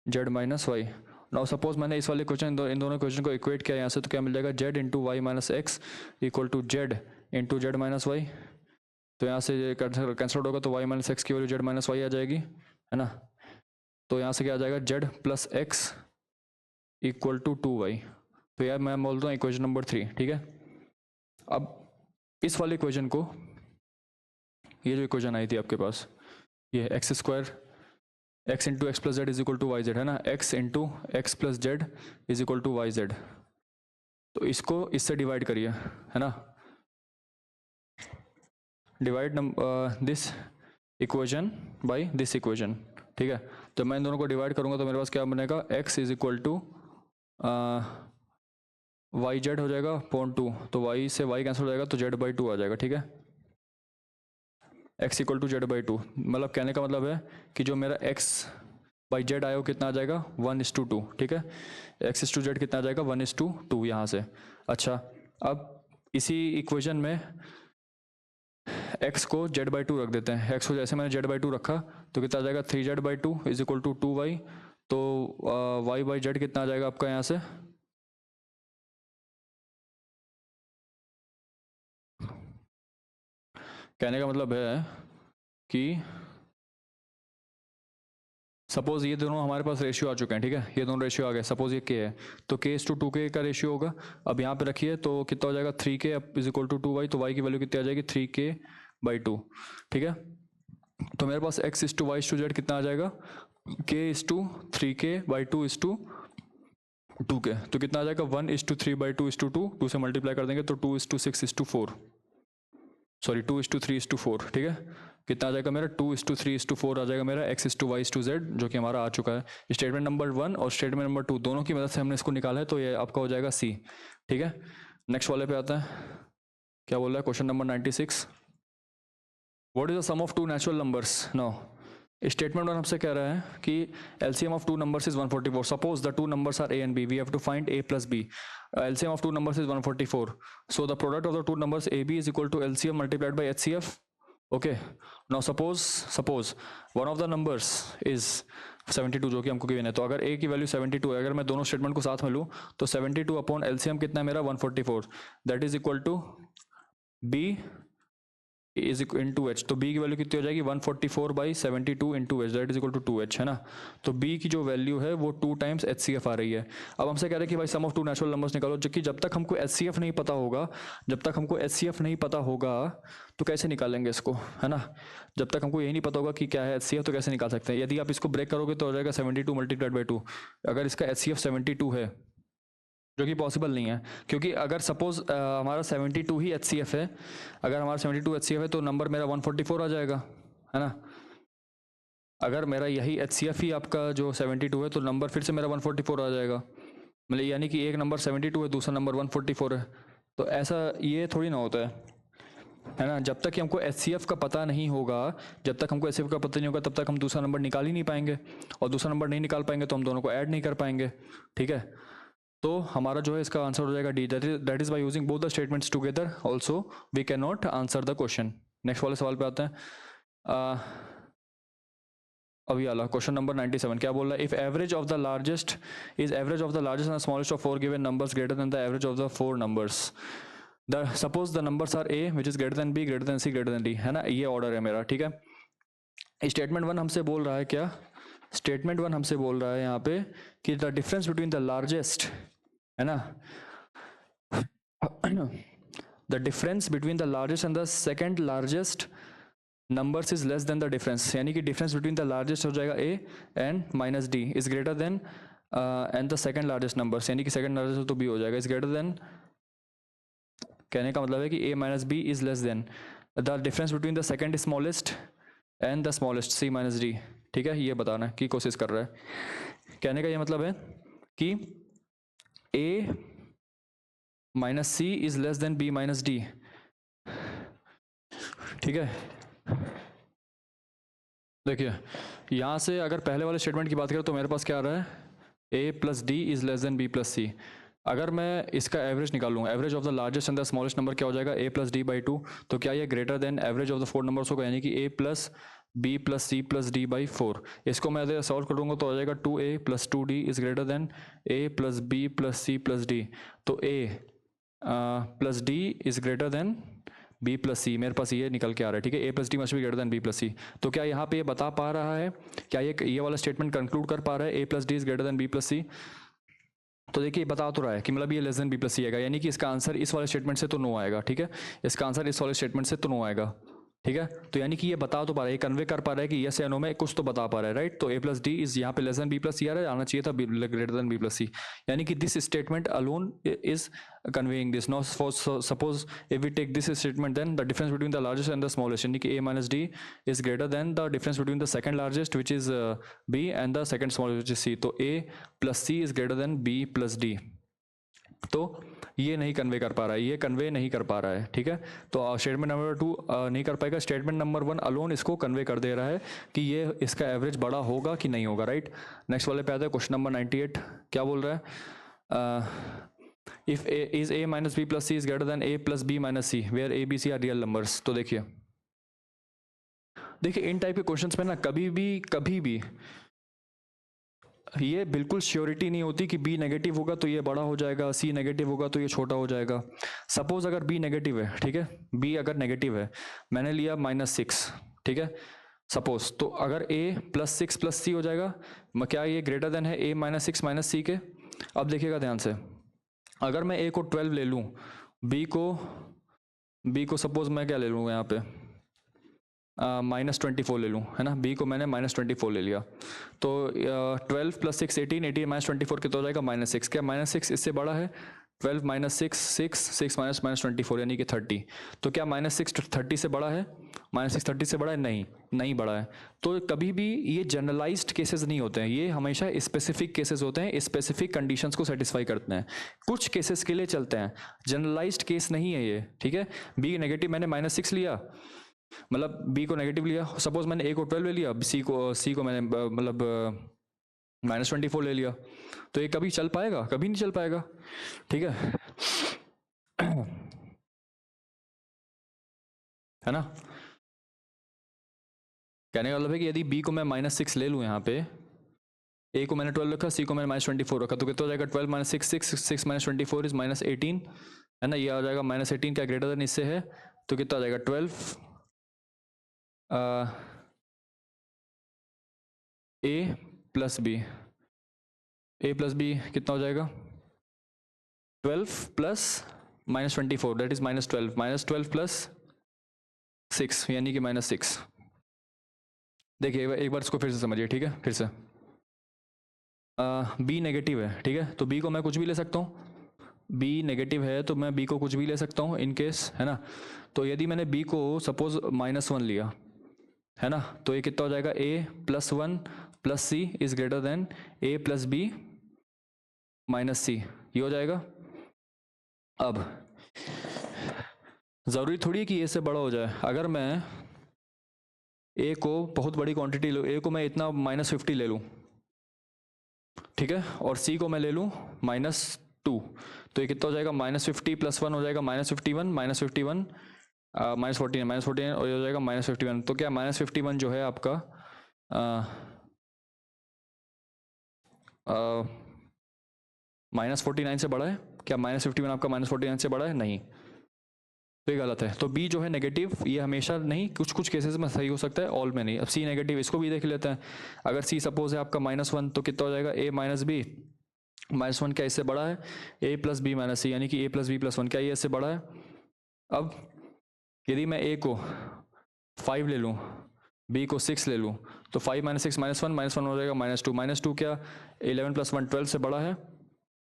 Z minus Y. Now suppose मैंने इस वाले क्वेश्चन, इन दोनों क्वेश्चन को इक्वेट किया यहाँ से, तो क्या मिल जाएगा, Z into Y minus X equal to Z into Z minus Y. तो यहाँ से कैंसिल होगा, तो वाई माइनस एक्स की वैल्यू जेड माइनस वाई आ जाएगी, है ना। तो यहाँ से क्या आ जाएगा, Z plus X equal to 2y। तो यार मैं बोलता हूँ इक्वेशन नंबर 3, ठीक है। अब इस वाले इक्वेशन को, ये जो इक्वेशन आई थी आपके पास, ये X square X into X plus Z is equal to Y Z, है ना, X into X plus Z is equal to Y Z. तो इसको इससे डिवाइड करिए, है ना, divide this equation by this equation, ठीक है। तो मैं इन दोनों को डिवाइड करूंगा, तो मेरे पास क्या बनेगा, x is equal to Y Z हो जाएगा अपॉन 2, तो y से y कैंसिल हो जाएगा, तो z बाई 2 आ जाएगा, ठीक है। x equal to Z by 2, मतलब कहने का मतलब है कि जो मेरा x बाई जेड आया वो कितना आ जाएगा, 1:2, ठीक है। x इज टू जेड कितना आ जाएगा, 1:2 यहाँ से। अच्छा, अब इसी इक्वेशन में x को z बाई 2 रख देते हैं। x को जैसे मैंने z बाई 2 रखा, तो कितना आ जाएगा, 3z by 2 is equal to 2y। तो y बाई जेड कितना आ जाएगा आपका यहाँ से, कहने का मतलब है कि सपोज ये दोनों हमारे पास रेशियो आ चुके हैं, ठीक है, ये दोनों रेशियो आ गए। सपोज ये k है, तो k:2k का रेशियो होगा। अब यहाँ पे रखिए, तो कितना हो जाएगा, 3k is equal to 2y, तो y की वैल्यू कितनी आ जाएगी, 3k बाई 2, ठीक है। तो मेरे पास x is to Y to Z कितना आ जाएगा, k is to 3k by 2 is to 2k, तो कितना आ जाएगा, 1:3 बाई 2 इज टू 2 से मल्टीप्लाई कर देंगे, तो 2:6 is to 4, sorry 2:3 is to 4, ठीक है। कितना आ जाएगा मेरा 2:3:4 आ जाएगा मेरा x:y:z, जो कि हमारा आ चुका है स्टेटमेंट नंबर 1 और स्टेटमेंट नंबर 2 दोनों की मदद से हमने इसको निकाला है, तो ये आपका हो जाएगा सी। ठीक है, नेक्स्ट वाले पे आता है, क्या बोल रहा है question number 96, what is the sum of two natural numbers. No, statement 1 हमसे कह रहा है कि LCM of two numbers is 144। Suppose the two numbers are a and b, we have to find a plus b. LCM of two numbers is 144, so the product of the two numbers ab is equal to LCM multiplied by HCF. Okay, now suppose one of the numbers is 72, जो कि हमको given है। तो अगर a की value 72 है, अगर मैं दोनों स्टेटमेंट को साथ में लूँ तो 72 अपॉन LCM कितना है मेरा 144, that is equal to b is into H. तो b की वैल्यू कितनी हो जाएगी 144/72 into H, that is equal to 2h, है ना। तो b की जो वैल्यू है वो 2 टाइम्स HCF आ रही है। अब हमसे कह रहे हैं कि भाई सम ऑफ टू नेचुरल नंबर्स निकालो, जबकि जब तक हमको HCF नहीं पता होगा, तो कैसे निकालेंगे इसको, है ना। जब तक हमको यही नहीं पता होगा कि क्या है HCF तो कैसे निकाल सकते हैं। यदि आप इसको ब्रेक करोगे तो हो जाएगा 72 मल्टीप्लाइड बाई 2। अगर इसका HCF 72 है, जो कि पॉसिबल नहीं है, क्योंकि अगर सपोज हमारा 72 ही HCF है, अगर हमारा 72 HCF है तो नंबर मेरा 144 आ जाएगा, है ना। अगर मेरा यही HCF ही आपका जो 72 है तो नंबर फिर से मेरा 144 आ जाएगा, मतलब यानी कि एक नंबर 72 है, दूसरा नंबर 144 है। तो ऐसा ये थोड़ी ना होता है ना। जब तक कि हमको HCF का पता नहीं होगा, तब तक हम दूसरा नंबर निकाल ही नहीं पाएंगे, और दूसरा नंबर नहीं निकाल पाएंगे तो हम दोनों को ऐड नहीं कर पाएंगे। ठीक है, तो हमारा जो है इसका आंसर हो जाएगा D, that is by using both the statements together also we can not answer the question. Next वाले सवाल पे आते हैं। अभी आला क्वेश्चन नंबर 97, क्या बोल रहा है, if average of the largest is average of the largest and smallest of 4 given numbers greater than the average of the 4 numbers, the suppose the numbers are a which is greater than b greater than c greater than d, है ना। ये order है मेरा। ठीक है, statement 1 हमसे बोल रहा है क्या, स्टेटमेंट 1 हमसे बोल रहा है यहाँ पे कि the difference between the largest, है ना, the difference between the largest and the second largest numbers is less then the difference, यानी कि डिफरेंस बिटवीन द लार्जेस्ट हो जाएगा a and minus d is greater then and the second largest numbers, यानी कि second largest तो b हो जाएगा, is greater then, कहने का मतलब है कि a minus b is less then the difference between the second smallest and the smallest c minus d। ठीक है, ये बताना की कोशिश कर रहा है। कहने का ये मतलब है कि a minus C is less than b minus D. ठीक है, देखिए यहां से अगर पहले वाले स्टेटमेंट की बात करें तो मेरे पास क्या आ रहा है, a plus d is less than b plus c. अगर मैं इसका एवरेज निकालूँ, average of the largest and the smallest number क्या हो जाएगा, a प्लस डी बाई 2, तो क्या ये greater than average of the 4 numbers होगा, यानी कि a plus b plus C plus D by 4। इसको मैं अगर सॉल्व करूँगा तो हो जाएगा 2a plus 2d is greater than a plus b plus C plus d. तो a plus d is greater than b plus c, मेरे पास ये निकल के आ रहा है। ठीक है, a plus d must be greater than b plus c. तो क्या यहाँ पे ये बता पा रहा है, क्या ये वाला स्टेटमेंट कंक्लूड कर पा रहा है a plus d is greater than b plus c. तो देखिए बता तो रहा है कि मतलब ये less than b plus c आएगा, यानी कि इसका आंसर इस वाले स्टेटमेंट से तो नो आएगा। ठीक है, इसका आंसर इस वाले स्टेटमेंट से तो नो आएगा। ठीक है, तो यानी कि ये बता तो पा रहा है, ये कन्वे कर पा रहा है कि यस या नो में कुछ तो बता पा रहा है, राइट। तो a प्लस डी इज यहाँ पे लेस देन b प्लस सी आ रहा है, आना चाहिए था ग्रेटर देन b प्लस सी, यानी कि this statement alone is conveying this. Now suppose if we take this statement, then the difference between the largest and the smallest, यानी कि a minus d is greater than the difference between the second largest which is b and the second smallest which is c. तो a plus c is greater than b plus d। तो ये नहीं convey कर पा रहा है, ये convey नहीं कर पा रहा है। ठीक है, तो स्टेटमेंट नंबर 2 नहीं कर पाएगा, स्टेटमेंट नंबर 1 अलोन इसको कन्वे कर दे रहा है कि ये इसका एवरेज बड़ा होगा कि नहीं होगा, राइट। नेक्स्ट वाले पे आता है क्वेश्चन नंबर 98, क्या बोल रहा है, if a is a minus b plus c is greater than a plus b minus c where a b c are real numbers। तो देखिए इन टाइप के क्वेश्चंस में ना कभी भी ये बिल्कुल श्योरिटी नहीं होती कि b नेगेटिव होगा तो ये बड़ा हो जाएगा, c नेगेटिव होगा तो ये छोटा हो जाएगा। सपोज अगर b नेगेटिव है, ठीक है, b अगर नेगेटिव है, मैंने लिया -6, ठीक है, सपोज, तो अगर a प्लस 6 प्लस c हो जाएगा, क्या ये ग्रेटर देन है a माइनस 6 माइनस c के। अब देखिएगा ध्यान से, अगर मैं a को 12 ले लूँ, b को सपोज मैं क्या ले लूँ यहाँ पे -24 ले लूँ, है ना, b को मैंने -24 ले लिया, तो 12 प्लस 6 18 18 -24 कितना हो जाएगा -6। क्या -6 इससे बड़ा है, 12 माइनस 6 6 6 माइनस माइनस 24 यानी कि 30। तो क्या माइनस 6 30 से बड़ा है? माइनस 6 30 से बड़ा है? नहीं, नहीं बड़ा है। तो कभी भी ये जनरलाइज्ड केसेस नहीं होते हैं, ये हमेशा स्पेसिफिक केसेस होते हैं, स्पेसिफिक कंडीशंस को सेटिस्फाई करते हैं, कुछ केसेस के लिए चलते हैं, जनरलाइज्ड केस नहीं है ये, ठीक है। बी नेगेटिव, मैंने माइनस 6 लिया, मतलब बी को नेगेटिव लिया, सपोज मैंने ए को 12 ले लिया, सी को मैंने मतलब माइनस 24 ले लिया, तो ये कभी चल पाएगा? कभी नहीं चल पाएगा, ठीक है। है ना? कहने का मतलब है कि यदि बी को मैं माइनस 6 ले लूँ, यहाँ पे ए को मैंने 12 रखा, सी को मैंने माइनस 24 रखा, तो कितना हो जाएगा? 12 माइनस 6 6 6 माइनस 24 इज माइनस 18, है ना। ये आ जाएगा माइनस 18, क्या ग्रेटर देन इससे है, तो कितना आ जाएगा? 12 ए plus B, A plus B कितना हो जाएगा? 12 plus minus 24 that is minus 12, minus 12 plus 6 यानी कि माइनस 6। देखिए एक बार इसको फिर से समझिए, ठीक है, फिर से। बी नेगेटिव है, ठीक है, तो बी को मैं कुछ भी ले सकता हूँ, बी नेगेटिव है तो मैं बी को कुछ भी ले सकता हूँ इन केस, है ना। तो यदि मैंने बी को सपोज -1 लिया, है ना, तो ये कितना हो जाएगा? ए plus 1 plus c is greater than a plus B minus c, ये हो जाएगा। अब ज़रूरी थोड़ी है कि ए से बड़ा हो जाए, अगर मैं ए को बहुत बड़ी क्वांटिटी लूँ, ए को मैं इतना -50 ले लूँ, ठीक है, और सी को मैं ले लूँ -2, तो ये कितना हो जाएगा? -50 प्लस 1 हो जाएगा -51, -51 -49 और ये हो जाएगा -51। तो क्या -51 जो है आपका -49 से बड़ा है? क्या -51 आपका -49 से बड़ा है? नहीं, तो ये गलत है। तो बी जो है नेगेटिव, ये हमेशा नहीं, कुछ कुछ केसेस में सही हो सकता है, ऑल में नहीं। अब सी नेगेटिव, इसको भी देख लेते हैं। अगर सी सपोज है आपका -1, तो कितना हो जाएगा? ए माइनस बी, -1 क्या इससे बड़ा है? ए प्लस बी माइनस सी, यानी कि ए प्लस बी प्लस 1, क्या ये इससे बड़ा है? अब यदि मैं ए को 5 ले लूँ, बी को 6 ले लूँ, तो 5 माइनस 6 -1 हो जाएगा -2, -2 क्या 11 प्लस 1 12 से बड़ा है?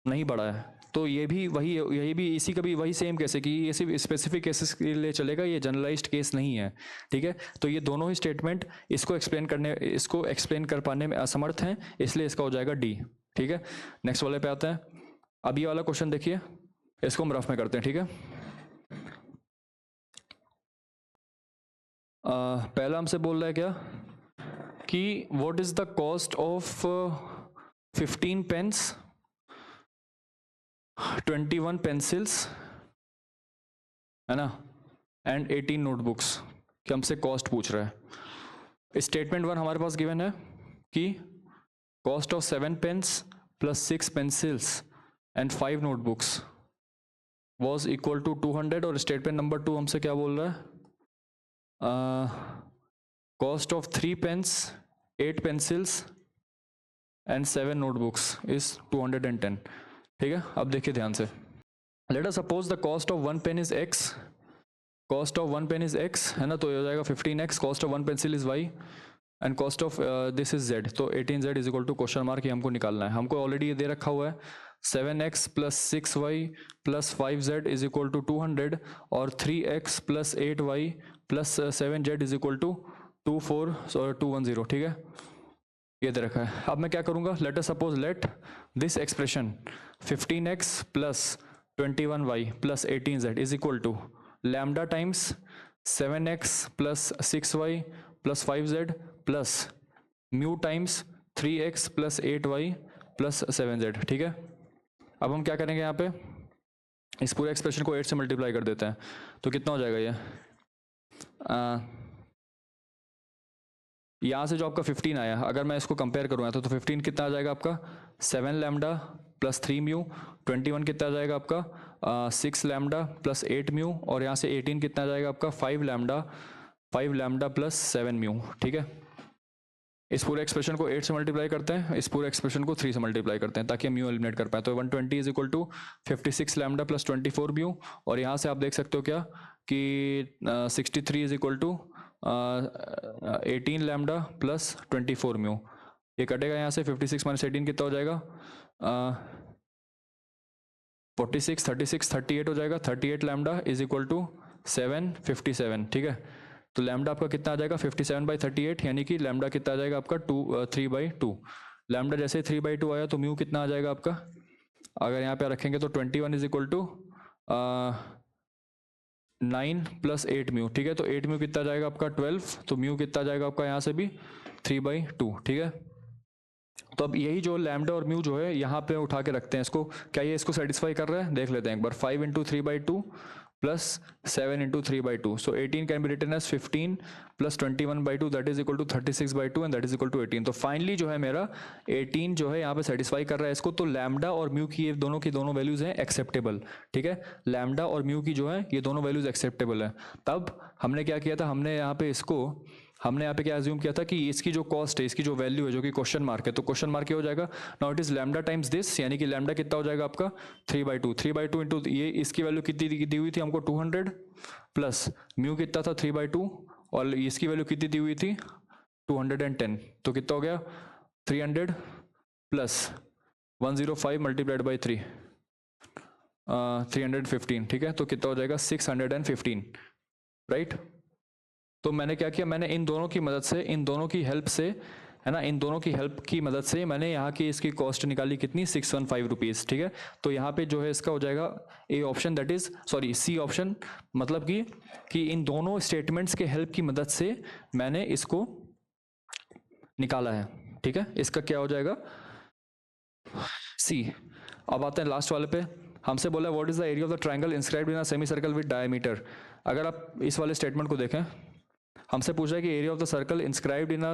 नहीं बड़ा है। तो ये भी वही, यही भी इसी का भी वही सेम कैसे कि ये सिर्फ स्पेसिफिक केसेस के लिए चलेगा, ये जनरलाइज्ड केस नहीं है, ठीक है। तो ये दोनों ही स्टेटमेंट इसको एक्सप्लेन कर पाने में असमर्थ हैं, इसलिए इसका हो जाएगा डी, ठीक है। नेक्स्ट वाले पे आते हैं। अब ये वाला क्वेश्चन देखिए, इसको हम रफ में करते हैं, ठीक है। पहला हमसे बोल रहा है क्या कि what is the cost of 15 pens, 21 pencils, है ना, एंड 18 नोटबुक्स, कि हमसे कॉस्ट पूछ रहा है। स्टेटमेंट 1 हमारे पास गिवन है कि cost of 7 pens plus 6 pencils and 5 notebooks was equal to 200, और स्टेटमेंट नंबर 2 हमसे क्या बोल रहा है? Cost of 3 pens, 8 pencils and 7 notebooks is 210, ठीक है। अब देखिए ध्यान से, let us suppose the cost of 1 pen is x, cost of 1 pen is x, है ना, तो ये हो जाएगा 15x, cost of 1 pencil is y and cost of this is z, तो 18z is equal to question mark, ये हमको निकालना है। हमको ऑलरेडी ये दे रखा हुआ है 7x plus 6y plus 5z is equal to 200, और 3x plus 8y plus 7z is equal to 210, ठीक है, ये दे रखा है। अब मैं क्या करूंगा, let us suppose let this expression 15x plus 21y plus 18z is equal to lambda times 7x plus 6y plus 5z plus mu times 3x plus 8y plus 7z, ठीक है। अब हम क्या करेंगे, यहाँ पे इस पूरे एक्सप्रेशन को 8 से मल्टीप्लाई कर देते हैं, तो कितना हो जाएगा ये? यहाँ से जो आपका 15 आया, अगर मैं इसको कंपेयर करूँगा तो 15 कितना आ जाएगा आपका? 7 लैम्डा प्लस 3 म्यू, 21 कितना आ जाएगा आपका? 6 लैम्डा प्लस 8 म्यू, और यहाँ से 18 कितना आ जाएगा आपका? 5 लैम्डा प्लस 7 म्यू, ठीक है। इस पूरे एक्सप्रेशन को 8 से मल्टीप्लाई करते हैं, इस पूरे एक्सप्रेशन को 3 से मल्टीप्लाई करते हैं, ताकि हम म्यू एलिमिनेट कर पाए। तो 120 is equal to 56 lambda plus 24 mu, और यहाँ से आप देख सकते हो क्या कि 63 is equal to 18 lambda plus 24 mu, ये कटेगा यहाँ से 56 माइनस 18 कितना हो जाएगा? 46, 36, 38 हो जाएगा, 38 लैम्डा इज इक्वल टू 757, ठीक है। तो लैम्डा आपका कितना आ जाएगा 57/38, यानी कि लैम्डा कितना आ जाएगा आपका 3/2। लैम्डा जैसे 3/2 आया तो म्यू कितना आ जाएगा आपका, अगर यहाँ पे रखेंगे तो 21 इज इक्वल टू 9 + 8 म्यू, ठीक है। तो 8 म्यू कितना जाएगा आपका 12, तो म्यू कितना जाएगा आपका यहाँ से भी 3/2, ठीक है। तो अब यही जो लैम्डा और म्यू जो है यहाँ पे उठा के रखते हैं इसको, क्या ये इसको सेटिस्फाई कर रहा है, देख लेते हैं एक बार। 5 × 3/2 plus 7 × 3/2, so 18 can be written as 15 plus 21/2, that is equal to 36/2 and that is equal to 18। तो फाइनली जो है मेरा 18 जो है यहाँ पे सेटिस्फाई कर रहा है इसको। तो लैम्डा और म्यू की ये दोनों की दोनों वैल्यूज हैं एक्सेप्टेबल, ठीक है। लैम्डा और म्यू की जो है ये दोनों वैल्यूज एक्सेप्टेबल है। तब हमने क्या किया था, हमने यहाँ पे क्या अज्यूम किया था कि इसकी जो कॉस्ट है, इसकी जो वैल्यू है जो कि क्वेश्चन मार्क है, तो क्वेश्चन मार्क क्या हो जाएगा, now it is lambda times this, यानी कि लैम्डा कितना हो जाएगा आपका 3/2। 3/2 इंटू ये इसकी वैल्यू कितनी दी हुई थी हमको 200, प्लस म्यू कितना था 3/2 और इसकी वैल्यू कितनी दी हुई थी 210, तो कितना हो गया 300 प्लस 105 मल्टीप्लाइड बाई 3, 315, ठीक है। तो कितना हो जाएगा 615, राइट। तो मैंने क्या किया, मैंने इन दोनों की मदद से, इन दोनों की हेल्प से, है ना, इन दोनों की हेल्प की मदद से मैंने यहाँ की इसकी कॉस्ट निकाली कितनी 615 रुपीज़, ठीक है। तो यहाँ पे जो है इसका हो जाएगा A option, that is sorry C option, मतलब कि इन दोनों स्टेटमेंट्स के हेल्प की मदद से मैंने इसको निकाला है, ठीक है। इसका क्या हो जाएगा सी। अब आते हैं लास्ट वाले पे, हमसे बोला what is the area of the triangle inscribed in a semi circle with diameter. अगर आप इस वाले स्टेटमेंट को देखें, हमसे पूछा है कि area of the circle inscribed in a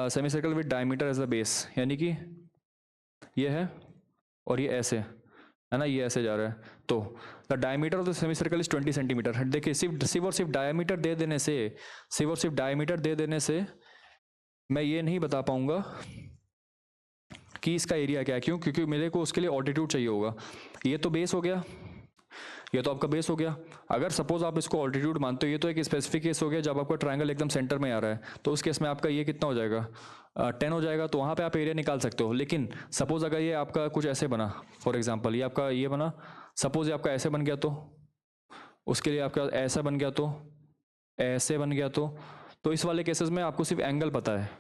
semi circle with diameter as the base, यानी कि ये है और ये ऐसे है ना, ये ऐसे जा रहा है। तो the diameter of the semi circle is 20 centimetre. देखिए सिर्फ डायमीटर दे देने से, सिर्फ डायमीटर दे देने से मैं ये नहीं बता पाऊंगा कि इसका एरिया क्या है। क्यों? क्योंकि मेरे को उसके लिए ऑल्टीट्यूड चाहिए होगा। ये तो बेस हो गया, ये तो आपका बेस हो गया। अगर सपोज आप इसको ऑल्टीट्यूड मानते हो, ये तो एक स्पेसिफिक केस हो गया जब आपका ट्रायंगल एकदम सेंटर में आ रहा है, तो उस केस में आपका ये कितना हो जाएगा 10 हो जाएगा, तो वहाँ पे आप एरिया निकाल सकते हो। लेकिन सपोज अगर ये आपका कुछ ऐसे बना, फॉर एग्जांपल ये आपका ये बना, सपोज ये आपका ऐसे बन गया, तो उसके लिए आपका ऐसा बन गया, तो ऐसे बन गया, तो इस वाले केसेस में आपको सिर्फ एंगल पता है,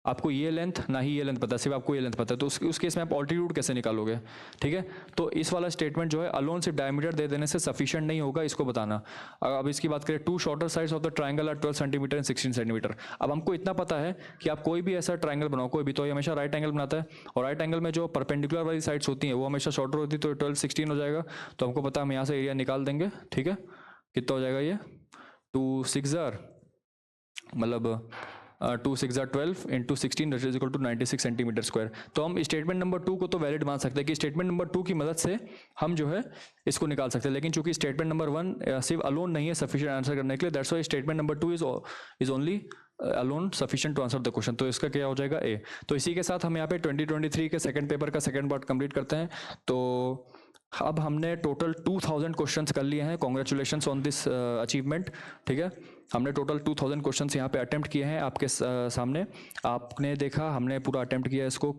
आपको ये लेंथ ना ही ये लेंथ पता है, सिर्फ आपको ये लेंथ पता है, तो उस केस में आप ऑल्टीट्यूड कैसे निकालोगे, ठीक है। तो इस वाला स्टेटमेंट जो है अलोन सिर्फ डायमीटर दे देने से सफिशिएंट नहीं होगा इसको बताना। अब इसकी बात करें, 2 shorter sides of the triangle are 12 centimetre and 16 centimetre. अब हमको इतना पता है कि आप कोई भी ऐसा ट्रायंगल बनाओ, कोई भी, तो ये हमेशा राइट एंगल बनाता है, और राइट एंगल में जो परपेंडिकुलर वाली साइड्स होती हैं वो हमेशा शॉर्टर होती है, तो 12 16 हो जाएगा। तो हमको पता है, हम यहाँ से एरिया निकाल देंगे, ठीक है। कितना हो जाएगा ये 2 6 मतलब 2 6 12 into 16 that is equal to 96 centimetre square. तो हम स्टेटमेंट नंबर 2 को तो वैलिड मान सकते हैं कि स्टेटमेंट नंबर 2 की मदद से हम जो है इसको निकाल सकते हैं। लेकिन चूंकि स्टेटमेंट नंबर 1 सिर्फ अलोन नहीं है सफिशिएंट आंसर करने के लिए, that's why statement number 2 is only alone sufficient to answer the question. तो इसका क्या हो जाएगा ए। तो इसी के साथ हम यहाँ पे 2023 के सेकंड पेपर का सेकंड पार्ट कंप्लीट करते हैं। तो अब हमने टोटल 2000 क्वेश्चंस कर लिए हैं। कॉन्ग्रेचुलेशंस ऑन दिस अचीवमेंट, ठीक है। हमने टोटल 2000 क्वेश्चंस यहाँ पे अटेम्प्ट किए हैं आपके सामने। आपने देखा, हमने पूरा अटेम्प्ट किया इसको,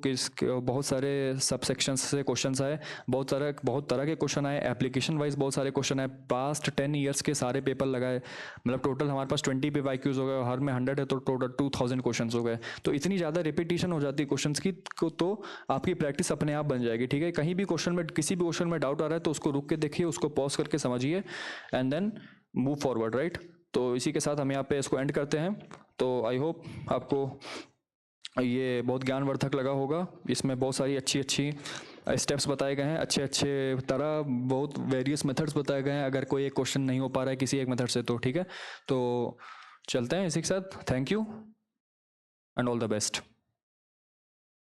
बहुत सारे सब सेक्शंस से क्वेश्चंस आए, बहुत तरह के क्वेश्चन आए, एप्लीकेशन वाइज बहुत सारे क्वेश्चन आए, पास्ट 10 ईयर्स के सारे पेपर लगाए, मतलब टोटल हमारे पास 20 पे वाईक्यूज हो गए, हर में 100 है, तो टोटल 2000 क्वेश्चन हो गए। तो इतनी ज़्यादा रिपीटिशन हो जाती है क्वेश्चन की, तो आपकी प्रैक्टिस अपने आप बन जाएगी, ठीक है। कहीं भी क्वेश्चन में, किसी भी क्वेश्चन में डाउट आ रहा है तो उसको रुक के देखिए, उसको पॉज करके समझिए and then move forward, right. तो इसी के साथ हम यहाँ पे इसको एंड करते हैं। तो आई होप आपको ये बहुत ज्ञानवर्धक लगा होगा। इसमें बहुत सारी अच्छी स्टेप्स बताए गए हैं, अच्छे तरह बहुत वेरियस मेथड्स बताए गए हैं। अगर कोई एक क्वेश्चन नहीं हो पा रहा है किसी एक मेथड से, तो ठीक है। तो चलते हैं इसी के साथ। Thank you and all the best.